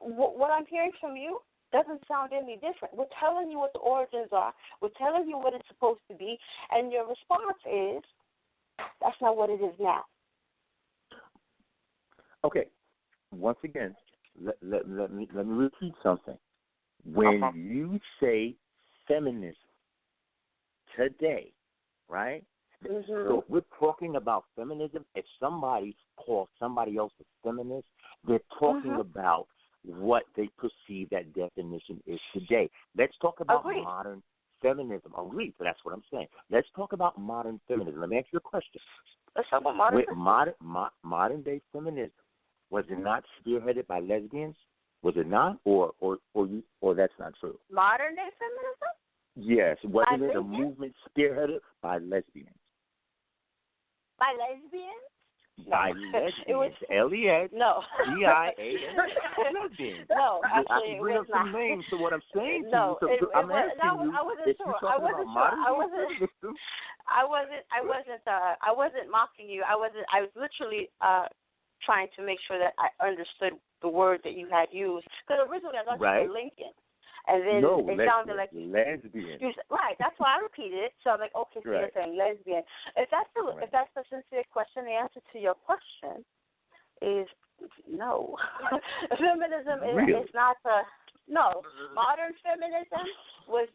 What I'm hearing from you doesn't sound any different. We're telling you what the origins are. We're telling you what it's supposed to be, and your response is, that's not what it is now. Okay. Once again, let me repeat something. When you say feminism today, right? Mm-hmm. So we're talking about feminism. If somebody calls somebody else a feminist, they're talking about what they perceive that definition is today. Let's talk about Agreed. modern feminism. Agreed. So that's what I'm saying. Let's talk about modern feminism. Let me ask you a question. Let's talk about modern feminism. Modern day feminism, was it not spearheaded by lesbians? Was it not, or that's not true? Modern day feminism? Yes. Wasn't it a movement spearheaded by lesbians? By lesbians? By lesbians. It was LES. No. GIAN. Lesbians. No, actually, I bring it up was some not. names to what I'm saying No, to you. So I'm asking you. I wasn't if sure. you're I talking wasn't about sure. I wasn't mocking you. I was literally trying to make sure that I understood the word that you had used. Because originally I thought you said Lincoln. And then it sounded like lesbian. Right, that's why I repeated it. So I'm like, okay, so you're saying lesbian. If that's a sincere question, the answer to your question is no. Feminism is not no. Modern feminism is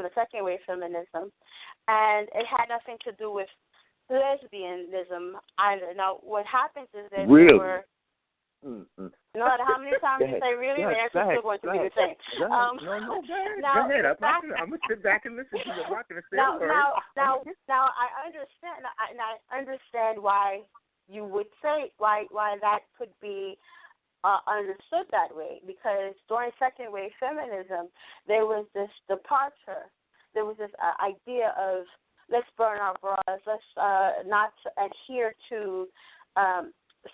the second wave feminism, and it had nothing to do with lesbianism either. Now, what happens is that really? they were. No matter how many times you say really, the answer is still going to be the same. Go ahead. I'm going to sit back and listen to you. I'm not going to say a word. Now, I understand, and I understand why you would say why that could be understood that way, because during second wave feminism, there was this departure. There was this idea of let's burn our bras, let's not adhere to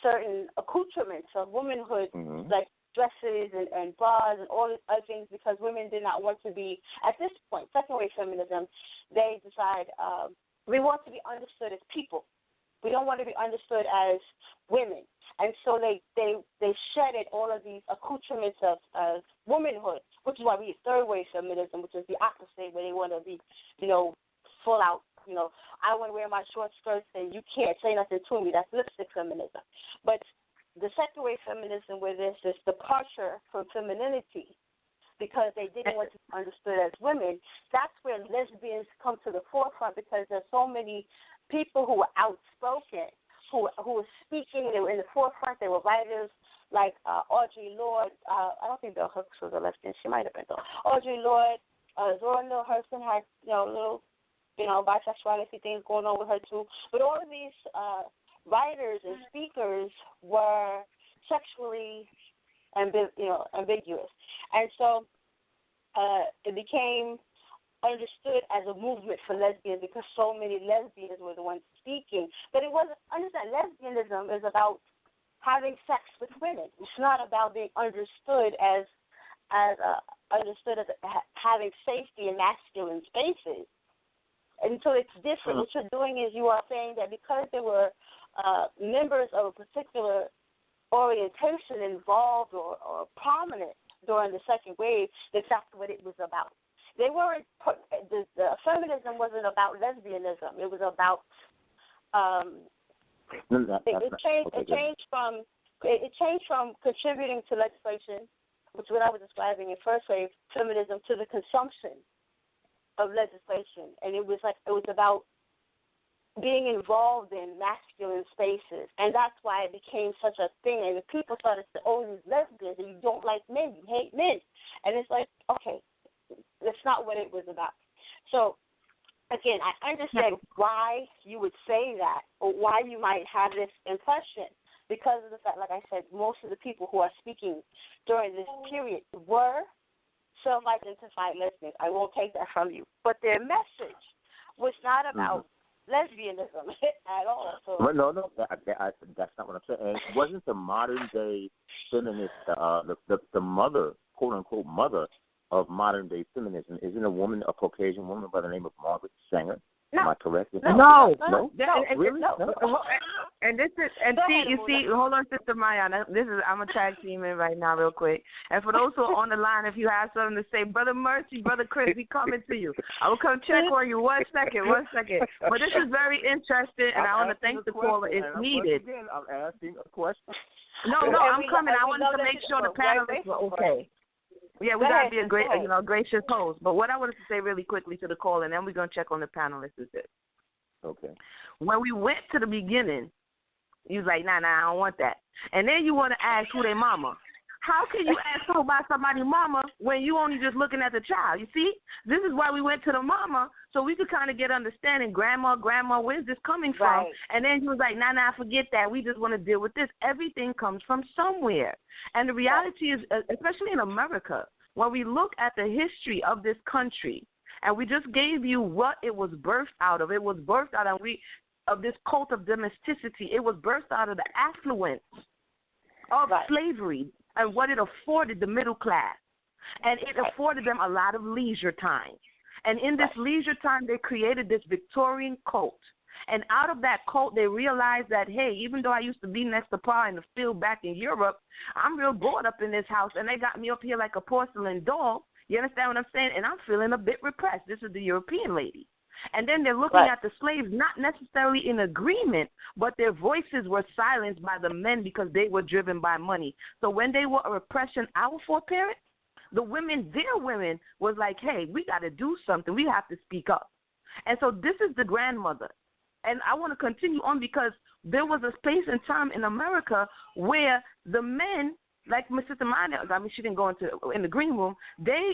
certain accoutrements of womanhood, like dresses and bras and all these other things, because women did not want to be, at this point, second wave feminism, they decide we want to be understood as people. We don't want to be understood as women. And so they shedded all of these accoutrements of womanhood, which is why we use third wave feminism, which is the opposite, where they want to be, full out. I want to wear my short skirts and you can't say nothing to me. That's lipstick feminism. But the second wave feminism, where there's this departure from femininity because they didn't want to be understood as women, that's where lesbians come to the forefront, because there's so many people who were outspoken, who were speaking. They were in the forefront. They were writers like Audre Lorde. I don't think Bell Hooks was a lesbian. She might have been, though. Audre Lorde, Zora Neale Hurston had, little bisexuality things going on with her too. But all of these writers and speakers were sexually ambiguous. And so it became understood as a movement for lesbians, because so many lesbians were the ones speaking. But it wasn't, understand, lesbianism is about having sex with women. It's not about being understood as having safety in masculine spaces. And so it's different. What you're doing is you are saying that because there were members of a particular orientation involved or prominent during the second wave, that's what it was about. They weren't. The feminism wasn't about lesbianism. It was about. It changed from contributing to legislation, which is what I was describing in first wave feminism, to the consumption of legislation, and it was about being involved in masculine spaces, and that's why it became such a thing. And the people started to say, "Oh, these lesbians, and you don't like men, you hate men," and it's like, okay, that's not what it was about. So, again, I understand why you would say that, or why you might have this impression, because of the fact, like I said, most of the people who are speaking during this period were self-identified lesbians. I won't take that from you. But their message was not about lesbianism at all. So. No, that's not what I'm saying. And it wasn't the modern day feminist, the mother, quote unquote, mother of modern day feminism, isn't a woman, a Caucasian woman by the name of Margaret Sanger? No. Am I correct? No. Really? No. And this is, and see, hold on, Sister Mayanah. I'm a tag team in right now, real quick. And for those who are on the line, if you have something to say, Bro.Mercy, Brother Chris, we coming to you. I will come check on you. One second. But this is very interesting, and I want to thank the caller. It's needed. Again, I'm asking a question. No, I'm coming. I wanted to make sure the panelists were okay. Yeah, we got to be a great, gracious host. But what I wanted to say really quickly to the caller, and then we're going to check on the panelists, is this. Okay. When we went to the beginning, You was like, nah, I don't want that. And then you want to ask who their mama. How can you ask about somebody's mama when you only just looking at the child? You see, this is why we went to the mama, so we could kind of get understanding. Grandma, where's this coming from? Right. And then he was like, nah, forget that. We just want to deal with this. Everything comes from somewhere. And the reality is, especially in America, when we look at the history of this country, and we just gave you what it was birthed out of. It was birthed out of this cult of domesticity. It was birthed out of the affluence of slavery and what it afforded the middle class. And it afforded them a lot of leisure time. And in this leisure time, they created this Victorian cult. And out of that cult, they realized that, hey, even though I used to be next to Pa in the field back in Europe, I'm real bored up in this house, and they got me up here like a porcelain doll. You understand what I'm saying? And I'm feeling a bit repressed. This is the European lady. And then they're looking at the slaves, not necessarily in agreement, but their voices were silenced by the men because they were driven by money. So when they were a repression, our foreparents, the women, their women, was like, hey, we got to do something. We have to speak up. And so this is the grandmother. And I want to continue on because there was a space and time in America where the men, like Miss Sister Mayanah, I mean, she didn't go in the green room.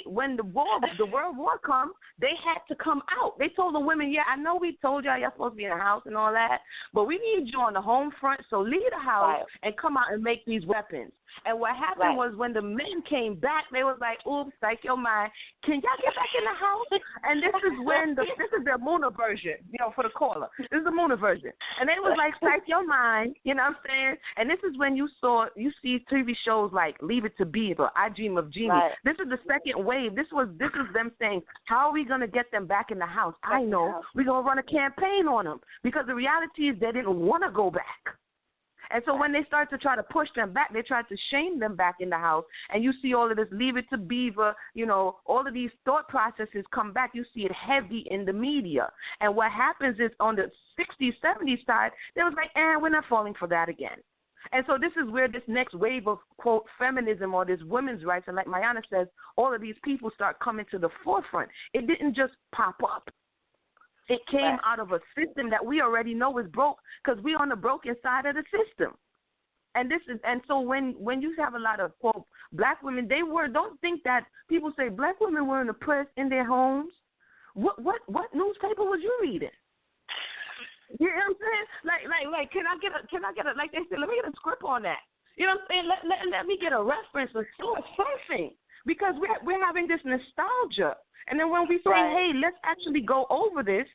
When the World War come, they had to come out. They told the women, yeah, I know we told y'all supposed to be in the house and all that, but we need you on the home front, so leave the house and come out and make these weapons. And what happened was when the men came back, they was like, oops, psych your mind. Can y'all get back in the house? And this is when this is the Emunah version, for the caller. This is the Emunah version. And they was like, psych your mind, you know what I'm saying? And this is when you see TV shows like Leave It to Beaver, I Dream of Jeannie. Right. This is the second wave. This is them saying, how are we going to get them back in the house? I know. We're going to run a campaign on them because the reality is they didn't want to go back. And so when they start to try to push them back, they try to shame them back in the house. And you see all of this Leave It to Beaver, all of these thought processes come back. You see it heavy in the media. And what happens is on the 60s, 70s side, they was like, we're not falling for that again. And so this is where this next wave of, quote, feminism or this women's rights, and like Mayanah says, all of these people start coming to the forefront. It didn't just pop up. It came out of a system that we already know is broke because we're on the broken side of the system. And so when you have a lot of, quote, black women, don't think that people say black women were oppressed in their homes. What newspaper was you reading? You know what I'm saying? Like can I get a like they said, let me get a script on that. You know what I'm saying? Let me get a reference or something. Because we're having this nostalgia. And then when we say, hey, let's actually go over this,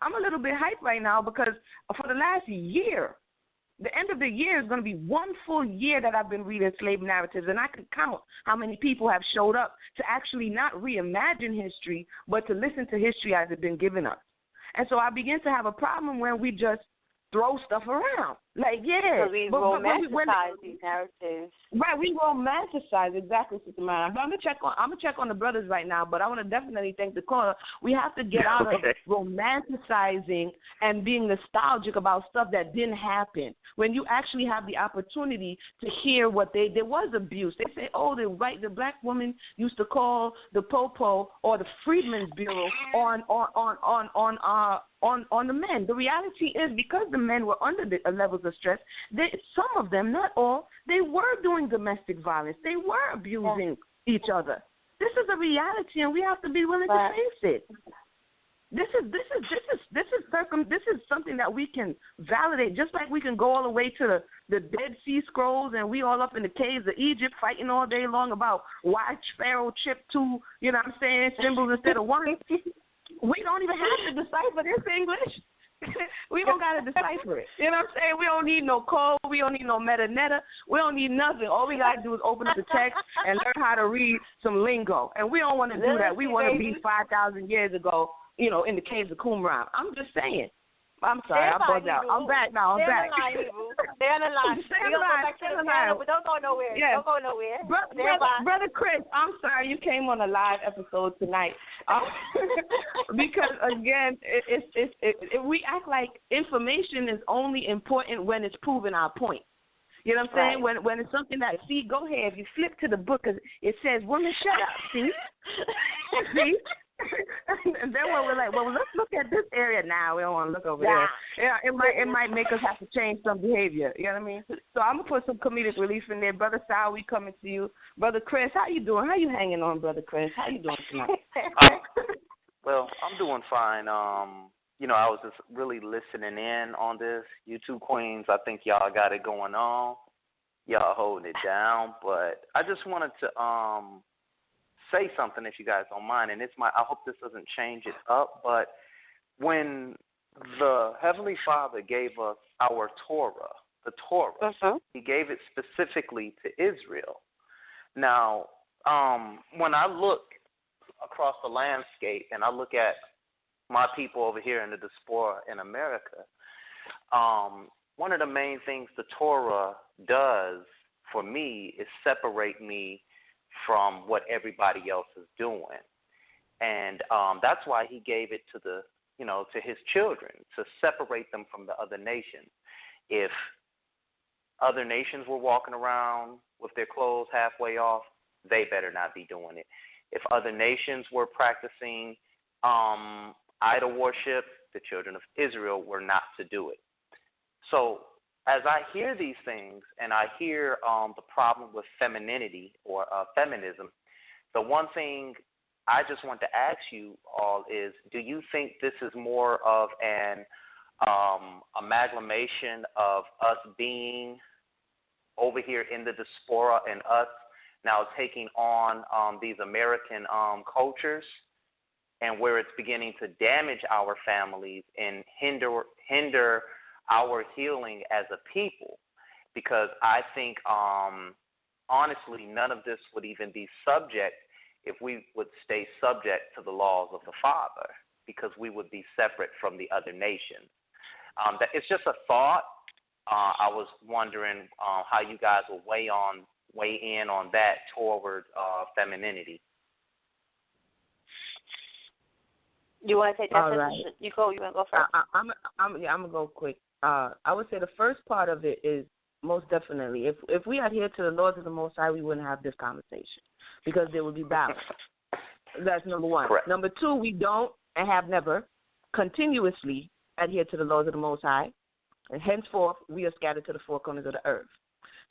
I'm a little bit hyped right now because for the last year, the end of the year is going to be one full year that I've been reading slave narratives, and I can count how many people have showed up to actually not reimagine history, but to listen to history as it's been given us. And so I begin to have a problem when we just throw stuff around. Like, yeah. So we romanticize these narratives. Right, we romanticize, exactly, Sister Mayanah. But I'm gonna check on the brothers right now, but I want to definitely thank the caller. We have to get out of romanticizing and being nostalgic about stuff that didn't happen. When you actually have the opportunity to hear there was abuse. They say, oh, the black woman used to call the Popo or the Freedmen's Bureau on the men. The reality is because the men were under the levels of stress, some of them, not all, they were doing domestic violence. They were abusing each other. This is a reality, and we have to be willing to face it. This is something that we can validate, just like we can go all the way to the Dead Sea Scrolls, and we all up in the caves of Egypt fighting all day long about why Pharaoh chipped two, you know what I'm saying, symbols instead of one. We don't even have to decipher this English. We don't got to decipher it. You know what I'm saying? We don't need no code. We don't need no meta-neta. We don't need nothing. All we got to do is open up the text and learn how to read some lingo. And we don't want to do that. We want to be 5,000 years ago, in the caves of Qumran. I'm just saying. I'm sorry, I bugged out. I'm back now. I'm back. Stay on the line. We're going to go back to the panel, but don't go nowhere. Yeah. Don't go nowhere. Brother Chris, I'm sorry you came on a live episode tonight. Because, again, we act like information is only important when it's proving our point. You know what I'm saying? When it's something that, go ahead, if you flip to the book, it says, women, shut up, see? See? And then when we're like, well, let's look at this area now. We don't want to look over there. Yeah, it might make us have to change some behavior. You know what I mean? So I'm gonna put some comedic relief in there. Brother Sal, we coming to you. Brother Chris, how you doing? How you hanging on, Brother Chris? How you doing tonight? Well, I'm doing fine. I was just really listening in on this. You two queens, I think y'all got it going on. Y'all holding it down. But I just wanted to say something, if you guys don't mind, and I hope this doesn't change it up, but when the Heavenly Father gave us our Torah, the Torah, He gave it specifically to Israel. Now, when I look across the landscape and I look at my people over here in the diaspora in America, one of the main things the Torah does for me is separate me from what everybody else is doing. And that's why He gave it to to His children, to separate them from the other nations. If other nations were walking around with their clothes halfway off, they better not be doing it. If other nations were practicing idol worship, the children of Israel were not to do it. So as I hear these things and I hear the problem with femininity or feminism, the one thing I just want to ask you all is, do you think this is more of an amalgamation of us being over here in the diaspora and us now taking on these American cultures, and where it's beginning to damage our families and hinder our healing as a people? Because I think, honestly, none of this would even be subject if we would stay subject to the laws of the Father, because we would be separate from the other nations. It's just a thought. I was wondering how you guys will weigh in on that toward femininity. You want to take that? All right. You want to go first? I'm gonna go quick. I would say the first part of it is most definitely, if we adhere to the laws of the Most High, we wouldn't have this conversation, because there would be balance. That's number one. Correct. Number two, we don't and have never continuously adhered to the laws of the Most High, and henceforth we are scattered to the four corners of the earth.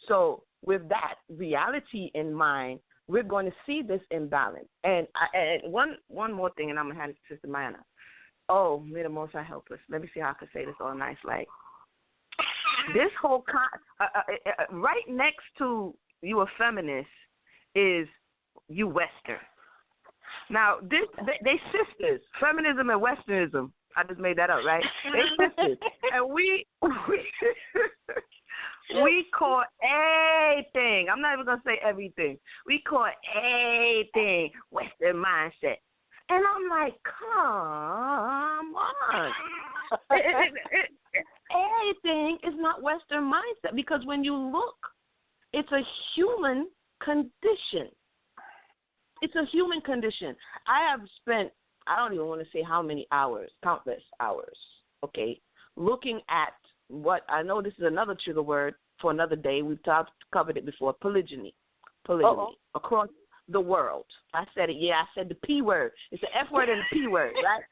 So with that reality in mind, we're going to see this imbalance. And one more thing, and I'm going to hand it to Sister Mayanah. Oh, may the Most High help us. Let me see how I can say this all nice. Like, this whole right next to you a feminist is you Western. Now, they sisters. Feminism and Westernism. I just made that up, right? They sisters. And we call everything. I'm not even going to say everything. We call everything Western mindset. And I'm like, come on. Everything is not Western mindset, because when you look, it's a human condition. It's a human condition. I have spent, I don't even want to say how many hours, countless hours, okay, looking at what, I know this is another trigger word for another day. We've covered it before, polygyny across the world. I said it, I said the P word. It's the F word and the P word, right?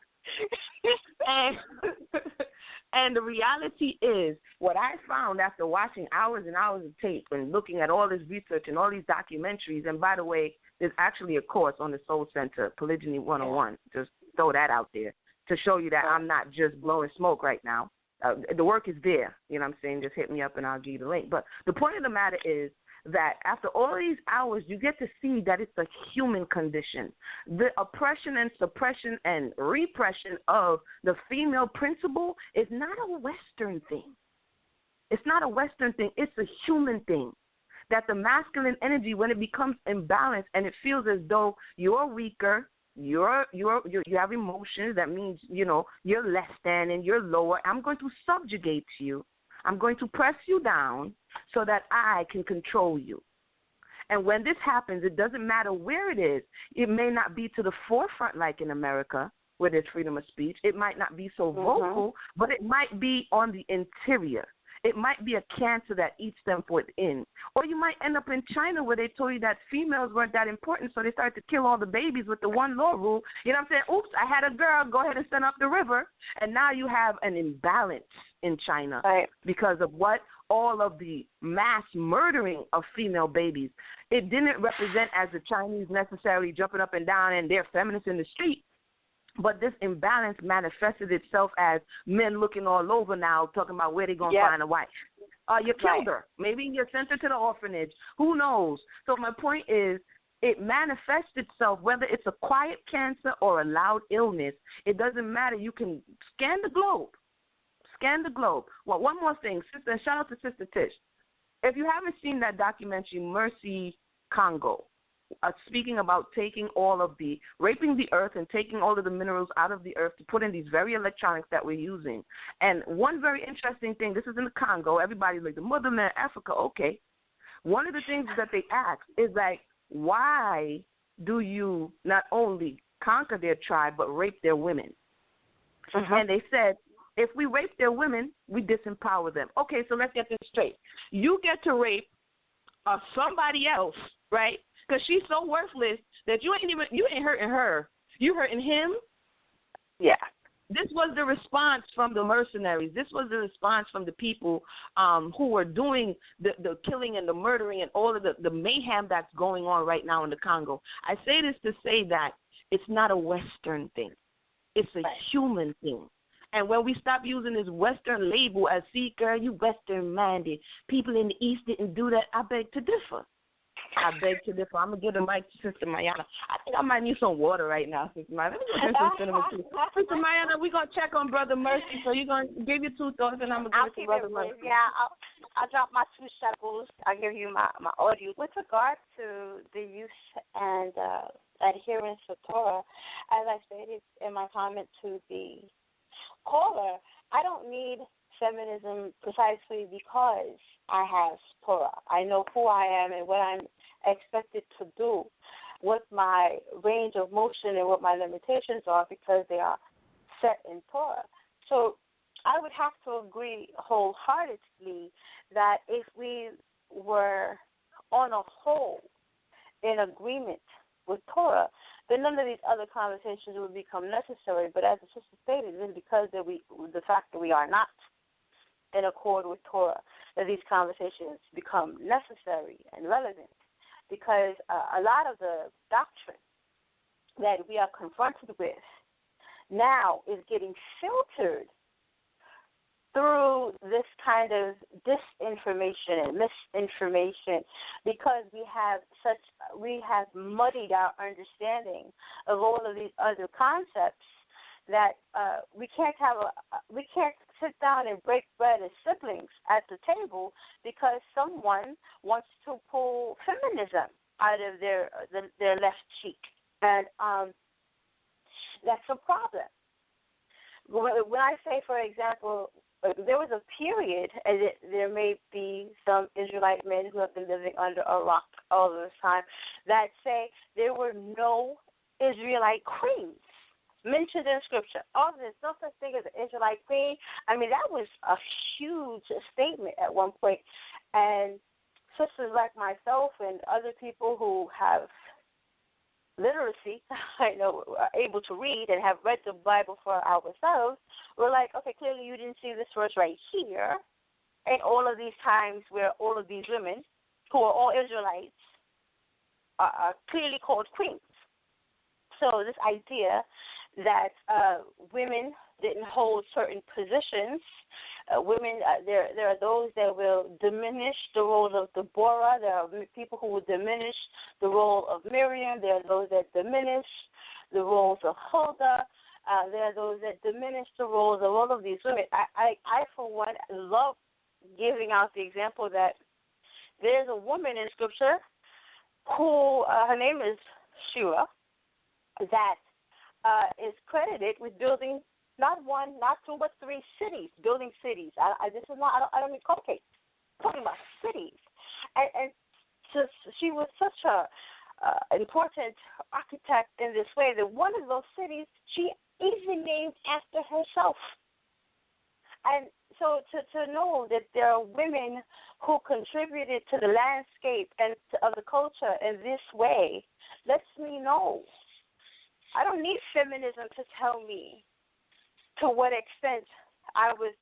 And the reality is, what I found after watching hours and hours of tape and looking at all this research and all these documentaries, and by the way, there's actually a course on the Soul Center, Polygyny 101. Just throw that out there to show you that I'm not just blowing smoke right now. The work is there. You know what I'm saying? Just hit me up and I'll give you the link. But the point of the matter is that after all these hours, you get to see that it's a human condition. The oppression and suppression and repression of the female principle is not a Western thing. It's not a Western thing. It's a human thing. That the masculine energy, when it becomes imbalanced and it feels as though you're weaker, you have emotions, that means, you're less than and you're lower. I'm going to subjugate you. I'm going to press you down so that I can control you. And when this happens, it doesn't matter where it is. It may not be to the forefront like in America, where there's freedom of speech. It might not be so vocal, but it might be on the interior. It might be a cancer that eats them within. Or you might end up in China where they told you that females weren't that important, so they started to kill all the babies with the one law rule. You know what I'm saying? Oops, I had a girl, go ahead and send up the river. And now you have an imbalance in China because of what? All of the mass murdering of female babies. It didn't represent as the Chinese necessarily jumping up and down and they're feminists in the street. But this imbalance manifested itself as men looking all over now, talking about where they're going to find a wife. You killed her. Maybe you sent her to the orphanage. Who knows? So my point is, it manifests itself, whether it's a quiet cancer or a loud illness. It doesn't matter. You can scan the globe. Scan the globe. Well, one more thing. Sister, shout out to Sister Tish. If you haven't seen that documentary, Mercy Congo, speaking about taking all of the, raping the earth and taking all of the minerals out of the earth to put in these very electronics that we're using. And one very interesting thing, this is in the Congo, everybody's like, the motherland, Africa, okay. One of the things that they ask is like, why do you not only conquer their tribe but rape their women? And they said, if we rape their women, we disempower them. Okay, so let's get this straight. You get to rape somebody else, right? Because she's so worthless that you ain't hurting her. You hurting him? Yeah. This was the response from the mercenaries. This was the response from the people who were doing the killing and the murdering and all of the mayhem that's going on right now in the Congo. I say this to say that it's not a Western thing. It's a human thing. And when we stop using this Western label as, see, girl, you Western-minded, people in the East didn't do that, I beg to differ. I'm going to give the mic to Sister Mayanah. I think I might need some water right now, Sister Mayanah. Let me go drink some cinnamon tea. Sister Mayanah, we're going to check on Bro.Mercy, so you're going to give your 2 thoughts, and I'm going to give it to Bro.Mercy. Yeah, I'll drop my 2 shekels. I'll give you my audio. With regard to the use and adherence to Torah, as I stated in my comment to the caller, I don't need feminism precisely because I have Torah. I know who I am and what I'm expected to do, what my range of motion and what my limitations are because they are set in Torah. So I would have to agree wholeheartedly that if we were on a whole in agreement with Torah, then none of these other conversations would become necessary. But as the sister stated, it is because the fact that we are not in accord with Torah that these conversations become necessary and relevant, because a lot of the doctrine that we are confronted with now is getting filtered through this kind of disinformation and misinformation, because we have muddied our understanding of all of these other concepts that we can't sit down and break bread as siblings at the table because someone wants to pull feminism out of their left cheek, and that's a problem. When I say, for example, there was a period, and there may be some Israelite men who have been living under a rock all this time, that say there were no Israelite queens mentioned in Scripture. Oh, there's no such thing as an Israelite queen. I mean, that was a huge statement at one point. And sisters like myself and other people who have literacy, I know, are able to read and have read the Bible for ourselves, we're like, okay, clearly you didn't see this verse right here. And all of these times where all of these women, who are all Israelites, are clearly called queens. So this idea that women didn't hold certain positions, there are those that will diminish the role of Deborah. There are people who will diminish the role of Miriam. There are those that diminish the roles of Huldah. There are those that diminish the roles of all of these women. I for one, love giving out the example that there's a woman in Scripture who, her name is Shira, that is credited with building not 1, not 2, but 3 cities, building cities. I don't mean cupcakes. I'm talking about cities. And so she was such a important architect in this way that one of those cities she even named after herself. And so to know that there are women who contributed to the landscape and of the culture in this way lets me know. I don't need feminism to tell me to what extent I was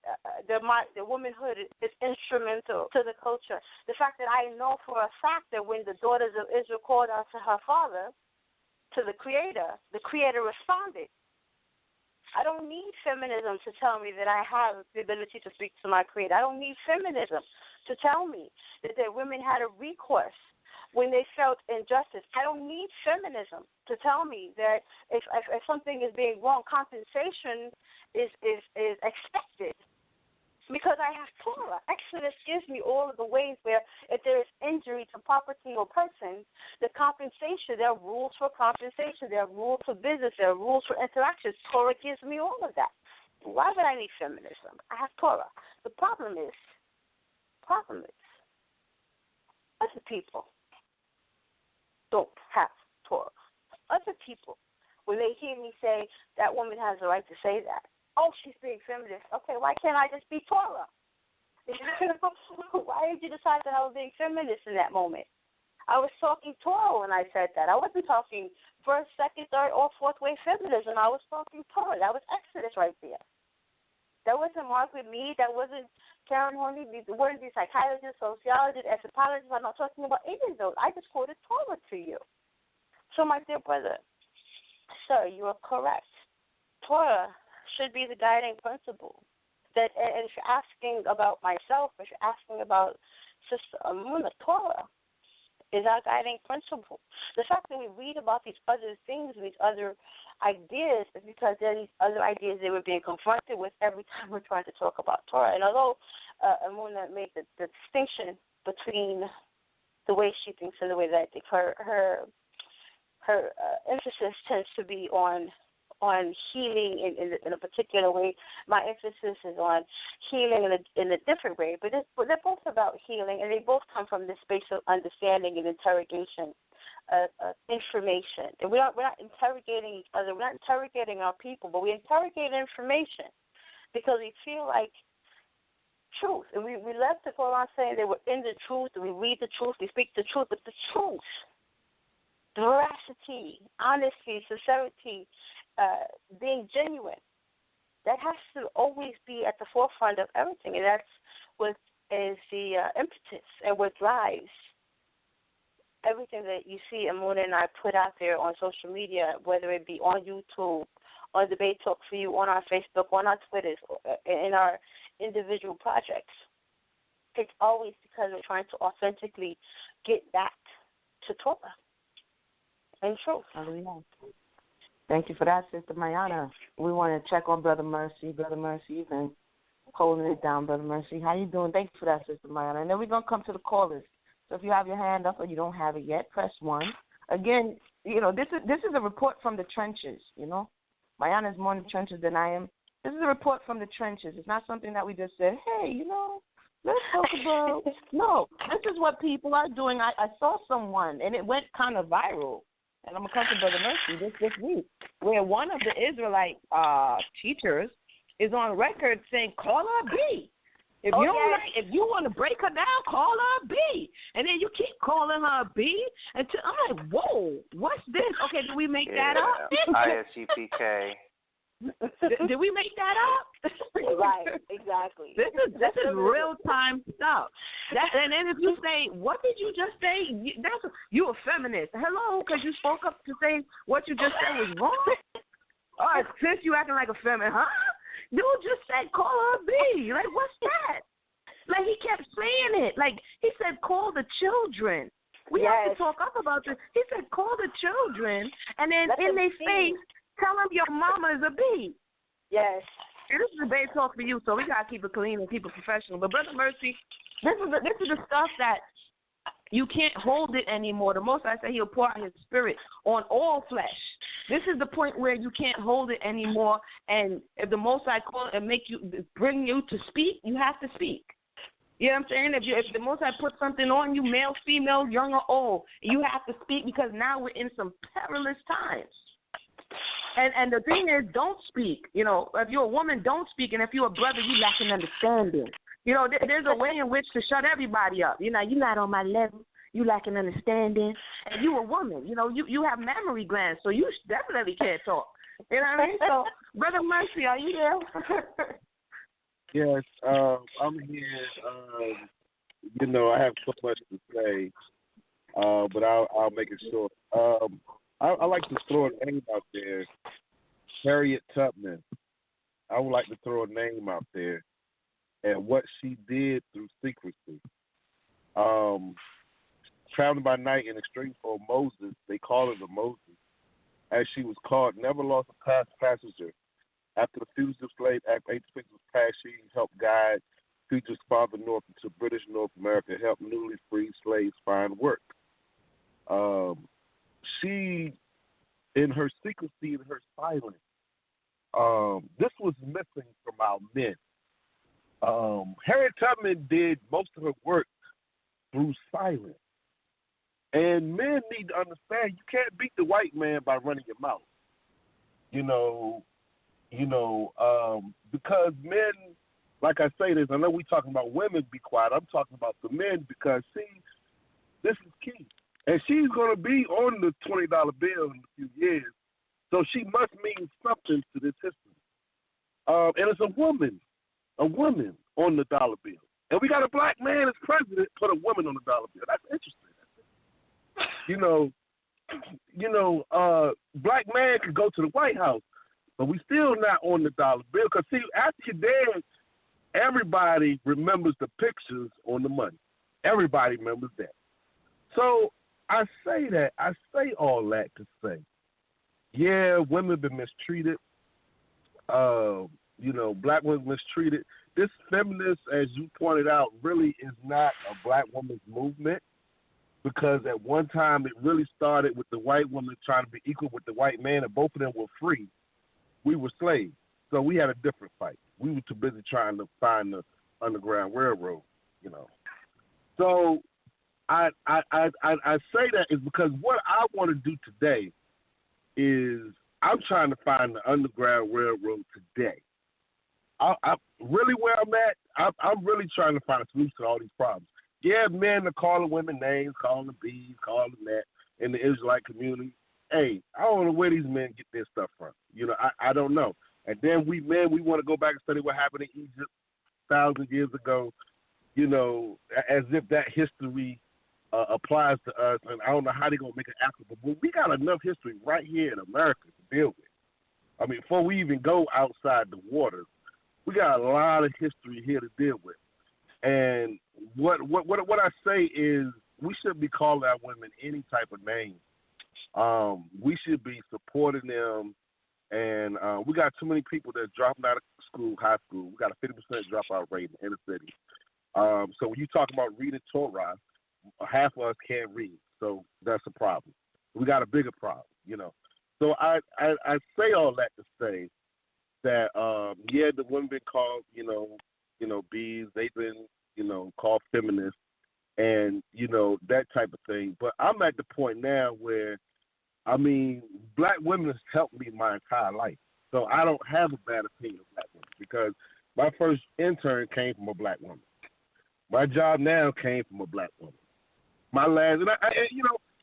the womanhood is instrumental to the culture. The fact that I know for a fact that when the daughters of Israel called out to her father, to the Creator responded. I don't need feminism to tell me that I have the ability to speak to my Creator. I don't need feminism to tell me that women had a recourse when they felt injustice. I don't need feminism to tell me that if something is being wrong, compensation is expected. Because I have Torah. Exodus gives me all of the ways where if there is injury to property or person, the compensation, there are rules for compensation, there are rules for business, there are rules for interactions. Torah gives me all of that. Why would I need feminism? I have Torah. The problem is, other people don't have Torah. Other people, when they hear me say that woman has the right to say that, oh, she's being feminist. Okay, why can't I just be Torah? Why did you decide that I was being feminist in that moment? I was talking Torah when I said that. I wasn't talking first, second, third, or fourth way feminism. I was talking Torah. That was Exodus right there. That wasn't Margaret Mead. That wasn't Karen Horney. These weren't the psychologists, sociologists, anthropologists. I'm not talking about any of those. I just quoted Torah to you. So, my dear brother, sir, you are correct. Torah should be the guiding principle. That, and if you're asking about myself, if you're asking about Sister Emunah, Torah is our guiding principle. The fact that we read about these other things, these other ideas, is because there are these other ideas that we're being confronted with every time we're trying to talk about Torah. And although Emunah made the distinction between the way she thinks and the way that I think, her emphasis tends to be on healing in a particular way. My emphasis is on healing in a different way. But they're both about healing, and they both come from this space of understanding and interrogation, information. And we're not interrogating each other. We're not interrogating our people, but we interrogate information because we feel like truth. And we left the Quran saying they were in the truth, and we read the truth, we speak the truth, but the truth, veracity, honesty, sincerity, being genuine, that has to always be at the forefront of everything, and that's what is the impetus and what drives everything that you see Emunah and I put out there on social media, whether it be on YouTube, on Debate Talk for You, on our Facebook, on our Twitters, in our individual projects. It's always because we're trying to authentically get back to Torah and truth. Hallelujah. Thank you for that, Sister Mayanah. We want to check on Bro.Mercy. Bro.Mercy, you've been holding it down, Bro.Mercy. How you doing? Thank you for that, Sister Mayanah. And then we're going to come to the callers. So if you have your hand up or you don't have it yet, press 1. Again, this is a report from the trenches, Mayanah is more in the trenches than I am. This is a report from the trenches. It's not something that we just said, hey, let's talk about. No, this is what people are doing. I saw someone, and it went kind of viral. And I'm going to come to Bro.Mercy this week, where one of the Israelite teachers is on record saying, call her B. If you want to break her down, call her B. And then you keep calling her B. Until I'm like, whoa, what's this? Okay, did we make that up? ISGPK. Did we make that up? Right, exactly. This is real time stuff. And then if you say, what did you just say? You a feminist. Hello, because you spoke up to say what you just said was wrong. Or since you acting like a feminist, huh? Dude just said call her B. Like, what's that? Like, he kept saying it. Like, he said call the children. We have to talk up about this. He said call the children, and then in their face, tell them your mama is a B. Yes. And this is a debate talk for you, so we got to keep it clean and keep it professional. But Bro.Mercy, this is the stuff that you can't hold it anymore. The Most High said he'll pour out his spirit on all flesh. This is the point where you can't hold it anymore. And if the Most High call and bring you to speak, you have to speak. You know what I'm saying? If the Most High put something on you, male, female, young or old, you have to speak because now we're in some perilous times. And the thing is, don't speak. You know, if you're a woman, don't speak, and if you're a brother, you lack an understanding. You know, there's a way in which to shut everybody up. You know, you're not on my level. You lack an understanding, and you a woman. You know, you have mammary glands, so you definitely can't talk. You know what I mean? So, Bro.Mercy, are you there? Yes, I'm here. You know, I have so much to say, but I'll make it short. I like to throw a name out there, Harriet Tubman. I would like to throw a name out there and what she did through secrecy. Traveling by night in extreme for Moses, they call her the Moses, as she was caught, never lost a passenger. After the fugitive slave act 86 was passed, she helped guide fugitives farther north into British North America, helped newly freed slaves find work. She, in her secrecy and her silence, this was missing from our men. Harriet Tubman did most of her work through silence. And men need to understand you can't beat the white man by running your mouth. Because men, like I say this, I know we're talking about women be quiet. I'm talking about the men because, see, this is key. And she's going to be on the $20 bill in a few years, so she must mean something to this history. And it's a woman on the dollar bill. And we got a black man as president put a woman on the dollar bill. That's interesting. Black man could go to the White House, but we still not on the dollar bill. Because, see, after you're dead, everybody remembers the pictures on the money. Everybody remembers that. So I say all that to say, yeah, women have been mistreated. Black women mistreated. This feminist, as you pointed out, really is not a black woman's movement. Because at one time it really started with the white woman trying to be equal with the white man, and both of them were free. We were slaves, so we had a different fight. We were too busy trying to find the Underground Railroad, So I say that is because what I want to do today is I'm trying to find the Underground Railroad today. I really where I'm at. I'm really trying to find a solution to all these problems. Yeah, men are calling women names, calling them bees, calling them that in the Israelite community. Hey, I don't know where these men get their stuff from. I don't know. And then we want to go back and study what happened in Egypt 1,000 years ago, as if that history applies to us. And I don't know how they're going to make it applicable. But we got enough history right here in America to deal with. I mean, before we even go outside the waters, we got a lot of history here to deal with. And what I say is we shouldn't be calling our women any type of name. We should be supporting them. And we got too many people that are dropping out of school, high school. We got a 50% dropout rate in the inner city. So when you talk about reading Torah, half of us can't read. So that's a problem. We got a bigger problem, So I say all that to say that, the women been called, bees. They've been, called feminists and, that type of thing. But I'm at the point now where, black women has helped me my entire life. So I don't have a bad opinion of black women because my first intern came from a black woman. My job now came from a black woman. My last, and I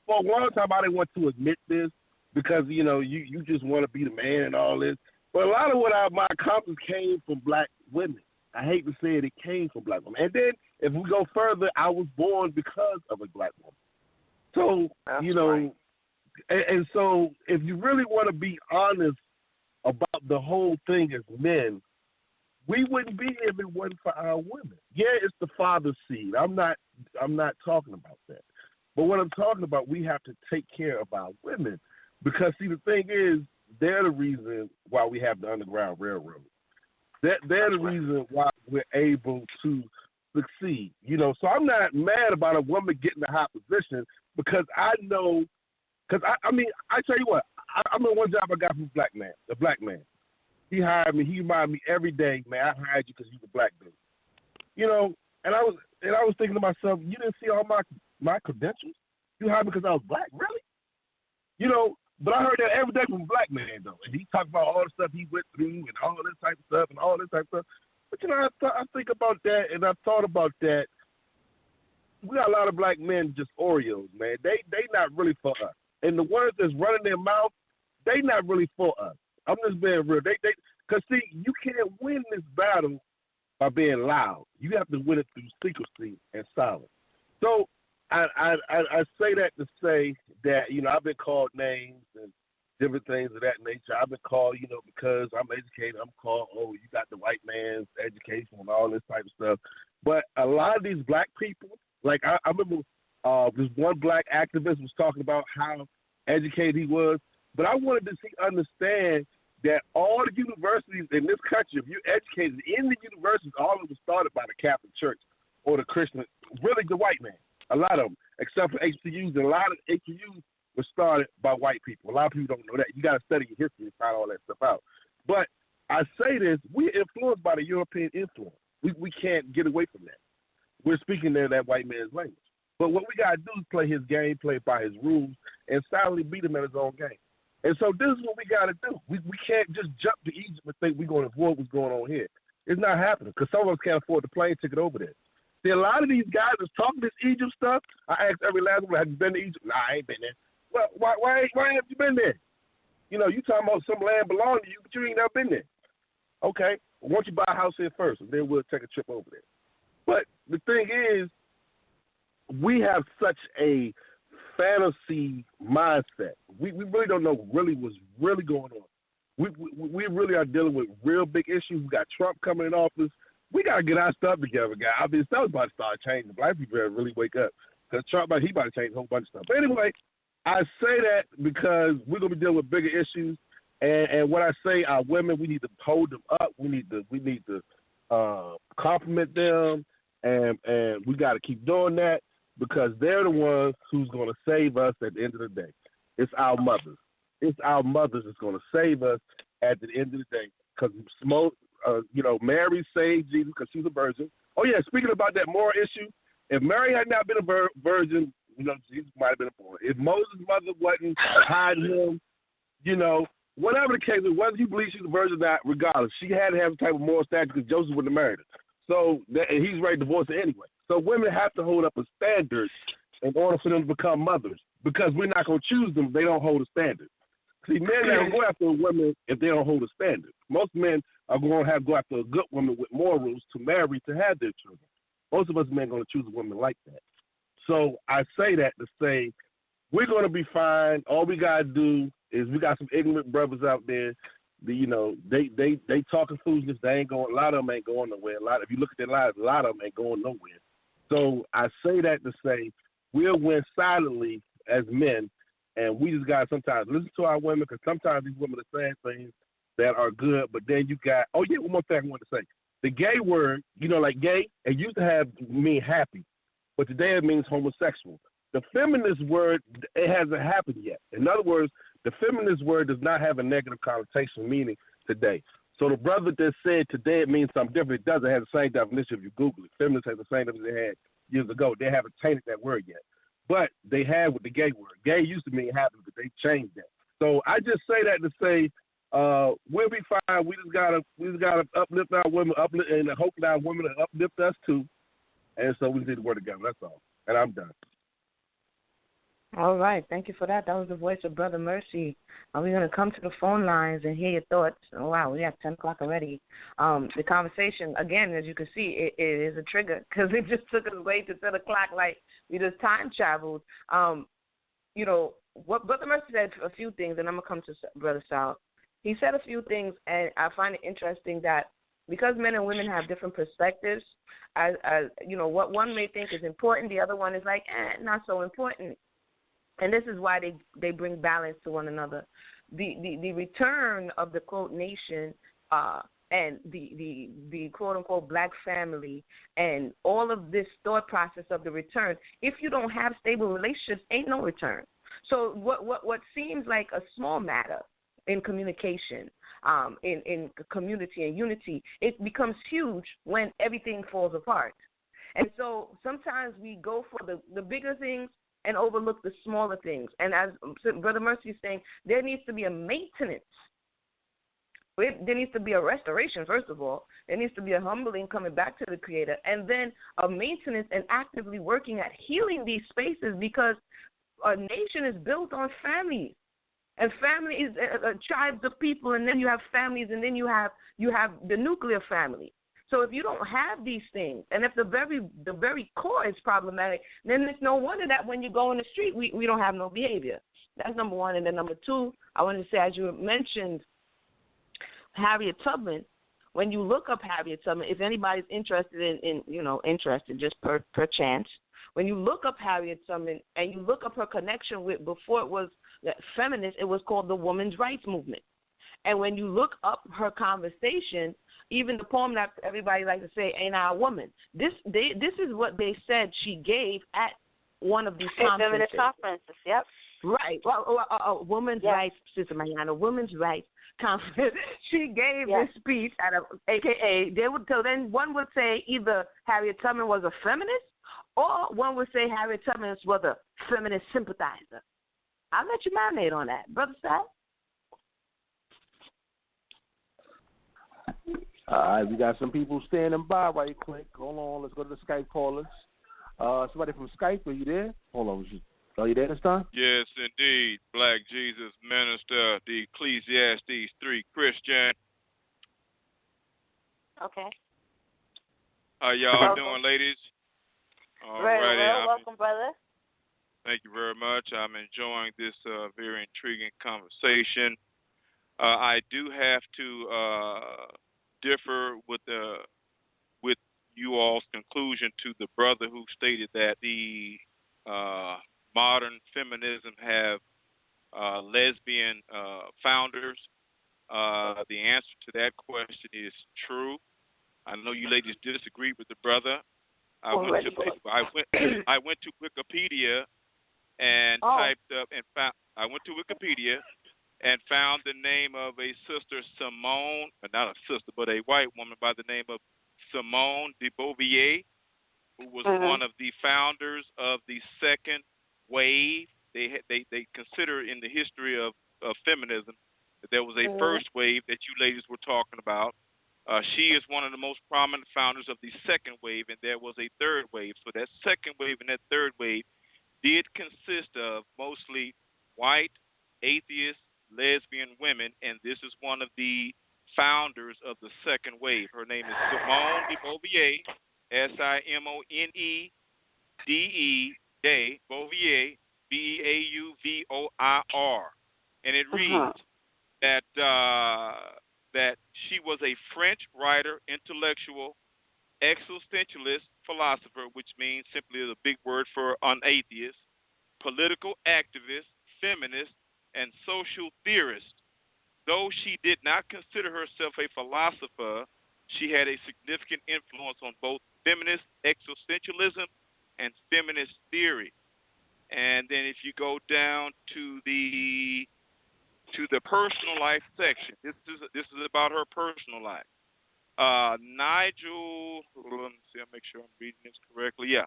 for a long time I didn't want to admit this because, you just want to be the man and all this. But a lot of my accomplishments came from black women. I hate to say it came from black women. And then if we go further, I was born because of a black woman. So, That's right. And so if you really want to be honest about the whole thing as men, we wouldn't be here if it wasn't for our women. Yeah, it's the father's seed. I'm not talking about that. But what I'm talking about, we have to take care of our women. Because, see, the thing is, they're the reason why we have the Underground Railroad. They're the reason why we're able to succeed. So I'm not mad about a woman getting a high position because I know, I tell you what, I remember one job I got from a black man. He hired me. He reminded me every day, man, I hired you because you were black dude. And I was thinking to myself, you didn't see all my credentials? You hired me because I was black, really? But I heard that every day from a black man, though. And he talked about all the stuff he went through and all this type of stuff and all this type of stuff. But, I think about that, and I thought about that. We got a lot of black men just Oreos, man. They not really for us. And the ones that's running their mouth, they not really for us. I'm just being real. Because, see, you can't win this battle by being loud. You have to win it through secrecy and silence. So I say that to say that, I've been called names and different things of that nature. I've been called, because I'm educated, I'm called, oh, you got the white man's education and all this type of stuff. But a lot of these black people, like I remember this one black activist was talking about how educated he was, but I wanted to understand that all the universities in this country, if you're educated in the universities, all of them started by the Catholic Church or the Christian, really the white man. A lot of them, except for HBCUs, and a lot of HBCUs were started by white people. A lot of people don't know that. You got to study your history and find all that stuff out. But I say this, we're influenced by the European influence. We can't get away from that. We're speaking that white man's language. But what we got to do is play his game, play by his rules, and silently beat him at his own game. And so this is what we got to do. We can't just jump to Egypt and think we're going to avoid what's going on here. It's not happening because some of us can't afford the plane ticket over there. See, a lot of these guys that's talking this Egypt stuff, I asked every last one, have you been to Egypt? Nah, I ain't been there. Well, why haven't you been there? You talking about some land belonging to you, but you ain't never been there. Okay, well, why don't you buy a house here first, and then we'll take a trip over there. But the thing is, we have such a fantasy mindset. We really don't know really what's really going on. We really are dealing with real big issues. We got Trump coming in office. We got to get our stuff together, guys. I mean, stuff's about to start changing. Black people better really wake up because Trump, he about to change a whole bunch of stuff. But anyway, I say that because we're going to be dealing with bigger issues. And what I say, our women, we need to hold them up. We need to compliment them, and we got to keep doing that because they're the ones who's going to save us at the end of the day. It's our mothers. It's our mothers that's going to save us at the end of the day because Mary saved Jesus because she's a virgin. Oh, yeah, speaking about that moral issue, if Mary had not been a virgin, Jesus might have been a boy. If Moses' mother wasn't hiding him, whatever the case is, whether you believe she's a virgin or not, regardless, she had to have a type of moral stature because Joseph wouldn't have married her. So and he's ready to divorce her anyway. So women have to hold up a standard in order for them to become mothers because we're not going to choose them if they don't hold a standard. See, men don't go after women if they don't hold a standard. Most men are going to go after a good woman with morals to marry to have their children. Most of us men are going to choose a woman like that. So I say that to say we're going to be fine. All we got to do is we got some ignorant brothers out there. They talking foolishness. They ain't going. A lot of them ain't going nowhere. If you look at their lives, a lot of them ain't going nowhere. So I say that to say we'll win silently as men, and we just got to sometimes listen to our women because sometimes these women are saying things that are good, but then you got. Oh yeah, one more thing I want to say. The gay word, like gay, it used to mean happy, but today it means homosexual. The feminist word, it hasn't happened yet. In other words, the feminist word does not have a negative connotation meaning today. So the brother that said today it means something different, it doesn't have the same definition if you Google it. Feminists have the same definition they had years ago. They haven't tainted that word yet. But they have with the gay word. Gay used to mean happy, but they changed that. So I just say that to say we'll be fine. We just gotta uplift our women, and hope that our women will uplift us too. And so we need to work together. That's all. And I'm done. All right. Thank you for that. That was the voice of Bro.Mercy. We're going to come to the phone lines and hear your thoughts. Oh, wow, we have 10 o'clock already. The conversation, again, as you can see, it is a trigger because it just took us way to 10 o'clock like we just time traveled. What Bro.Mercy said a few things, and I'm going to come to Brother Sal. He said a few things, and I find it interesting that because men and women have different perspectives, as what one may think is important, the other one is like, not so important. And this is why they bring balance to one another. The return of the quote nation and the quote unquote black family and all of this thought process of the return. If you don't have stable relationships, ain't no return. So what seems like a small matter in communication, in community and unity, it becomes huge when everything falls apart. And so sometimes we go for the bigger things and overlook the smaller things. And as Brother Mercy is saying, there needs to be a maintenance. There needs to be a restoration, first of all. There needs to be a humbling coming back to the Creator, and then a maintenance and actively working at healing these spaces, because a nation is built on families. And family is tribes of people, and then you have families, and then you have the nuclear family. So if you don't have these things, and if the very core is problematic, then it's no wonder that when you go in the street, we don't have no behavior. That's number one. And then number two, I wanted to say, as you mentioned, Harriet Tubman. When you look up Harriet Tubman, if anybody's interested interested just per chance, when you look up Harriet Tubman and you look up her connection with, before it was feminist, it was called the Women's Rights Movement. And when you look up her conversation, even the poem that everybody likes to say, "Ain't I a Woman?" This is what they said she gave at one of these conferences. Feminist conferences, yep. Right. Well, women's rights, Sister Mayanah, women's rights conference. She gave this speech at AKA. So then one would say either Harriet Tubman was a feminist, or one would say Harriet Tubman was a feminist sympathizer. I'll let you marinate on that, Brother Sal. All right, we got some people standing by right quick. Hold on, let's go to the Skype callers. Somebody from Skype, are you there? Hold on, are you there this time? Yes, indeed. Black Jesus Minister, the Ecclesiastes 3 Christian. Okay. How y'all doing, ladies? All righty. Welcome, brother. Thank you very much. I'm enjoying this very intriguing conversation. I do have to differ with you all's conclusion to the brother who stated that the modern feminism have lesbian founders. The answer to that question is true. I know you ladies disagree with the brother. I went to Wikipedia and typed up and found. I went to Wikipedia and found the name of a sister Simone, not a sister, but a white woman by the name of Simone de Beauvoir, who was one of the founders of the second wave. They consider in the history of feminism that there was a first wave that you ladies were talking about. She is one of the most prominent founders of the second wave, and there was a third wave. So that second wave and that third wave did consist of mostly white, atheist, lesbian women, and this is one of the founders of the second wave. Her name is Simone de Beauvoir, Simonede, Beauvoir, Beauvoir, and it reads that she was a French writer, intellectual, existentialist, philosopher, which means simply is a big word for unatheist, political activist, feminist, and social theorist. Though she did not consider herself a philosopher, she had a significant influence on both feminist existentialism and feminist theory. And then if you go down to the personal life section, this is about her personal life. Nigel, let me see, I'll make sure I'm reading this correctly. Yeah.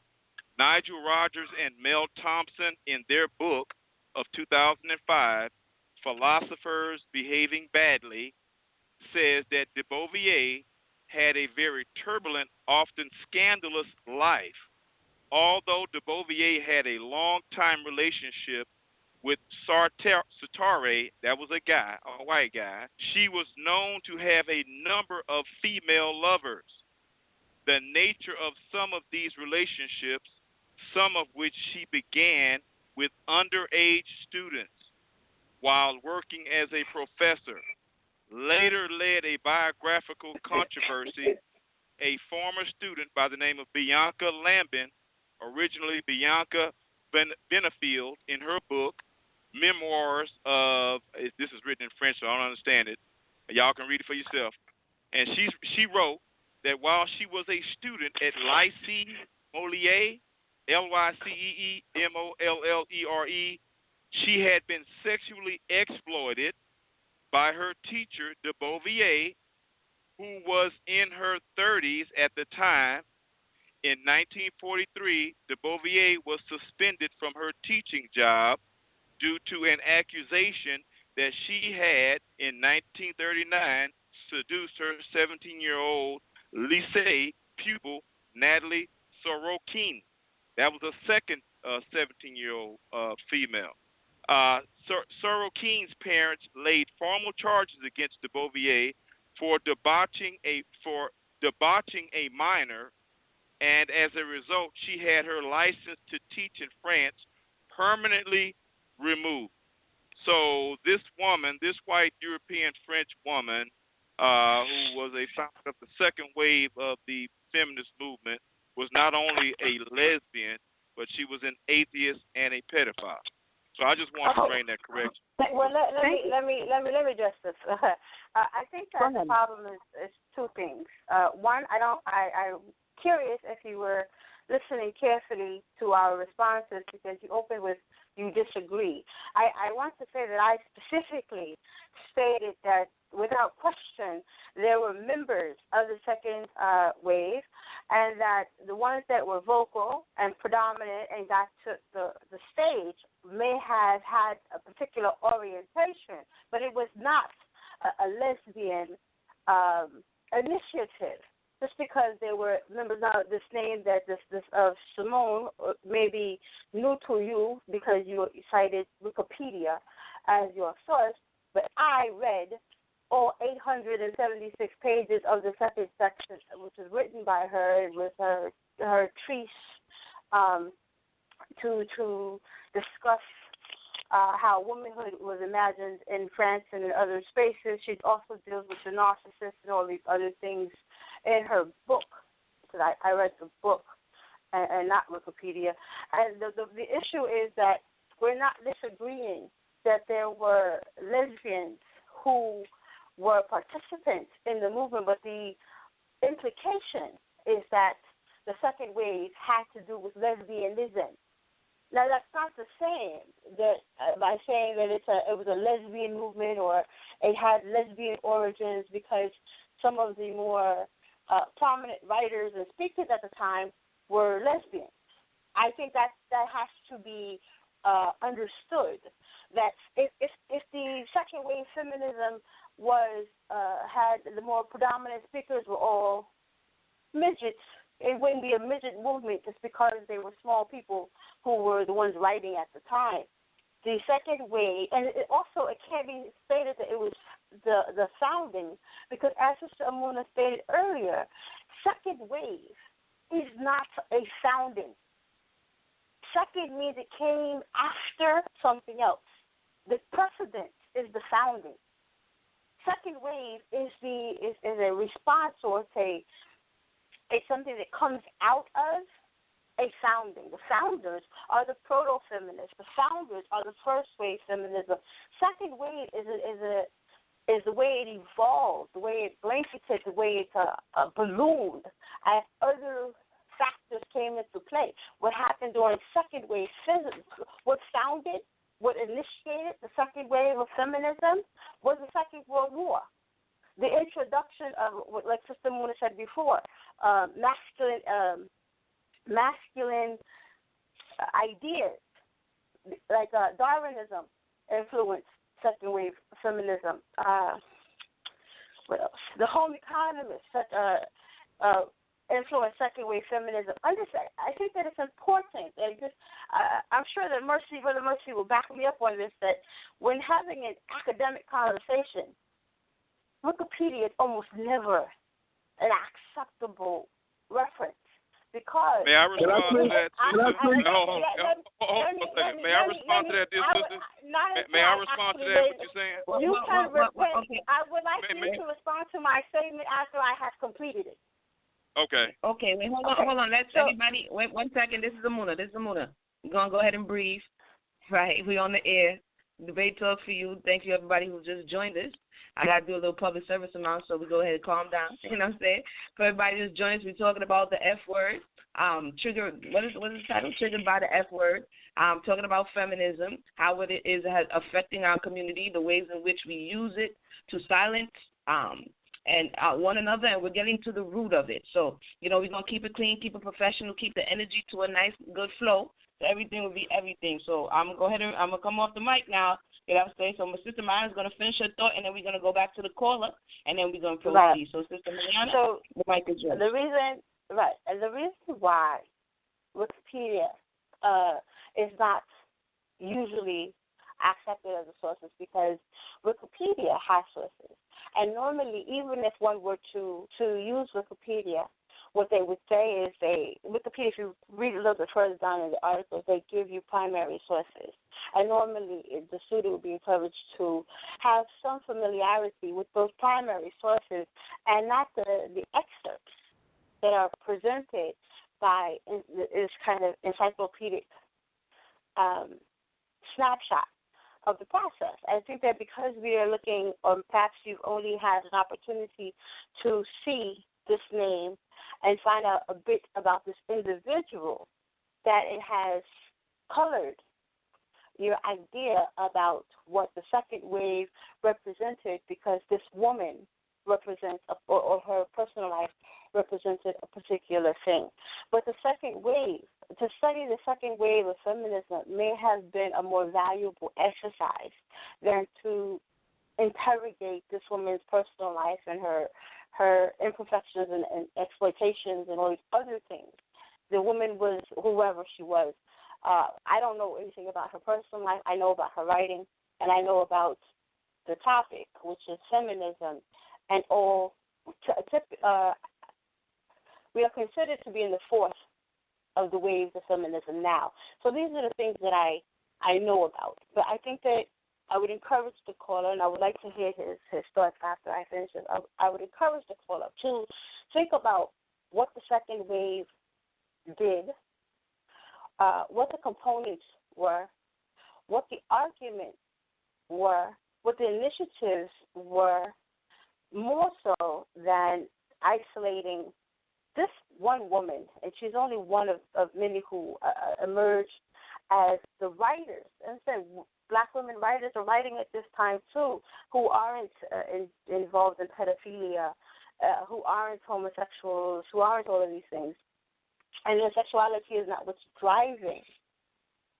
Nigel Rogers and Mel Thompson, in their book of 2005, Philosophers Behaving Badly, says that de Beauvoir had a very turbulent, often scandalous life. Although de Beauvoir had a long-time relationship with Sartre, that was a guy, a white guy, she was known to have a number of female lovers. The nature of some of these relationships, some of which she began with underage students while working as a professor, later led a biographical controversy. A former student by the name of Bianca Lambin, originally Bianca Benefield, in her book, Memoirs of, this is written in French, so I don't understand it. Y'all can read it for yourself. And she wrote that while she was a student at Lycée Molière, Lyceemmolere, she had been sexually exploited by her teacher, de Beauvoir, who was in her 30s at the time, In 1943, de Beauvoir was suspended from her teaching job due to an accusation that she had, in 1939, seduced her 17-year-old lycée pupil, Natalie Sorokin. That was a second 17-year-old female. Sorokin's parents laid formal charges against de Beauvoir for debauching a minor, and as a result, she had her license to teach in France permanently removed. So this woman, this white European French woman, who was a founder of the second wave of the feminist movement, was not only a lesbian, but she was an atheist and a pedophile. So I just want to bring that correction. Well, let me address this. I think that the problem is two things. One, I'm curious if you were listening carefully to our responses, because you opened with you disagree. I want to say that I specifically stated that without question there were members of the second wave, and that the ones that were vocal and predominant and got to the stage may have had a particular orientation, but it was not a lesbian initiative. Just because there were members of this name that this of Simone may be new to you because you cited Wikipedia as your source, but I read all 876 pages of the second section, which was written by her with her treatise to discuss how womanhood was imagined in France and in other spaces. She also deals with the narcissist and all these other things in her book, because I read the book and not Wikipedia. And the issue is that we're not disagreeing that there were lesbians who were participants in the movement, but the implication is that the second wave had to do with lesbianism. Now, that's not the same that by saying that it was a lesbian movement or it had lesbian origins, because some of the more prominent writers and speakers at the time were lesbians. I think that has to be understood. That if the second wave feminism had the more predominant speakers were all midgets, it wouldn't be a midget movement just because they were small people who were the ones writing at the time. The second wave, and it can't be stated that it was the founding, because as Sister Emunah stated earlier, second wave is not a founding. Second means it came after something else. The precedent is the founding. Second wave is a response, or it's something that comes out of a founding. The founders are the proto-feminists. The founders are the first wave feminism. Second wave is the way it evolved, the way it blanketed, the way it ballooned as other factors came into play. What happened during second wave feminism, what initiated the second wave of feminism was the Second World War. The introduction of, like Sister Emunah said before, masculine ideas, like Darwinism influenced second wave feminism. What else? The home economist influenced second wave feminism. I think that it's important. I'm sure that Brother Mercy will back me up on this, that when having an academic conversation, Wikipedia is almost never an acceptable reference, because... May I respond to that, sister? May I respond to that, dear sister? May I respond to that, what you're saying? You can repent. Okay. I would like you to respond to my statement after I have completed it. Okay. Okay, wait, hold on. Let's everybody, wait 1 second. This is Emunah. We're going to go ahead and breathe. Right, we're on the air. Debate Talk for you. Thank you, everybody who just joined us. I got to do a little public service announcement, so we go ahead and calm down. You know what I'm saying? For everybody who just joined us, we're talking about the F word. What is the title? Triggered by the F word. Talking about feminism, how it is affecting our community, the ways in which we use it to silence and one another, and we're getting to the root of it. So, we're going to keep it clean, keep it professional, keep the energy to a nice, good flow. So everything will be everything. So I'm going to go ahead and I'm going to come off the mic now. So my sister Mayanah is going to finish her thought, and then we're going to go back to the caller, and then we're going to proceed. Right. So Sister Mayanah, the mic is yours. And the reason why Wikipedia is not usually accepted as a source is because Wikipedia has sources. And normally, even if one were to use Wikipedia, what they would say is Wikipedia, if you read a little bit further down in the articles, they give you primary sources. And normally the student would be encouraged to have some familiarity with those primary sources and not the excerpts that are presented by this kind of encyclopedic snapshot of the process. I think that because we are looking, or perhaps you've only had an opportunity to see this name and find out a bit about this individual, that it has colored your idea about what the second wave represented, because this woman represents, or her personal life represented a particular thing. But the second wave, to study the second wave of feminism may have been a more valuable exercise than to interrogate this woman's personal life and her imperfections and exploitations and all these other things. The woman was whoever she was. I don't know anything about her personal life. I know about her writing, and I know about the topic, which is feminism, and all. We are considered to be in the fourth of the waves of feminism now. So these are the things that I know about. But I think that I would encourage the caller, and I would like to hear his thoughts after I finish this. I would encourage the caller to think about what the second wave did, what the components were, what the arguments were, what the initiatives were, more so than isolating this one woman, and she's only one of many who emerged as the writers. And so black women writers are writing at this time too, who aren't involved in pedophilia, who aren't homosexuals, who aren't all of these things. And their sexuality is not what's driving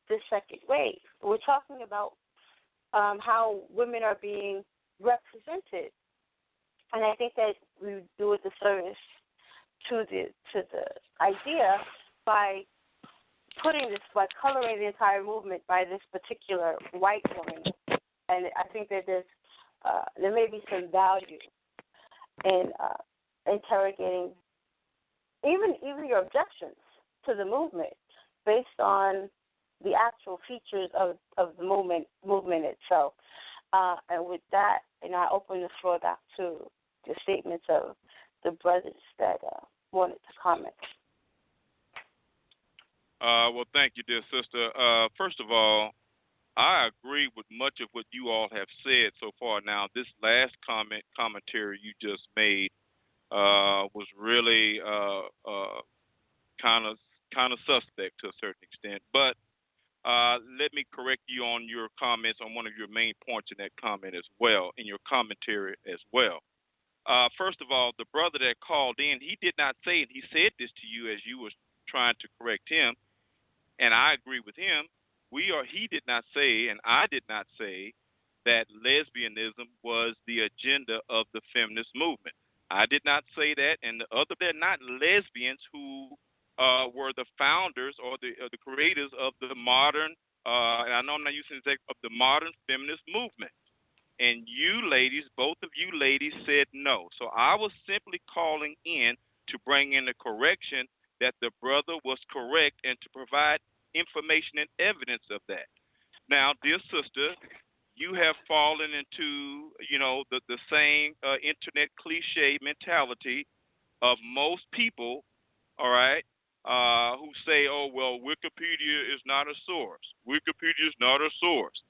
this second wave. We're talking about how women are being represented, and I think that we do a disservice to the idea by coloring the entire movement by this particular white woman. And I think that there may be some value in interrogating even your objections to the movement based on the actual features of the movement itself. And with that, I open the floor back to the statements of the brothers that wanted to comment. Well, thank you, dear sister. First of all, I agree with much of what you all have said so far. Now, this last commentary you just made was really kind of suspect to a certain extent. But let me correct you on your comments on one of your main points in that comment as well, in your commentary as well. First of all, the brother that called in, he did not say it. He said this to you as you were trying to correct him, and I agree with him. He did not say, and I did not say, that lesbianism was the agenda of the feminist movement. I did not say that, and they're not lesbians who were the founders or the creators of the modern, and I know I'm not using the of the modern feminist movement. And you ladies, both of you ladies said no. So I was simply calling in to bring in the correction that the brother was correct and to provide information and evidence of that. Now, dear sister, you have fallen into, the same internet cliche mentality of most people, all right, who say, oh, well, Wikipedia is not a source. Wikipedia is not a source.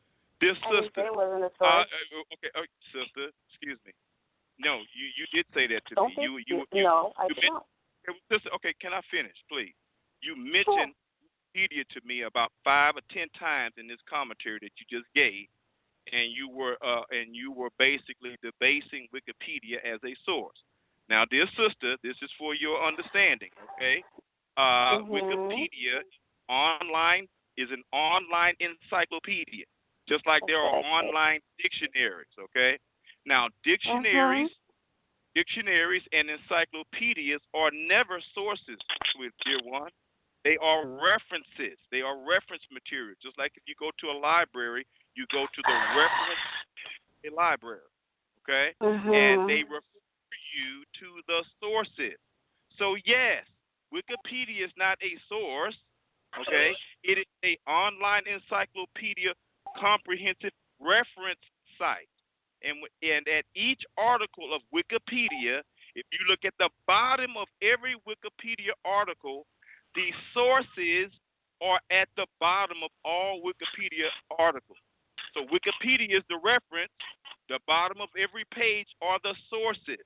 This sister, okay, sister, excuse me. No, you did say that to me. No, I didn't. Sister, okay, can I finish, please? You mentioned Wikipedia to me about 5 or 10 times in this commentary that you just gave, and you were basically debasing Wikipedia as a source. Now, dear sister, this is for your understanding, okay? Wikipedia online is an online encyclopedia, just like there are online dictionaries, okay? Now, dictionaries and encyclopedias are never sources, dear one. They are references. They are reference material. Just like if you go to a library, you go to the reference a library, okay? And they refer you to the sources. So, yes, Wikipedia is not a source, okay? It is an online encyclopedia comprehensive reference site. And at each article of Wikipedia, if you look at the bottom of every Wikipedia article, the sources are at the bottom of all Wikipedia articles. So Wikipedia is the reference. The bottom of every page are the sources,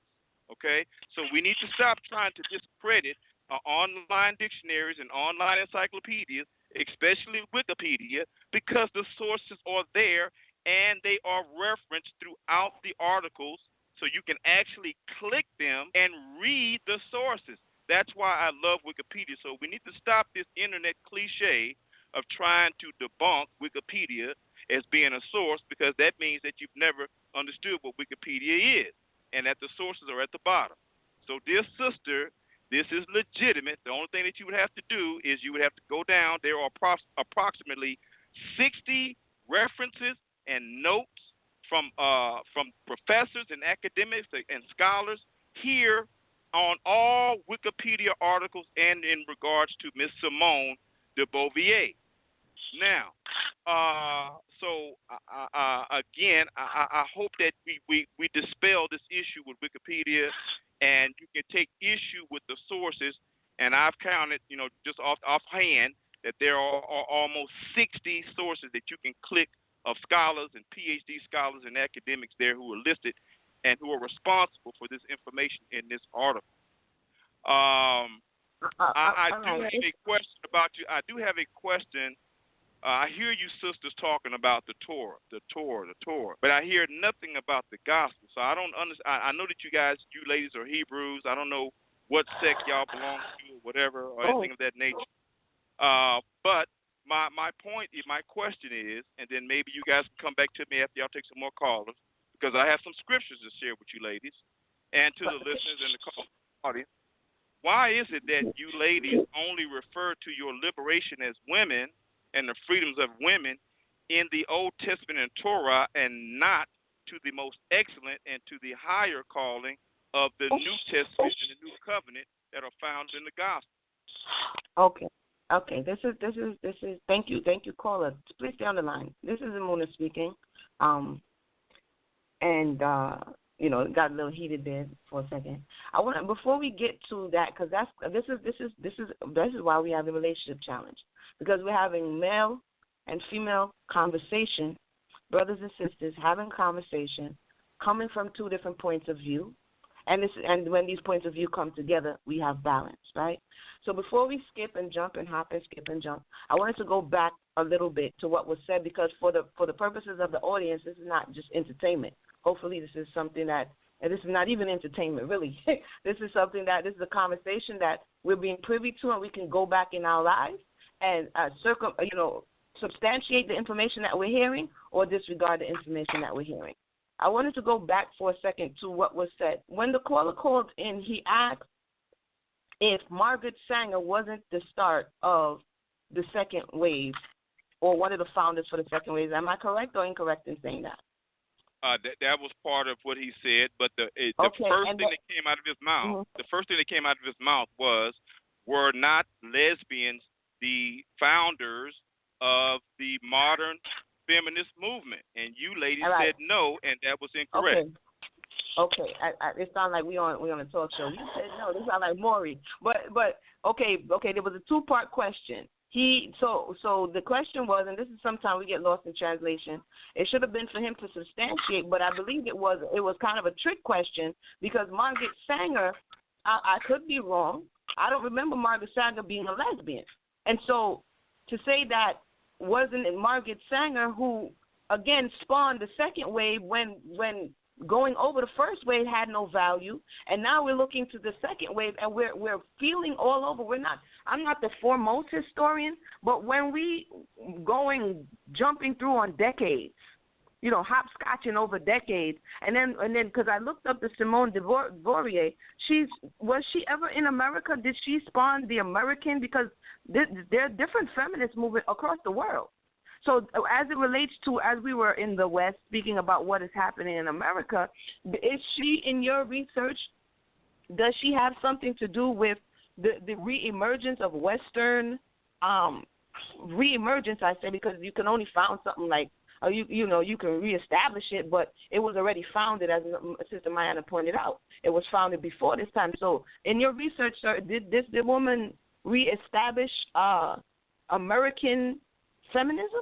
okay? So we need to stop trying to discredit online dictionaries and online encyclopedias, especially Wikipedia, because the sources are there and they are referenced throughout the articles, so you can actually click them and read the sources. That's why I love Wikipedia. So we need to stop this internet cliche of trying to debunk Wikipedia as being a source, because that means that you've never understood what Wikipedia is, and that the sources are at the bottom. So, dear sister, this is legitimate. The only thing that you would have to do is you would have to go down. There are approximately 60 references and notes from professors and academics and scholars here on all Wikipedia articles and in regards to Miss Simone de Beauvoir. Now, again, I hope that we dispel this issue with Wikipedia, and you can take issue with the sources. And I've counted, just offhand, that there are almost 60 sources that you can click of scholars and PhD scholars and academics there who are listed and who are responsible for this information in this article. I do have a question about you. I do have a question. I hear you sisters talking about the Torah, but I hear nothing about the gospel. So I don't understand. I know that you ladies are Hebrews. I don't know what sect y'all belong to or whatever or anything of that nature. But my point, my question is, and then maybe you guys can come back to me after y'all take some more callers, because I have some scriptures to share with you ladies and to the listeners and the audience. Why is it that you ladies only refer to your liberation as women and the freedoms of women in the Old Testament and Torah, and not to the most excellent and to the higher calling of the New Testament and the New Covenant that are found in the Gospel? Okay. This is. Thank you, caller. Please stay on the line. This is Emunah speaking. It got a little heated there for a second. I want before we get to that, because this is why we have the relationship challenge, because we're having male and female conversation, brothers and sisters having conversation, coming from two different points of view, and when these points of view come together, we have balance, right? So before we skip and jump and hop and skip and jump, I wanted to go back a little bit to what was said, because for the purposes of the audience, this is not just entertainment. Hopefully this is something that, and this is not even entertainment, really. This is a conversation that we're being privy to, and we can go back in our lives and substantiate the information that we're hearing or disregard the information that we're hearing. I wanted to go back for a second to what was said. When the caller called in, he asked if Margaret Sanger wasn't the start of the second wave or one of the founders for the second wave. Am I correct or incorrect in saying that? That was part of what he said, but the first thing that came out of his mouth, the first thing that came out of his mouth was, were not lesbians the founders of the modern feminist movement? And you ladies said no, and that was incorrect. Okay. It sounds like we on a talk show. You said no. This sounds like Maury. But okay. There was a two-part question. So the question was, and this is sometimes we get lost in translation. It should have been for him to substantiate, but I believe it was kind of a trick question, because Margaret Sanger, I could be wrong. I don't remember Margaret Sanger being a lesbian, and so to say that wasn't it Margaret Sanger who again spawned the second wave when going over the first wave had no value, and now we're looking to the second wave, and we're feeling all over. I'm not the foremost historian, but when we jumping through on decades, hopscotching over decades, and then because I looked up the Simone de Beauvoir, was she ever in America? Did she spawn the American? Because there are different feminist movements across the world. So as it relates to, as we were in the West speaking about what is happening in America, is she, in your research, does she have something to do with the reemergence of Western reemergence? I say because you can only found something like, you can reestablish it, but it was already founded, as Sister Mayanah pointed out. It was founded before this time. So in your research, sir, did the woman reestablish American feminism?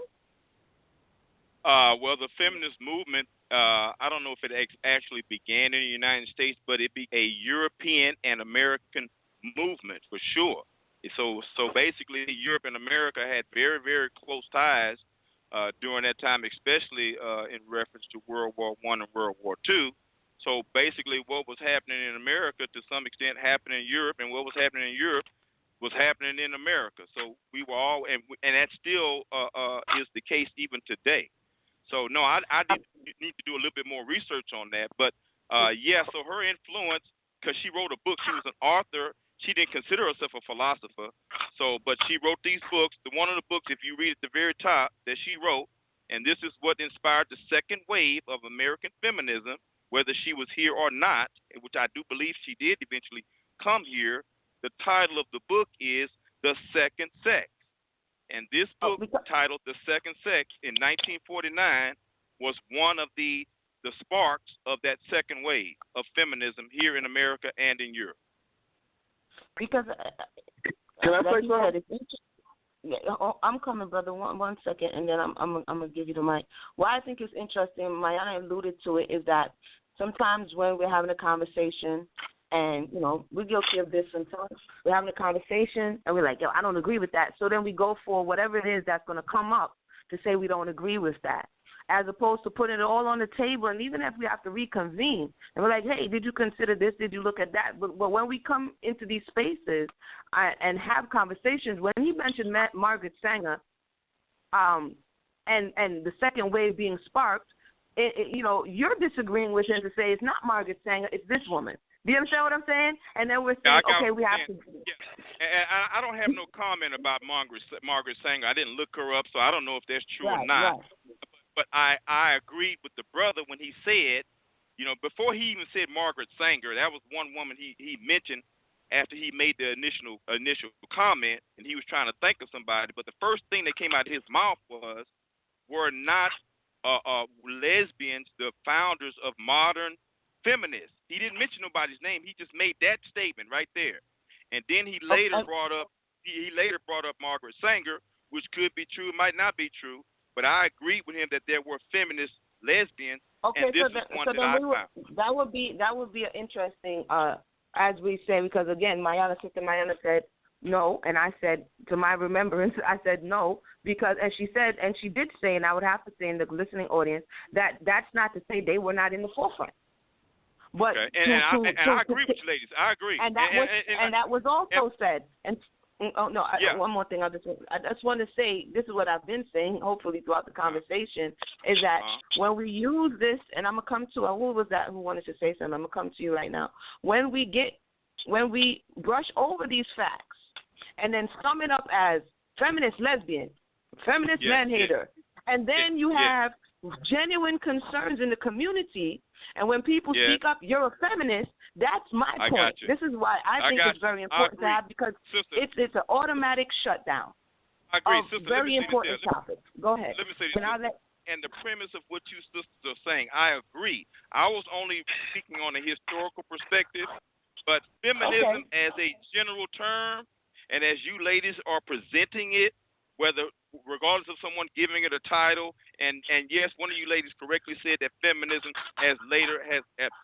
Well, the feminist movement, I don't know if it actually began in the United States, but it be a European and American movement for sure. So basically, Europe and America had very, very close ties during that time, especially in reference to World War I and World War II. So basically, what was happening in America to some extent happened in Europe, and what was happening in Europe was happening in America. So we were all, and that still is the case even today. So, no, I need to do a little bit more research on that. But, so her influence, because she wrote a book, she was an author. She didn't consider herself a philosopher. But she wrote these books. One of the books, if you read at the very top, that she wrote, and this is what inspired the second wave of American feminism, whether she was here or not, which I do believe she did eventually come here. The title of the book is The Second Sex. And this book, titled The Second Sex, in 1949, was one of the sparks of that second wave of feminism here in America and in Europe. Because can I say something? I'm coming, brother. One second, and then I'm gonna give you the mic. Why I think it's interesting, Mayanah alluded to it, is that sometimes when we're having a conversation, and, we're guilty of this sometimes. We're having a conversation, and we're like, I don't agree with that. So then we go for whatever it is that's going to come up to say we don't agree with that, as opposed to putting it all on the table. And even if we have to reconvene, and we're like, hey, did you consider this? Did you look at that? But when we come into these spaces and have conversations, when he mentioned Margaret Sanger and the second wave being sparked, you're disagreeing with him to say it's not Margaret Sanger, it's this woman. Do you understand what I'm saying? And then we're saying, we have to. Yeah. And I don't have no comment about Margaret Sanger. I didn't look her up, so I don't know if that's true or not. Right. But I agreed with the brother when he said, before he even said Margaret Sanger, that was one woman he mentioned after he made the initial comment, and he was trying to think of somebody. But the first thing that came out of his mouth was, were not lesbians the founders of modern feminists? He didn't mention nobody's name. He just made that statement right there, and then he later brought up Margaret Sanger, which could be true, might not be true. But I agreed with him that there were feminist lesbians, and this is one that I found. That would be an interesting, as we say, because again, Sister Mayanah said no, and I said, to my remembrance, I said no, because, and she did say, and I would have to say in the listening audience, that's not to say they were not in the forefront. But okay. I agree with you, ladies. I agree. And that was also said. And one more thing. I just want to say, this is what I've been saying, hopefully throughout the conversation, is that when we use this, and I'm gonna come to who was that who wanted to say something? I'm gonna come to you right now. When we brush over these facts and then sum it up as feminist lesbian, feminist man hater, and then you have genuine concerns in the community. And when people speak up, you're a feminist. That's my point. This is why I think it's very important to have, because it's an automatic shutdown. I agree. Of very important topics. Go ahead. Let me say this. And the premise of what you sisters are saying, I agree. I was only speaking on a historical perspective, but feminism as a general term, and as you ladies are presenting it, regardless of someone giving it a title, and yes, one of you ladies correctly said that feminism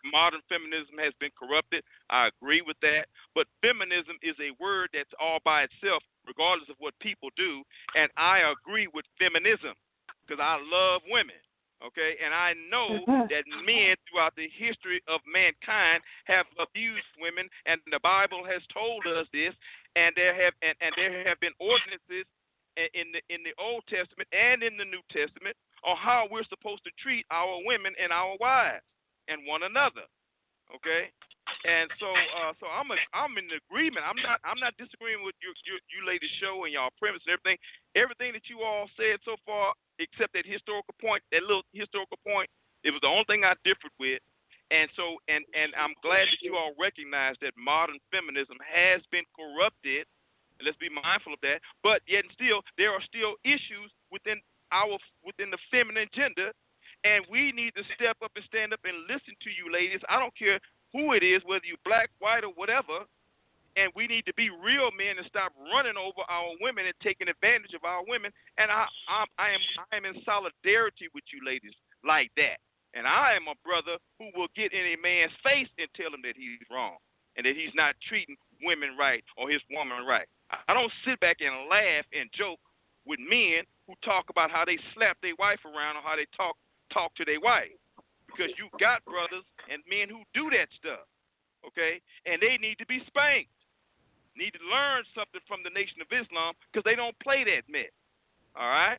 modern feminism has been corrupted. I agree with that. But feminism is a word that's all by itself, regardless of what people do, and I agree with feminism because I love women. Okay, and I know that men throughout the history of mankind have abused women, and the Bible has told us this. And there have been ordinances in the Old Testament and in the New Testament on how we're supposed to treat our women and our wives and one another. Okay, and so I'm in agreement. I'm not disagreeing with you ladies' show and y'all premise and everything. Everything that you all said so far, except that historical point, that little historical point, it was the only thing I differed with. And so, and I'm glad that you all recognize that modern feminism has been corrupted. And let's be mindful of that. But yet and still, there are still issues within the feminine gender, and we need to step up and stand up and listen to you ladies. I don't care who it is, whether you're black, white, or whatever. And we need to be real men and stop running over our women and taking advantage of our women. And I am in solidarity with you ladies like that. And I am a brother who will get in a man's face and tell him that he's wrong and that he's not treating women right or his woman right. I don't sit back and laugh and joke with men who talk about how they slap their wife around or how they talk to their wife, because you got brothers and men who do that stuff, okay? And they need to be spanked, need to learn something from the Nation of Islam, because they don't play that mess, all right?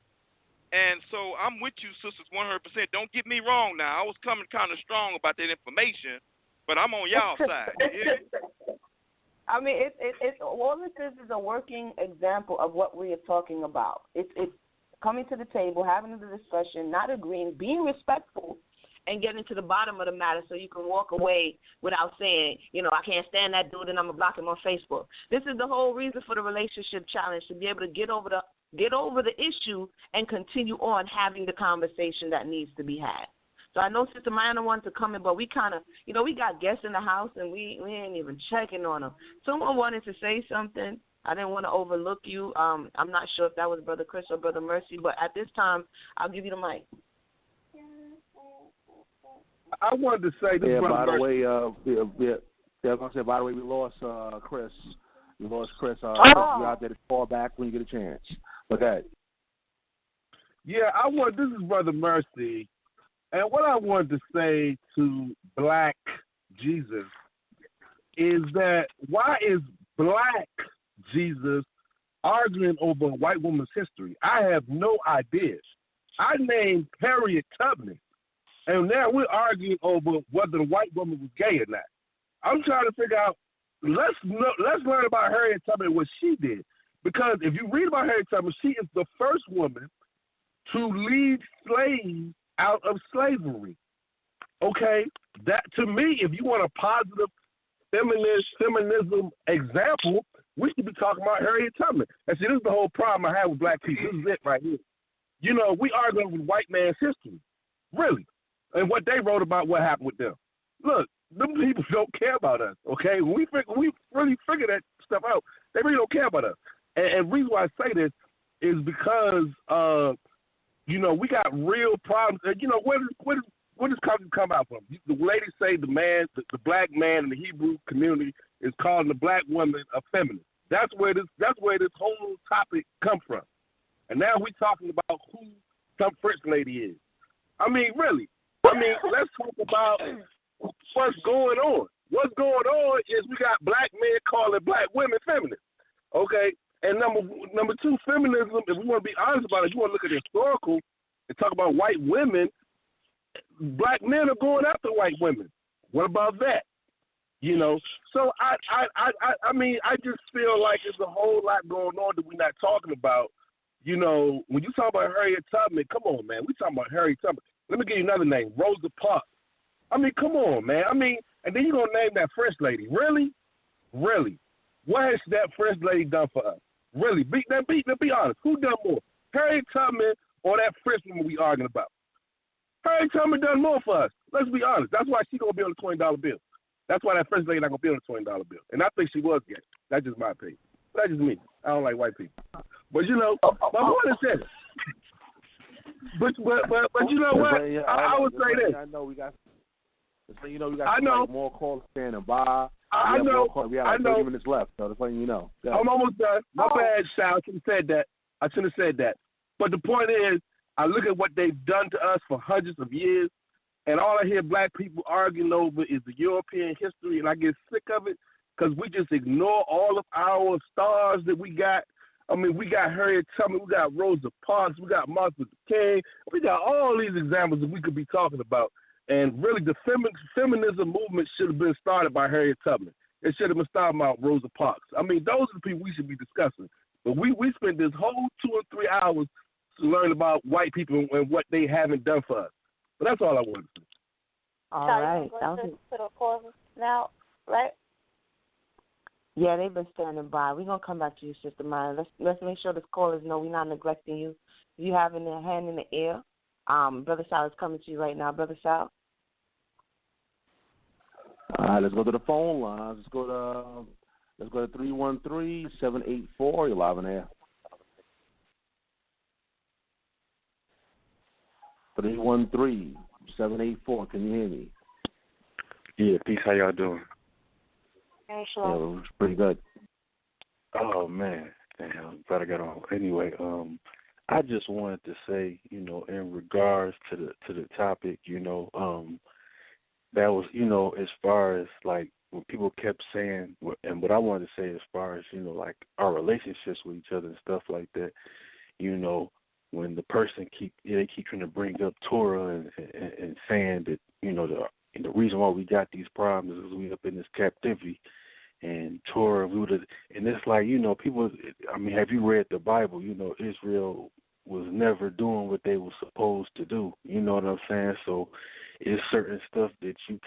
And so I'm with you, sisters, 100%. Don't get me wrong now. I was coming kind of strong about that information, but I'm on y'all side. You hear me? I mean, it's all this is a working example of what we are talking about. It's coming to the table, having the discussion, not agreeing, being respectful, and getting to the bottom of the matter so you can walk away without saying, I can't stand that dude and I'm going to block him on Facebook. This is the whole reason for the relationship challenge, to be able to get over the issue and continue on having the conversation that needs to be had. So I know Sister Mayanah wanted to come in, but we kind of, we got guests in the house and we ain't even checking on them. Someone wanted to say something. I didn't want to overlook you. I'm not sure if that was Brother Chris or Bro.Mercy, but at this time, I'll give you the mic. I wanted to say this, by the way, I was going to say, by the way, we lost Chris. We lost Chris. Chris, you're out there to call back when you get a chance. Okay. Yeah, this is Bro.Mercy. And what I wanted to say to Black Jesus is that why is Black Jesus arguing over a white woman's history? I have no idea. I named Harriet Tubman, and now we're arguing over whether the white woman was gay or not. I'm trying to figure out, let's learn about Harriet Tubman and what she did. Because if you read about Harriet Tubman, she is the first woman to lead slaves out of slavery. Okay? That, to me, if you want a positive feminism example, we should be talking about Harriet Tubman. And see, this is the whole problem I have with black people. This is it right here. We arguing with white man's history. Really. And what they wrote about what happened with them. Look, them people don't care about us, okay? When we really figure that stuff out, they really don't care about us. And the reason why I say this is because, we got real problems. Where does country come out from? The ladies say the black man in the Hebrew community is calling the black woman a feminist. That's where this whole topic comes from. And now we're talking about who some French lady is. I mean, really. Let's talk about what's going on. What's going on is we got black men calling black women feminists. Okay? And number two, feminism, if we want to be honest about it, if you want to look at the historical and talk about white women, black men are going after white women. What about that? So I just feel like there's a whole lot going on that we're not talking about. When you talk about Harriet Tubman, come on, man. We talking about Harriet Tubman. Let me give you another name, Rosa Parks. Come on, man. And then you're going to name that French lady. Really? Really? What has that French lady done for us? Really? Be honest. Who done more? Harriet Tubman or that French woman we arguing about? Harriet Tubman done more for us. Let's be honest. That's why she's going to be on the $20 bill. That's why that French lady not going to be on the $20 bill. And I think she was gay. That's just my opinion. That's just me. I don't like white people. But, my point is this. But you know what? I would say this. I know we got more calls than a bar. I know. We have 30 minutes left, so that's letting you know. Yeah. I'm almost done. My bad, Sal. I shouldn't have said that. But the point is, I look at what they've done to us for hundreds of years, and all I hear black people arguing over is the European history, and I get sick of it because we just ignore all of our stars that we got. I mean, we got Harriet Tubman, we got Rosa Parks, we got Martin Luther King, we got all these examples that we could be talking about. And really, the feminism movement should have been started by Harriet Tubman. It should have been started by Rosa Parks. I mean, those are the people we should be discussing. But we spent this whole 2 or 3 hours to learn about white people and what they haven't done for us. But that's all I wanted to say. All right. To the call now, right? Yeah, they've been standing by. We're going to come back to you, Sister Maya. Let's make sure the callers know we're not neglecting you. If you have a hand in the air, Brother Sal is coming to you right now. Brother Sal? All right, let's go to the phone lines. Let's go to 313-784. You're live in air. 313-784. Can you hear me? Yeah, peace. How y'all doing? Hey, sure. Yeah, pretty good. Oh man, damn, glad I got on. Anyway, I just wanted to say, in regards to the topic, that was, as far as like when people kept saying, and what I wanted to say as far as, like our relationships with each other and stuff like that, when the person keep trying to bring up Torah and saying that, the reason why we got these problems is we up in this captivity. And Torah, and it's like, people, I mean, have you read the Bible? Israel was never doing what they were supposed to do. You know what I'm saying? So it's certain stuff that you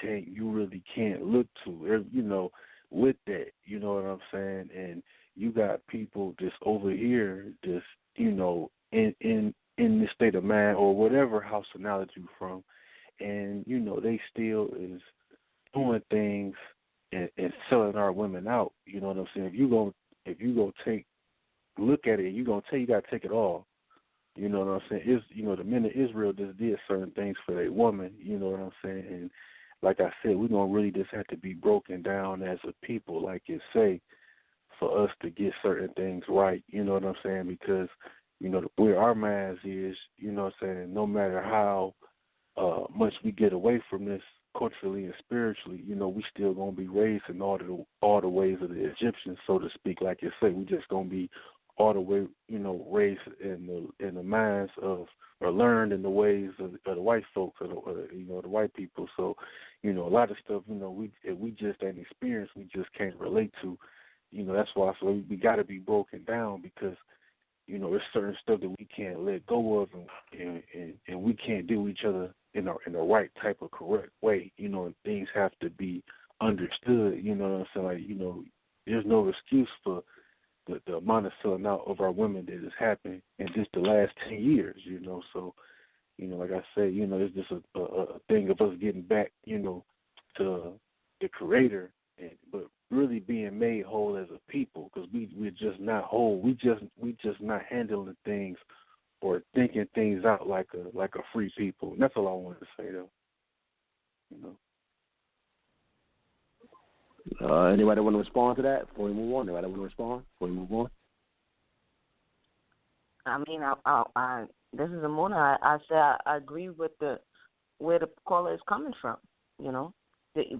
really can't look to, with that. You know what I'm saying? And you got people just over here, just, in this state of mind or whatever house analogy you from, and, they still is doing things and selling our women out. You know what I'm saying? If you go look at it, you gotta take it all. You know what I'm saying? The men of Israel just did certain things for their woman. You know what I'm saying? And like I said, we're gonna really just have to be broken down as a people, like it say, for us to get certain things right. You know what I'm saying? Because where our minds is, you know what I'm saying, no matter how much we get away from this culturally and spiritually, we still gonna be raised in all the ways of the Egyptians, so to speak. Like you say, we just gonna be all the way, raised in the minds of, or learned in the ways of the white folks, or the white people. So, a lot of stuff, we just ain't experienced, we just can't relate to. That's why we got to be broken down, because there's certain stuff that we can't let go of, and we can't do each other in the right type of correct way, and things have to be understood, what I'm saying? Like, there's no excuse for the amount of selling out of our women that has happened in just the last 10 years, So, like I said, it's just a thing of us getting back, to the Creator, but really being made whole as a people, because we're just not whole. We just not handling things or thinking things out like a free people. And that's all I wanted to say, though. Anybody want to respond to that before we move on? Anybody want to respond before we move on? I mean, I this is Emunah. I say I agree with where the caller is coming from. The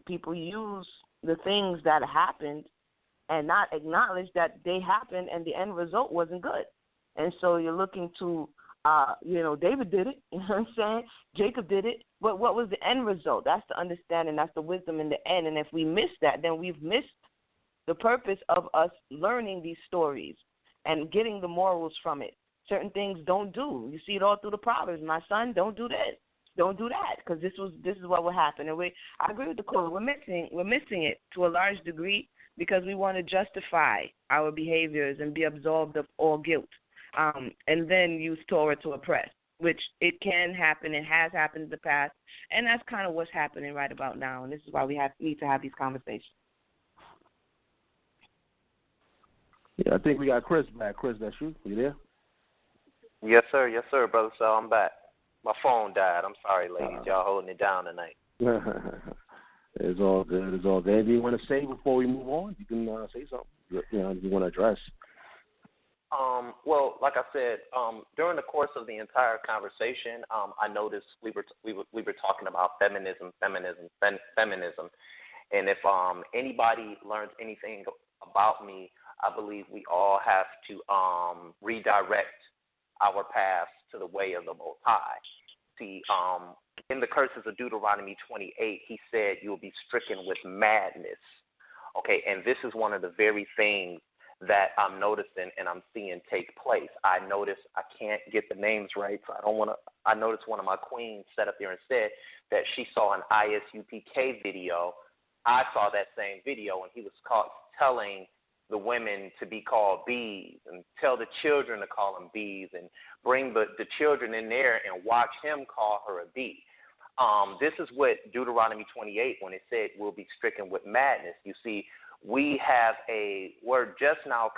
people use the things that happened and not acknowledge that they happened and the end result wasn't good. And so you're looking to, David did it, you know what I'm saying? Jacob did it, but what was the end result? That's the understanding, that's the wisdom in the end. And if we miss that, then we've missed the purpose of us learning these stories and getting the morals from it. Certain things don't do. You see it all through the Proverbs. My son, don't do this. Don't do that, because this is what will happen. And I agree with the caller. We're missing it to a large degree because we want to justify our behaviors and be absolved of all guilt, and then use Torah to oppress, which it can happen. It has happened in the past, and that's kind of what's happening right about now. And this is why we need to have these conversations. Yeah, I think we got Chris back. Chris, that's you. You there? Yes, sir, Brother Sal. I'm back. My phone died. I'm sorry, ladies. Y'all holding it down tonight. It's all good. It's all good. Anything you want to say before we move on? You can say something you want to address. Well, like I said, during the course of the entire conversation, I noticed we were talking about feminism, and if anybody learns anything about me, I believe we all have to redirect our paths to the way of the Most High. See, in the curses of Deuteronomy 28, he said you'll be stricken with madness. Okay, and this is one of the very things that I'm noticing and I'm seeing take place. I can't get the names right, so I noticed one of my queens sat up there and said that she saw an ISUPK video. I saw that same video, and he was telling the women to be called bees and tell the children to call them bees and bring the children in there and watch him call her a bee. This is what Deuteronomy 28, when it said we'll be stricken with madness. You see, we're just now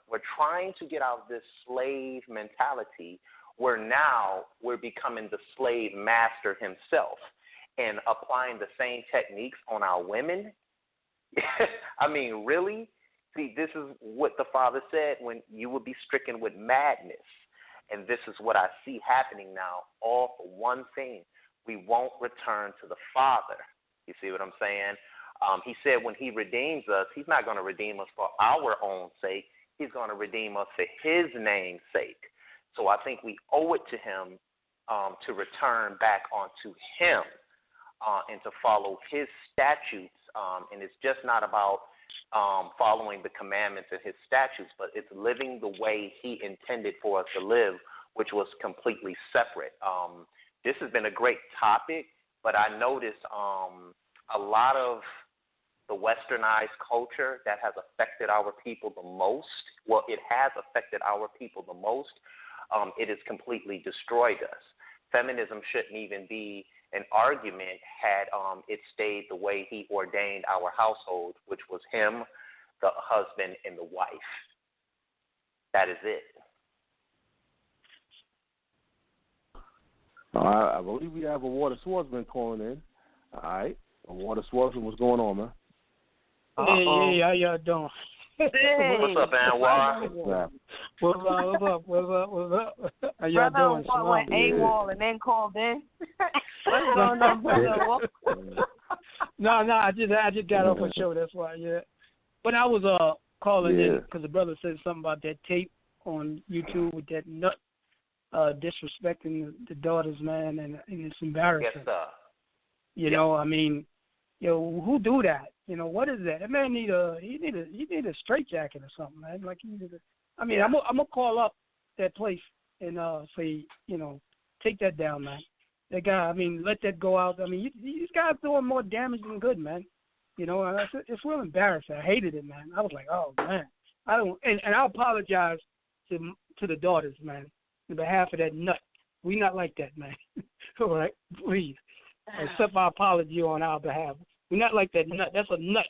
we're trying to get out of this slave mentality where now we're becoming the slave master himself and applying the same techniques on our women. I mean, really? See, this is what the Father said when you will be stricken with madness. And this is what I see happening now, all for one thing. We won't return to the Father. You see what I'm saying? He said when he redeems us, he's not going to redeem us for our own sake. He's going to redeem us for his name's sake. So I think we owe it to him to return back onto him and to follow his statutes. And it's just not about following the commandments and his statutes, but it's living the way he intended for us to live, which was completely separate. This has been a great topic, but I noticed a lot of the westernized culture that has affected our people the most. Well, it has affected our people the most. It has completely destroyed us. Feminism shouldn't even be an argument had it stayed the way he ordained our household, which was him, the husband, and the wife. That is it. All right, I believe we have Ahwar Da Swordsman calling in. All right. Ahwar Da Swordsman, what's going on, man? Hey, how y'all doing? What's up, Anwar? What's up? How y'all doing? Brother went AWOL and then called in. What's going on, brother? No, I just got off a show. That's why, yeah. But I was calling in because the brother said something about that tape on YouTube with that nut disrespecting the daughters, man, and it's embarrassing. Yes, sir. You know, I mean, who do that? You know, what is that? That man need a straitjacket or something, man. Like I'm gonna call up that place and say, take that down, man. That guy, I mean, let that go out. I mean, these guys doing more damage than good, man. You know, it's real embarrassing. I hated it, man. I was like, oh man, and I apologize to the daughters, man, on behalf of that nut. We not like that, man. All right, please accept our apology on our behalf. We're not like that nut. That's a nut.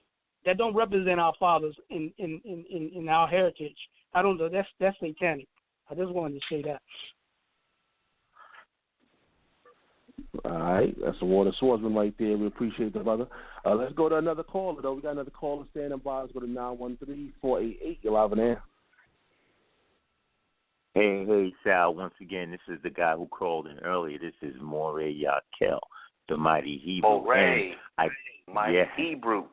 That don't represent our fathers in our heritage. I don't know. That's satanic. I just wanted to say that. All right. That's Ahwar Da Swordsman right there. We appreciate the brother. Let's go to another caller, though. We got another caller standing by. Let's go to 913-488. You're live on air. Hey, Sal. Once again, this is the guy who called in earlier. This is Morey Yakel, the mighty Hebrew. Mighty Hebrew.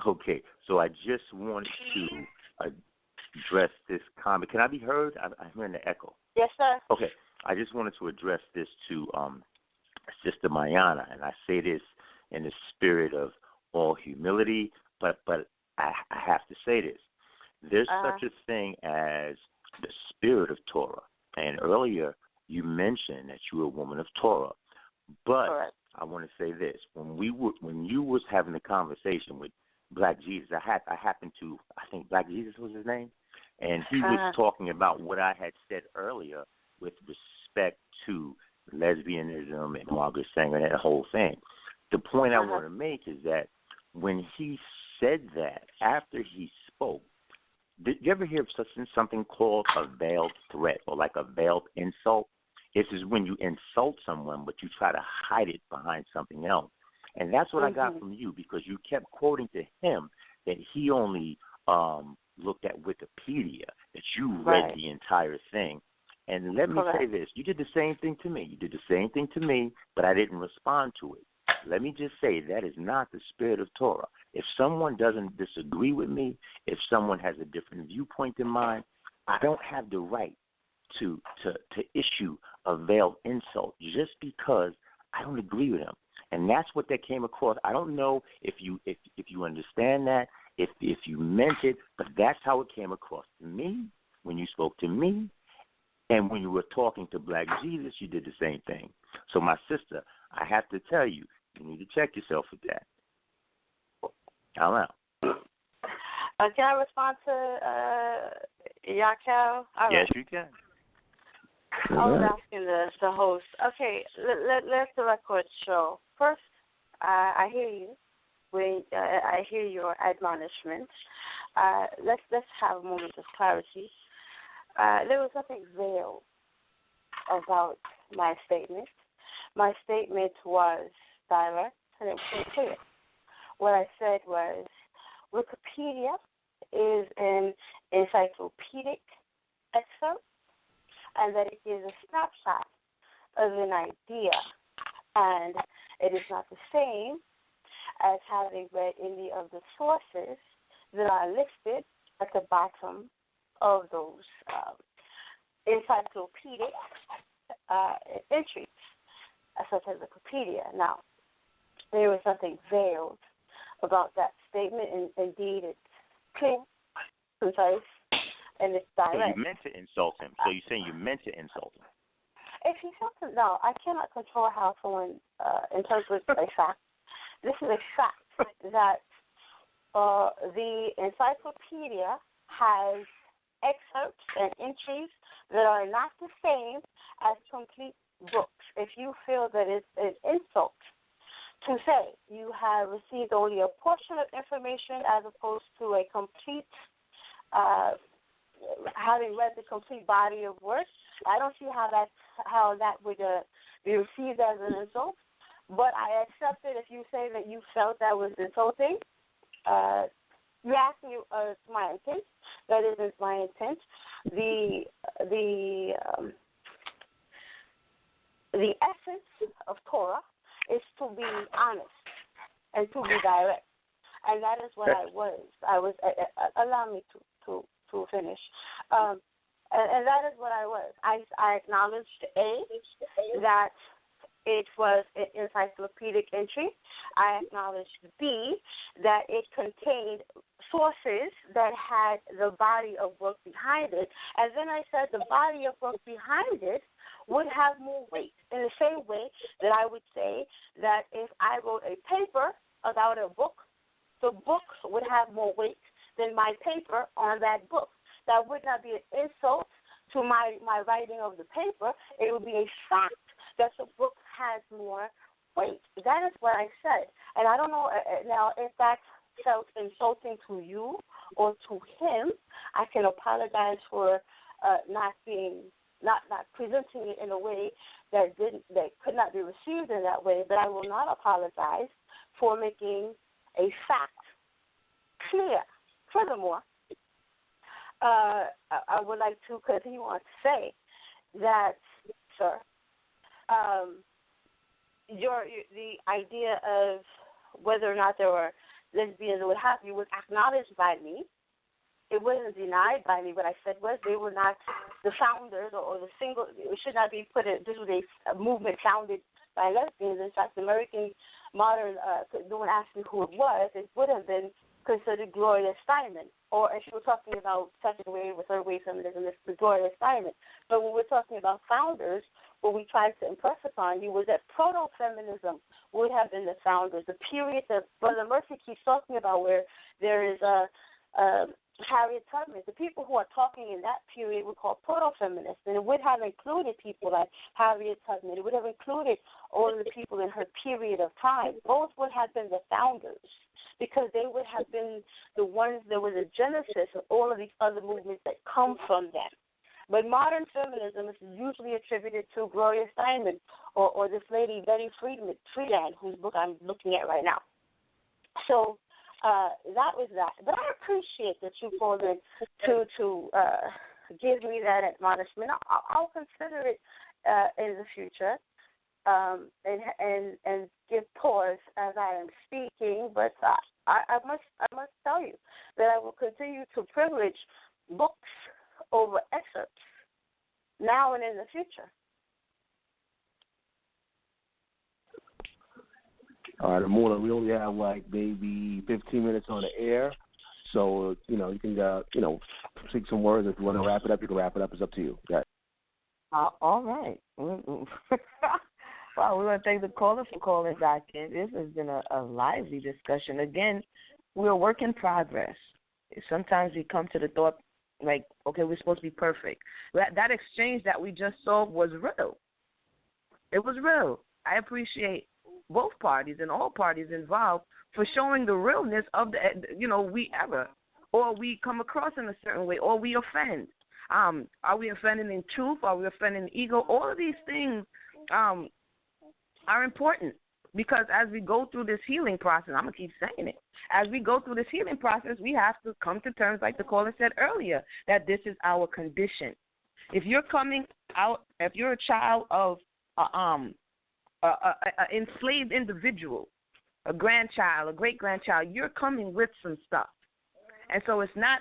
Okay, so I just wanted to address this comment. Can I be heard? I'm hearing the echo. Yes, sir. Okay, I just wanted to address this to Sister Mayanah, and I say this in the spirit of all humility, but I have to say this. There's such a thing as the spirit of Torah, and earlier you mentioned that you were a woman of Torah, but correct. I want to say this: when you was having the conversation with Black Jesus, I think Black Jesus was his name, and he was talking about what I had said earlier with respect to lesbianism and Margaret Sanger and that whole thing. The point I want to make is that when he said that, after he spoke, did you ever hear of something called a veiled threat or like a veiled insult? This is when you insult someone, but you try to hide it behind something else. And that's what I got from you, because you kept quoting to him that he only looked at Wikipedia that you Right. read the entire thing. And let me Correct. say this. You did the same thing to me. You did the same thing to me, but I didn't respond to it. Let me just say that is not the spirit of Torah. If someone doesn't disagree with me, if someone has a different viewpoint than mine, I don't have the right to issue a veiled insult just because I don't agree with him. And that's what that came across. I don't know if you understand that, if you meant it, but that's how it came across to me when you spoke to me. And when you were talking to Black Jesus, you did the same thing. So, my sister, I have to tell you, you need to check yourself with that. I'm out. Can I respond to Yakel? Yes, you can. I was asking the host. Okay, let the record show. First, I hear you. I hear your admonishments. Let's have a moment of clarity. There was nothing veiled about my statement. My statement was direct and it was clear. What I said was Wikipedia is an encyclopedic excerpt and that it is a snapshot of an idea, and it is not the same as having read any of the sources that are listed at the bottom of those encyclopedic entries, such as Wikipedia. Now, there was nothing veiled about that statement, and indeed it's clear, concise, and it's direct. So you meant to insult him. So you're saying you meant to insult him. If he doesn't know, I cannot control how someone interprets a fact. This is a fact that the encyclopedia has excerpts and entries that are not the same as complete books. If you feel that it's an insult to say you have received only a portion of information as opposed to a complete, having read the complete body of work, I don't see how that would be received as an insult. But I accept it if you say that you felt that was insulting. You asked me my intent. That isn't my intent. The essence of Torah is to be honest and to be direct, and that is what I was. Allow me to finish. And that is what I was. I acknowledged that it was an encyclopedic entry. I acknowledged B, that it contained sources that had the body of work behind it. And then I said the body of work behind it would have more weight, in the same way that I would say that if I wrote a paper about a book, the book would have more weight than my paper on that book. That would not be an insult to my writing of the paper. It would be a fact that the book has more weight. That is what I said. And I don't know now if that felt insulting to you or to him. I can apologize for not presenting it in a way that could not be received in that way, but I will not apologize for making a fact clear. Furthermore, I would like to continue on to say that, sir, the idea of whether or not there were lesbians or what have you was acknowledged by me. It wasn't denied by me. What I said was they were not the founders or the single. It should not be put in. This was a movement founded by lesbians. In fact, American modern. No one asked me who it was. It would have been considered Gloria Steinem. Or if you were talking about second wave or third wave feminism, it's the Gloria Steinem. But when we're talking about founders, what we tried to impress upon you was that proto-feminism would have been the founders. The period that Bro.Mercy keeps talking about, where there is Harriet Tubman. The people who are talking in that period were called proto-feminists, and it would have included people like Harriet Tubman. It would have included all of the people in her period of time. Those would have been the founders, because they would have been the ones that were the genesis of all of these other movements that come from them. But modern feminism is usually attributed to Gloria Steinem or this lady, Betty Friedan, whose book I'm looking at right now. So that was that. But I appreciate that you called in to give me that admonishment. I'll consider it in the future, and give pause as I am speaking. But I must tell you that I will continue to privilege books over excerpts now and in the future. All right, Emunah, we only have like maybe 15 minutes on the air, so you can speak some words. If you want to wrap it up, you can wrap it up. It's up to you. Okay. All right. Well, we want to thank the caller for calling back in. This has been a lively discussion. Again, we're a work in progress. Sometimes we come to the thought, like, okay, we're supposed to be perfect. That exchange that we just saw was real. It was real. I appreciate both parties and all parties involved for showing the realness of we err, or we come across in a certain way, or we offend. Are we offending in truth? Are we offending in ego? All of these things are important, because as we go through this healing process, I'm going to keep saying it, as we go through this healing process, we have to come to terms, like the caller said earlier, that this is our condition. If you're coming out, if you're a child of an enslaved individual, a grandchild, a great-grandchild, you're coming with some stuff. And so it's not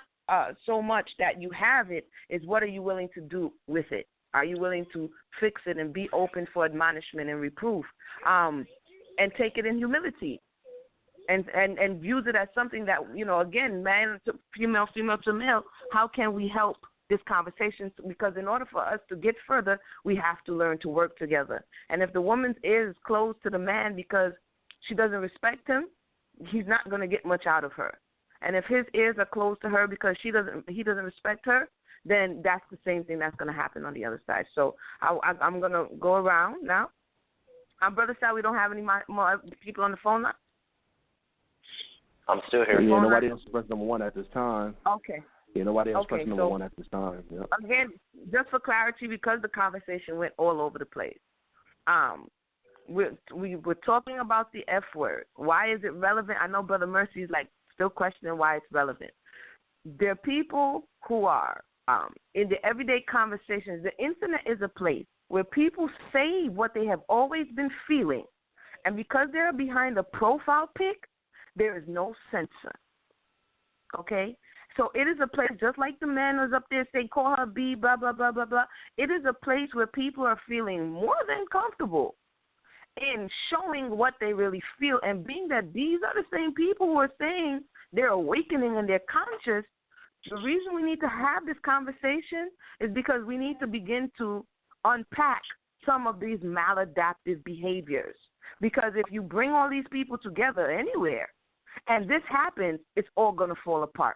so much that you have it, is what are you willing to do with it? Are you willing to fix it and be open for admonishment and reproof, and take it in humility, and use it as something that, again, man to female, female to male, how can we help this conversation? Because in order for us to get further, we have to learn to work together. And if the woman's ear is closed to the man because she doesn't respect him, he's not going to get much out of her. And if his ears are closed to her because he doesn't respect her, then that's the same thing that's going to happen on the other side. So I'm going to go around now. Brother Sal, we don't have any more people on the phone now? I'm still here. Yeah, nobody else is person number one at this time. Okay. Yeah, nobody else person number one at this time. Yep. Again, just for clarity, because the conversation went all over the place, we were talking about the F word. Why is it relevant? I know Bro.Mercy is still questioning why it's relevant. There are people who are in the everyday conversations. The internet is a place where people say what they have always been feeling, and because they're behind a profile pic, there is no censor. Okay? So it is a place, just like the man was up there saying, call her B, blah, blah, blah, blah, blah. It is a place where people are feeling more than comfortable in showing what they really feel, and being that these are the same people who are saying they're awakening and they're conscious. The reason we need to have this conversation is because we need to begin to unpack some of these maladaptive behaviors. Because if you bring all these people together anywhere and this happens, it's all going to fall apart.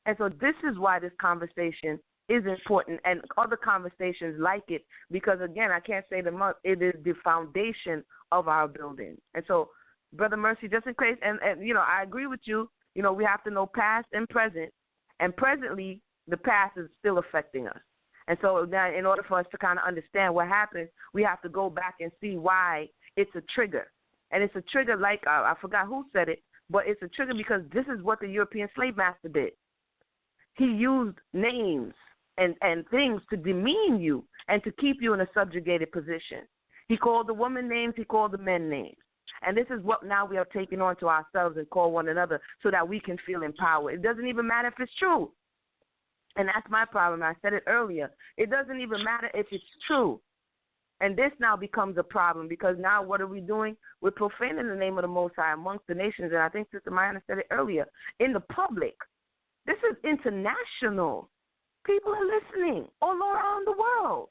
And so this is why this conversation is important, and other conversations like it, because, again, I can't say it is the foundation of our building. And so, Bro.Mercy, just in case, and I agree with you, we have to know past and present, and presently the past is still affecting us. And so now, in order for us to kind of understand what happened, we have to go back and see why it's a trigger. And it's a trigger like, I forgot who said it, but it's a trigger because this is what the European slave master did. He used names and things to demean you and to keep you in a subjugated position. He called the woman names, he called the men names. And this is what now we are taking on to ourselves and call one another so that we can feel empowered. It doesn't even matter if it's true. And that's my problem. I said it earlier. It doesn't even matter if it's true. And this now becomes a problem because now what are we doing? We're profaning the name of the Most High amongst the nations. And I think Sister Mayanah said it earlier. In the public, this is international. People are listening all around the world.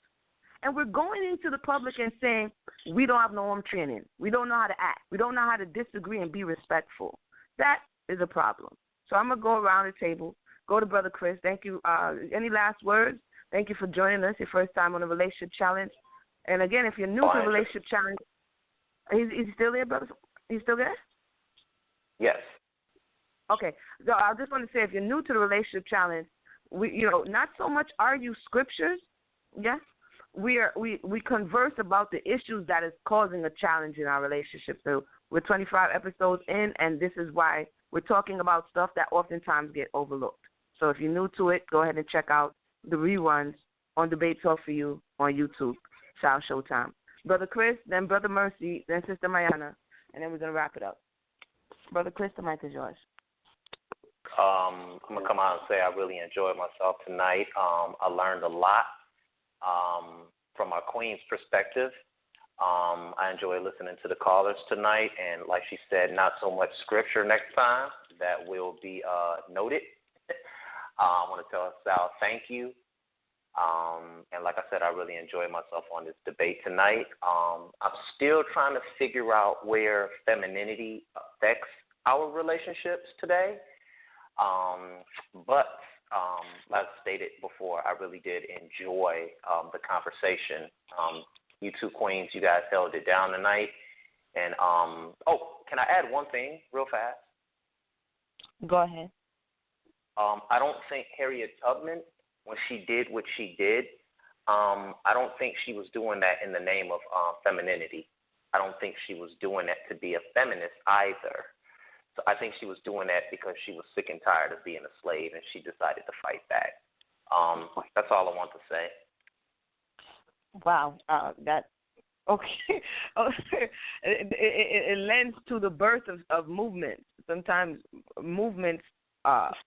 And we're going into the public and saying, we don't have no home training. We don't know how to act. We don't know how to disagree and be respectful. That is a problem. So I'm going to go around the table, go to Brother Chris. Thank you. Any last words? Thank you for joining us, your first time on the Relationship Challenge. And, again, if you're new to the Relationship Challenge, he's still there, brother? He's still there? Yes. Okay. So I just want to say, if you're new to the Relationship Challenge, we not so much argue scriptures, yes? We converse about the issues that is causing a challenge in our relationship. So we're 25 episodes in, and this is why we're talking about stuff that oftentimes get overlooked. So if you're new to it, go ahead and check out the reruns on Debate Talk for You on YouTube, South Showtime. Brother Chris, then Brother Mercy, then Sister Mayanah, and then we're going to wrap it up. Brother Chris, the mic is yours. I'm going to come out and say I really enjoyed myself tonight. I learned a lot from our Queen's perspective. I enjoyed listening to the callers tonight, and like she said, not so much scripture next time. That will be noted. I want to tell Sal thank you. And like I said, I really enjoyed myself on this debate tonight. I'm still trying to figure out where femininity affects our relationships today. But like I stated before, I really did enjoy the conversation. You two queens, you guys held it down tonight. And, can I add one thing real fast? Go ahead. I don't think Harriet Tubman, when she did what she did, I don't think she was doing that in the name of femininity. I don't think she was doing that to be a feminist either. So I think she was doing that because she was sick and tired of being a slave, and she decided to fight back. That's all I want to say. Wow, it lends to the birth of movements. Sometimes movements,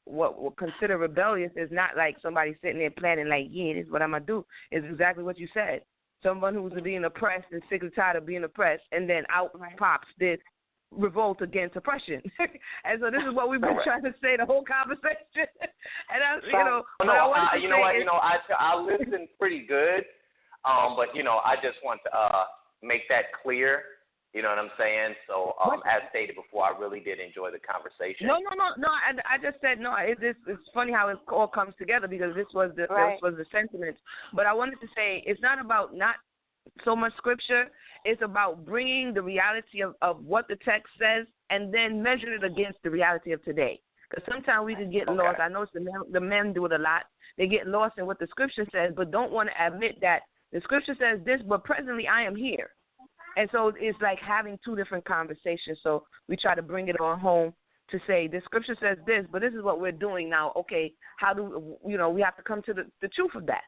what we'll consider rebellious, is not like somebody sitting there planning, like, yeah, this is what I'm going to do. It's exactly what you said. Someone who's being oppressed and sick and tired of being oppressed, and then out pops this revolt against oppression. And so this is what we've been trying to say the whole conversation. And I listen pretty good, but I just want to make that clear. You know what I'm saying? So as stated before, I really did enjoy the conversation. No. I just said no. It's funny how it all comes together, because this was the sentiment. But I wanted to say it's not about not so much scripture. It's about bringing the reality of what the text says and then measuring it against the reality of today. Because sometimes we can get lost. I know the men do it a lot. They get lost in what the scripture says, but don't want to admit that the scripture says this, but presently I am here. And so it's like having two different conversations. So we try to bring it on home to say the scripture says this, but this is what we're doing now. Okay, how do we have to come to the truth of that.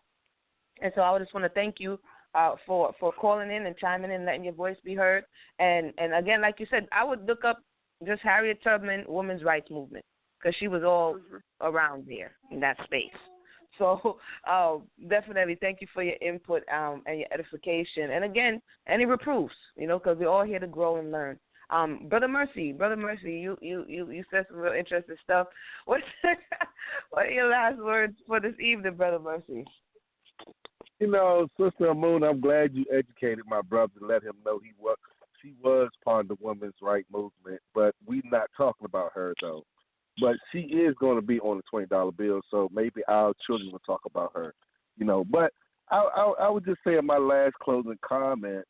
And so I just want to thank you for calling in and chiming in, letting your voice be heard. And again, like you said, I would look up just Harriet Tubman Women's Rights Movement, because she was all around there in that space. So definitely thank you for your input and your edification. And again, any reproofs, because we're all here to grow and learn. Brother.Mercy, you said some real interesting stuff. What are your last words for this evening, Brother.Mercy? Sister Emunah, I'm glad you educated my brother and let him know she was part of the women's rights movement, but we're not talking about her, though. But she is going to be on the $20 bill, so maybe our children will talk about her, But I would just say in my last closing comment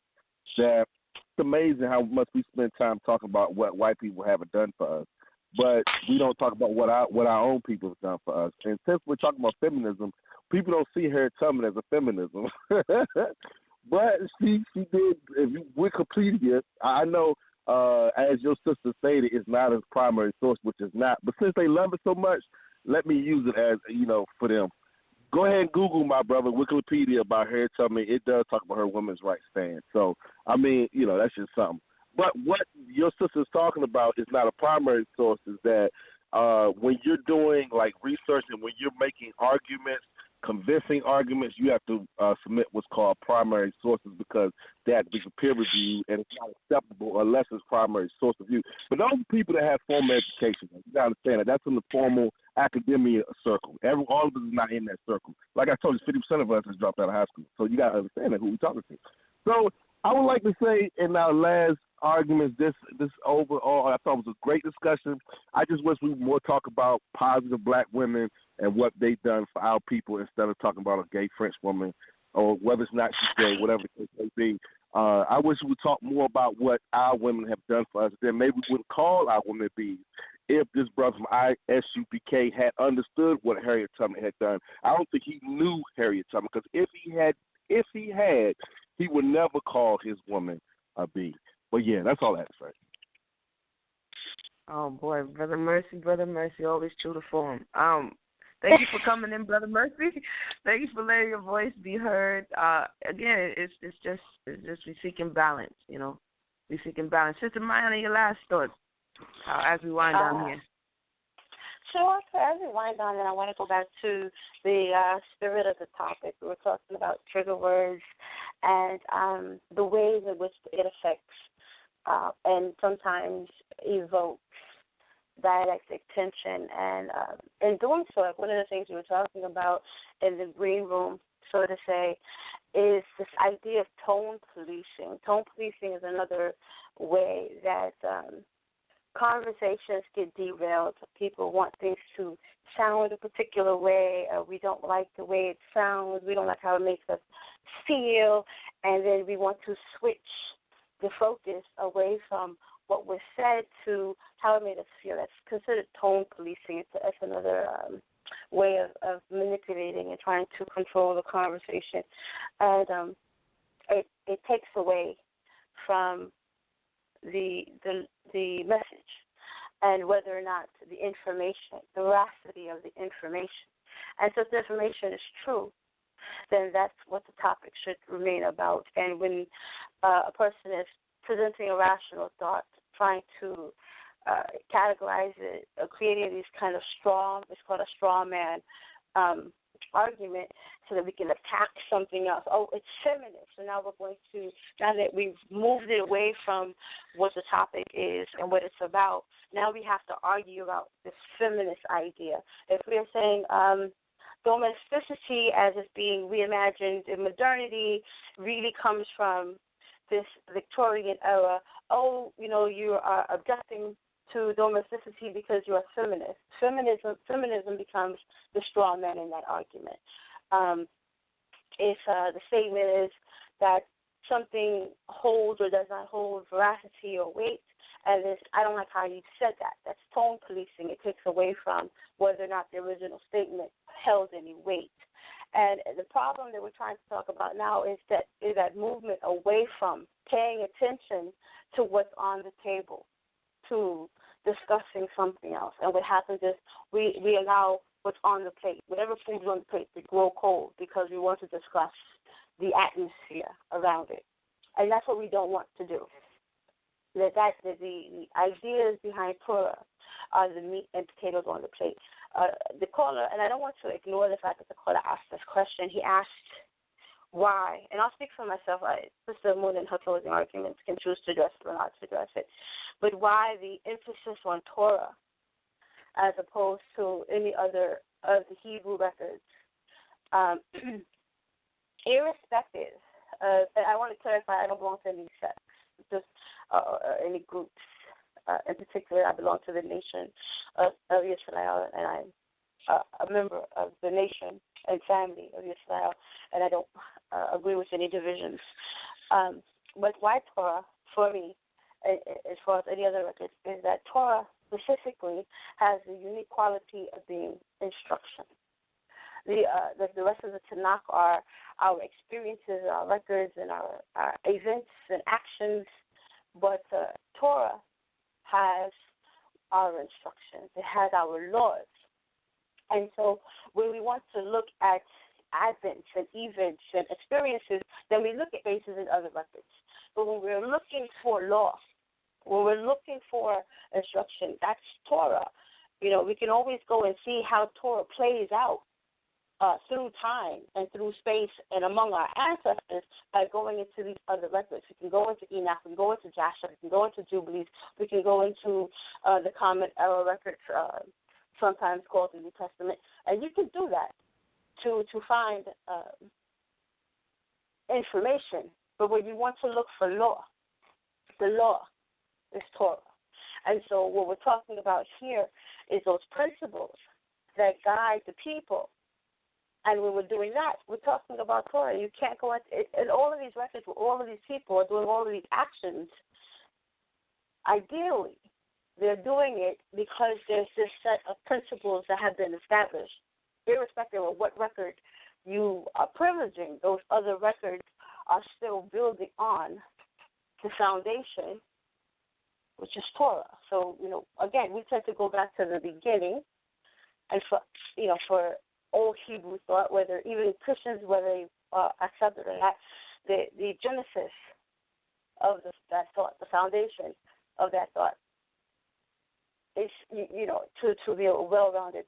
that it's amazing how much we spend time talking about what white people haven't done for us, but we don't talk about what our own people have done for us. And since we're talking about feminism, people don't see Harriet Tubman as a feminism. But she did, Wikipedia, I know, as your sister stated, it's not a primary source, which is not. But since they love it so much, let me use it as, for them. Go ahead and Google, my brother, Wikipedia about Harriet Tubman. It does talk about her women's rights stand. So, that's just something. But what your sister's talking about is not a primary source, is that when you're doing, like, research and when you're making arguments, convincing arguments, you have to submit what's called primary sources, because they have to be peer reviewed, and it's not acceptable unless it's primary source of view. But those people that have formal education, you got to understand that that's in the formal academia circle. All of us is not in that circle. Like I told you, 50% of us has dropped out of high school. So you got to understand that who we're talking to. So I would like to say in our last arguments, this overall, I thought it was a great discussion. I just wish we would more talk about positive black women and what they've done for our people instead of talking about a gay French woman or whether it's not she's gay, whatever it may be. I wish we would talk more about what our women have done for us. Then maybe we wouldn't call our women bees if this brother from ISUPK had understood what Harriet Tubman had done. I don't think he knew Harriet Tubman, because if he had, he would never call his woman a bee. But yeah, that's all I have to say. Oh boy, Brother Mercy, always true to form. Thank you for coming in, Brother Mercy. Thank you for letting your voice be heard. Again, it's just we seeking balance, you know. We seeking balance. Sister Mayanah, your last thoughts as we wind down here. Sure. So as we wind down, and I want to go back to the spirit of the topic. We were talking about trigger words and the ways in which it affects and sometimes evokes dialectic tension. And in doing so, like one of the things we were talking about in the green room, so to say, is this idea of tone policing. Tone policing is another way that conversations get derailed. People want things to sound a particular way. We don't like the way it sounds. We don't like how it makes us feel. And then we want to switch the focus away from what was said to how it made us feel. That's considered tone policing. It's another way of manipulating and trying to control the conversation. And it takes away from the message and whether or not the information, the veracity of the information. And so if the information is true, then that's what the topic should remain about. And when a person is presenting a rational thought, trying to categorize it, creating these kind of it's called a straw man argument, so that we can attack something else. Oh, it's feminist. So now that we've moved it away from what the topic is and what it's about, now we have to argue about this feminist idea. If we're saying domesticity as it's being reimagined in modernity really comes from this Victorian era, you are objecting to domesticity because you're a feminist. Feminism becomes the straw man in that argument. If the statement is that something holds or does not hold veracity or weight, and I don't like how you said that. That's tone policing. It takes away from whether or not the original statement held any weight. And the problem that we're trying to talk about now is that movement away from paying attention to what's on the table, to discussing something else. And what happens is we allow what's on the plate, whatever food's on the plate, to grow cold because we want to discuss the atmosphere around it. And that's what we don't want to do. The ideas behind Torah are the meat and potatoes on the plate. The caller, and I don't want to ignore the fact that the caller asked this question. He asked why, and I'll speak for myself. Sister Emunah in her closing arguments can choose to address it or not to address it. But why the emphasis on Torah as opposed to any other of the Hebrew records? Irrespective of, and I want to clarify, I don't belong to any sects, just any groups. In particular, I belong to the nation of Israel, and I'm a member of the nation and family of Israel, and I don't agree with any divisions. But why Torah, for me, as far as any other records, is that Torah specifically has the unique quality of being instruction. The rest of the Tanakh are our experiences, our records, and our events and actions, but Torah has our instructions. It has our laws. And so when we want to look at advents and events and experiences, then we look at bases in other records. But when we're looking for law, when we're looking for instruction, that's Torah. We can always go and see how Torah plays out through time and through space and among our ancestors by going into these other records. We can go into Enoch, we can go into Joshua, we can go into Jubilees, we can go into the Common Era records, sometimes called the New Testament, and you can do that to find information. But when you want to look for law, the law is Torah. And so what we're talking about here is those principles that guide the people. And when we're doing that, we're talking about Torah. You can't go in all of these records where all of these people are doing all of these actions. Ideally, they're doing it because there's this set of principles that have been established. Irrespective of what record you are privileging, those other records are still building on the foundation which is Torah. So, again, we tend to go back to the beginning, and for old Hebrew thought, whether even Christians, whether they accept it or not, the genesis of that thought, the foundation of that thought, is, to be a well-rounded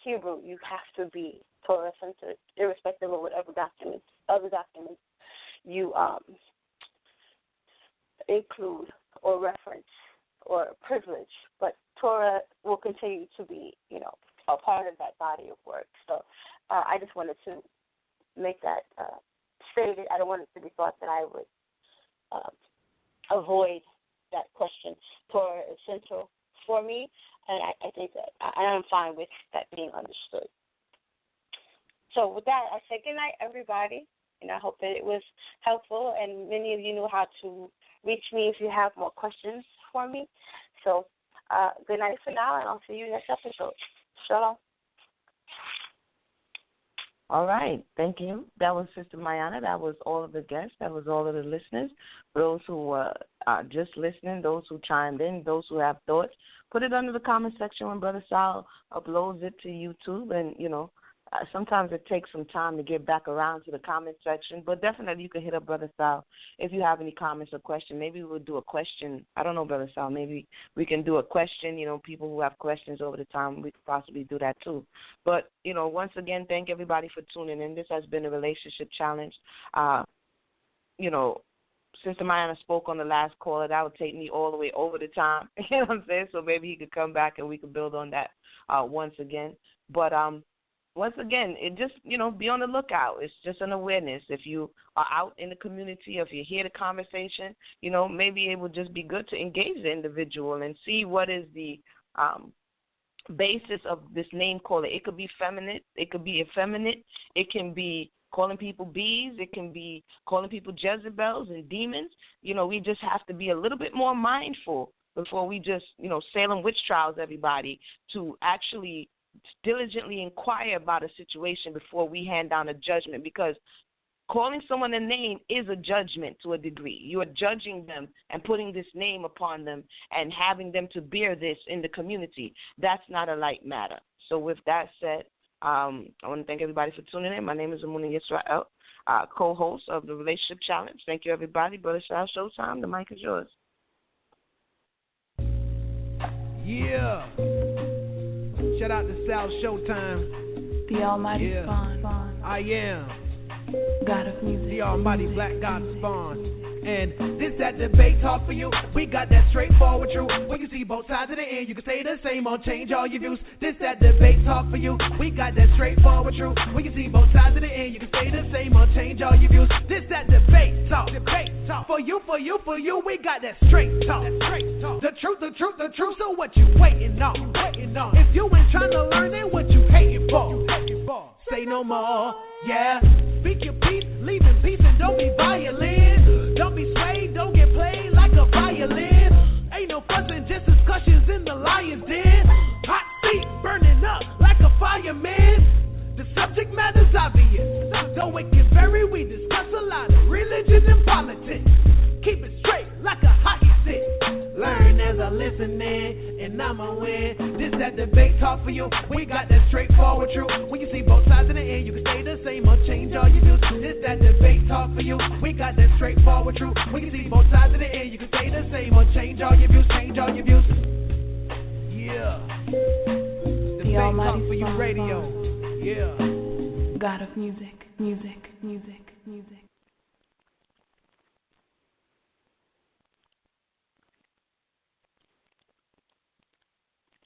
Hebrew, you have to be Torah-centered, irrespective of whatever other documents you include or reference or privilege. But Torah will continue to be, a part of that body of work. So I just wanted to make that stated. I don't want it to be thought that I would avoid that question. Torah is central for me, and I think that I'm fine with that being understood. So with that, I say good night, everybody, and I hope that it was helpful, and many of you know how to reach me if you have more questions for me. So good night for now, and I'll see you next episode. Shalom. All right. Thank you. That was Sister Mayanah. That was all of the guests. That was all of the listeners. Those who are just listening, those who chimed in, those who have thoughts, put it under the comment section when Brother Sal uploads it to YouTube. And, sometimes it takes some time to get back around to the comment section. But definitely you can hit up Brother Sal if you have any comments or questions. Maybe we'll do a question. I don't know, Brother Sal. Maybe we can do a question. People who have questions over the time, we could possibly do that too. But, once again, thank everybody for tuning in. This has been a relationship challenge. Sister Mayanah spoke on the last call. That would take me all the way over the time. You know what I'm saying? So maybe he could come back and we could build on that once again. But once again, it just, be on the lookout. It's just an awareness. If you are out in the community, if you hear the conversation, maybe it would just be good to engage the individual and see what is the basis of this name calling. It could be feminine. It could be effeminate. It can be calling people bees. It can be calling people Jezebels and demons. We just have to be a little bit more mindful before we just, Salem witch trials everybody, to actually diligently inquire about a situation before we hand down a judgment, because calling someone a name is a judgment to a degree. You are judging them and putting this name upon them and having them to bear this in the community. That's not a light matter. So with that said, I want to thank everybody for tuning in. My name is Emunah Yisrael, co-host of the Relationship Challenge. Thank you, everybody. Brother Sal, showtime. The mic is yours. Yeah. Shout out to Sal Showtime. The Almighty Spawn. I am God of music. The Almighty Black God Spawn. And this that debate talk for you. We got that straightforward truth. We can see both sides of the end. You can say the same or change all your views. This that debate talk for you. We got that straightforward truth. We can see both sides of the end. You can say the same or change all your views. This that debate talk. For you. We got that straight talk. The truth. So what you waiting on? If you ain't trying to learn it, what you hating for? Say no more. Yeah. Speak your piece, leave in peace, and don't be violent. Don't be swayed, don't get played like a violin. Ain't no fussing, just discussions in the lion's den. Hot feet burning up like a fireman. The subject matter's obvious, though it can vary. We discuss a lot of religion and politics. Keep it straight like a hockey stick. Learn as I listen in, and I'ma win. This that debate talk for you. We got that straightforward truth. We can see both sides in the end. You can say the same or change all your views. This that debate talk for you. We got that straightforward truth. We can see both sides in the end. You can say the same or change all your views. Yeah. The Almighty talk for you radio. Yeah. God of music.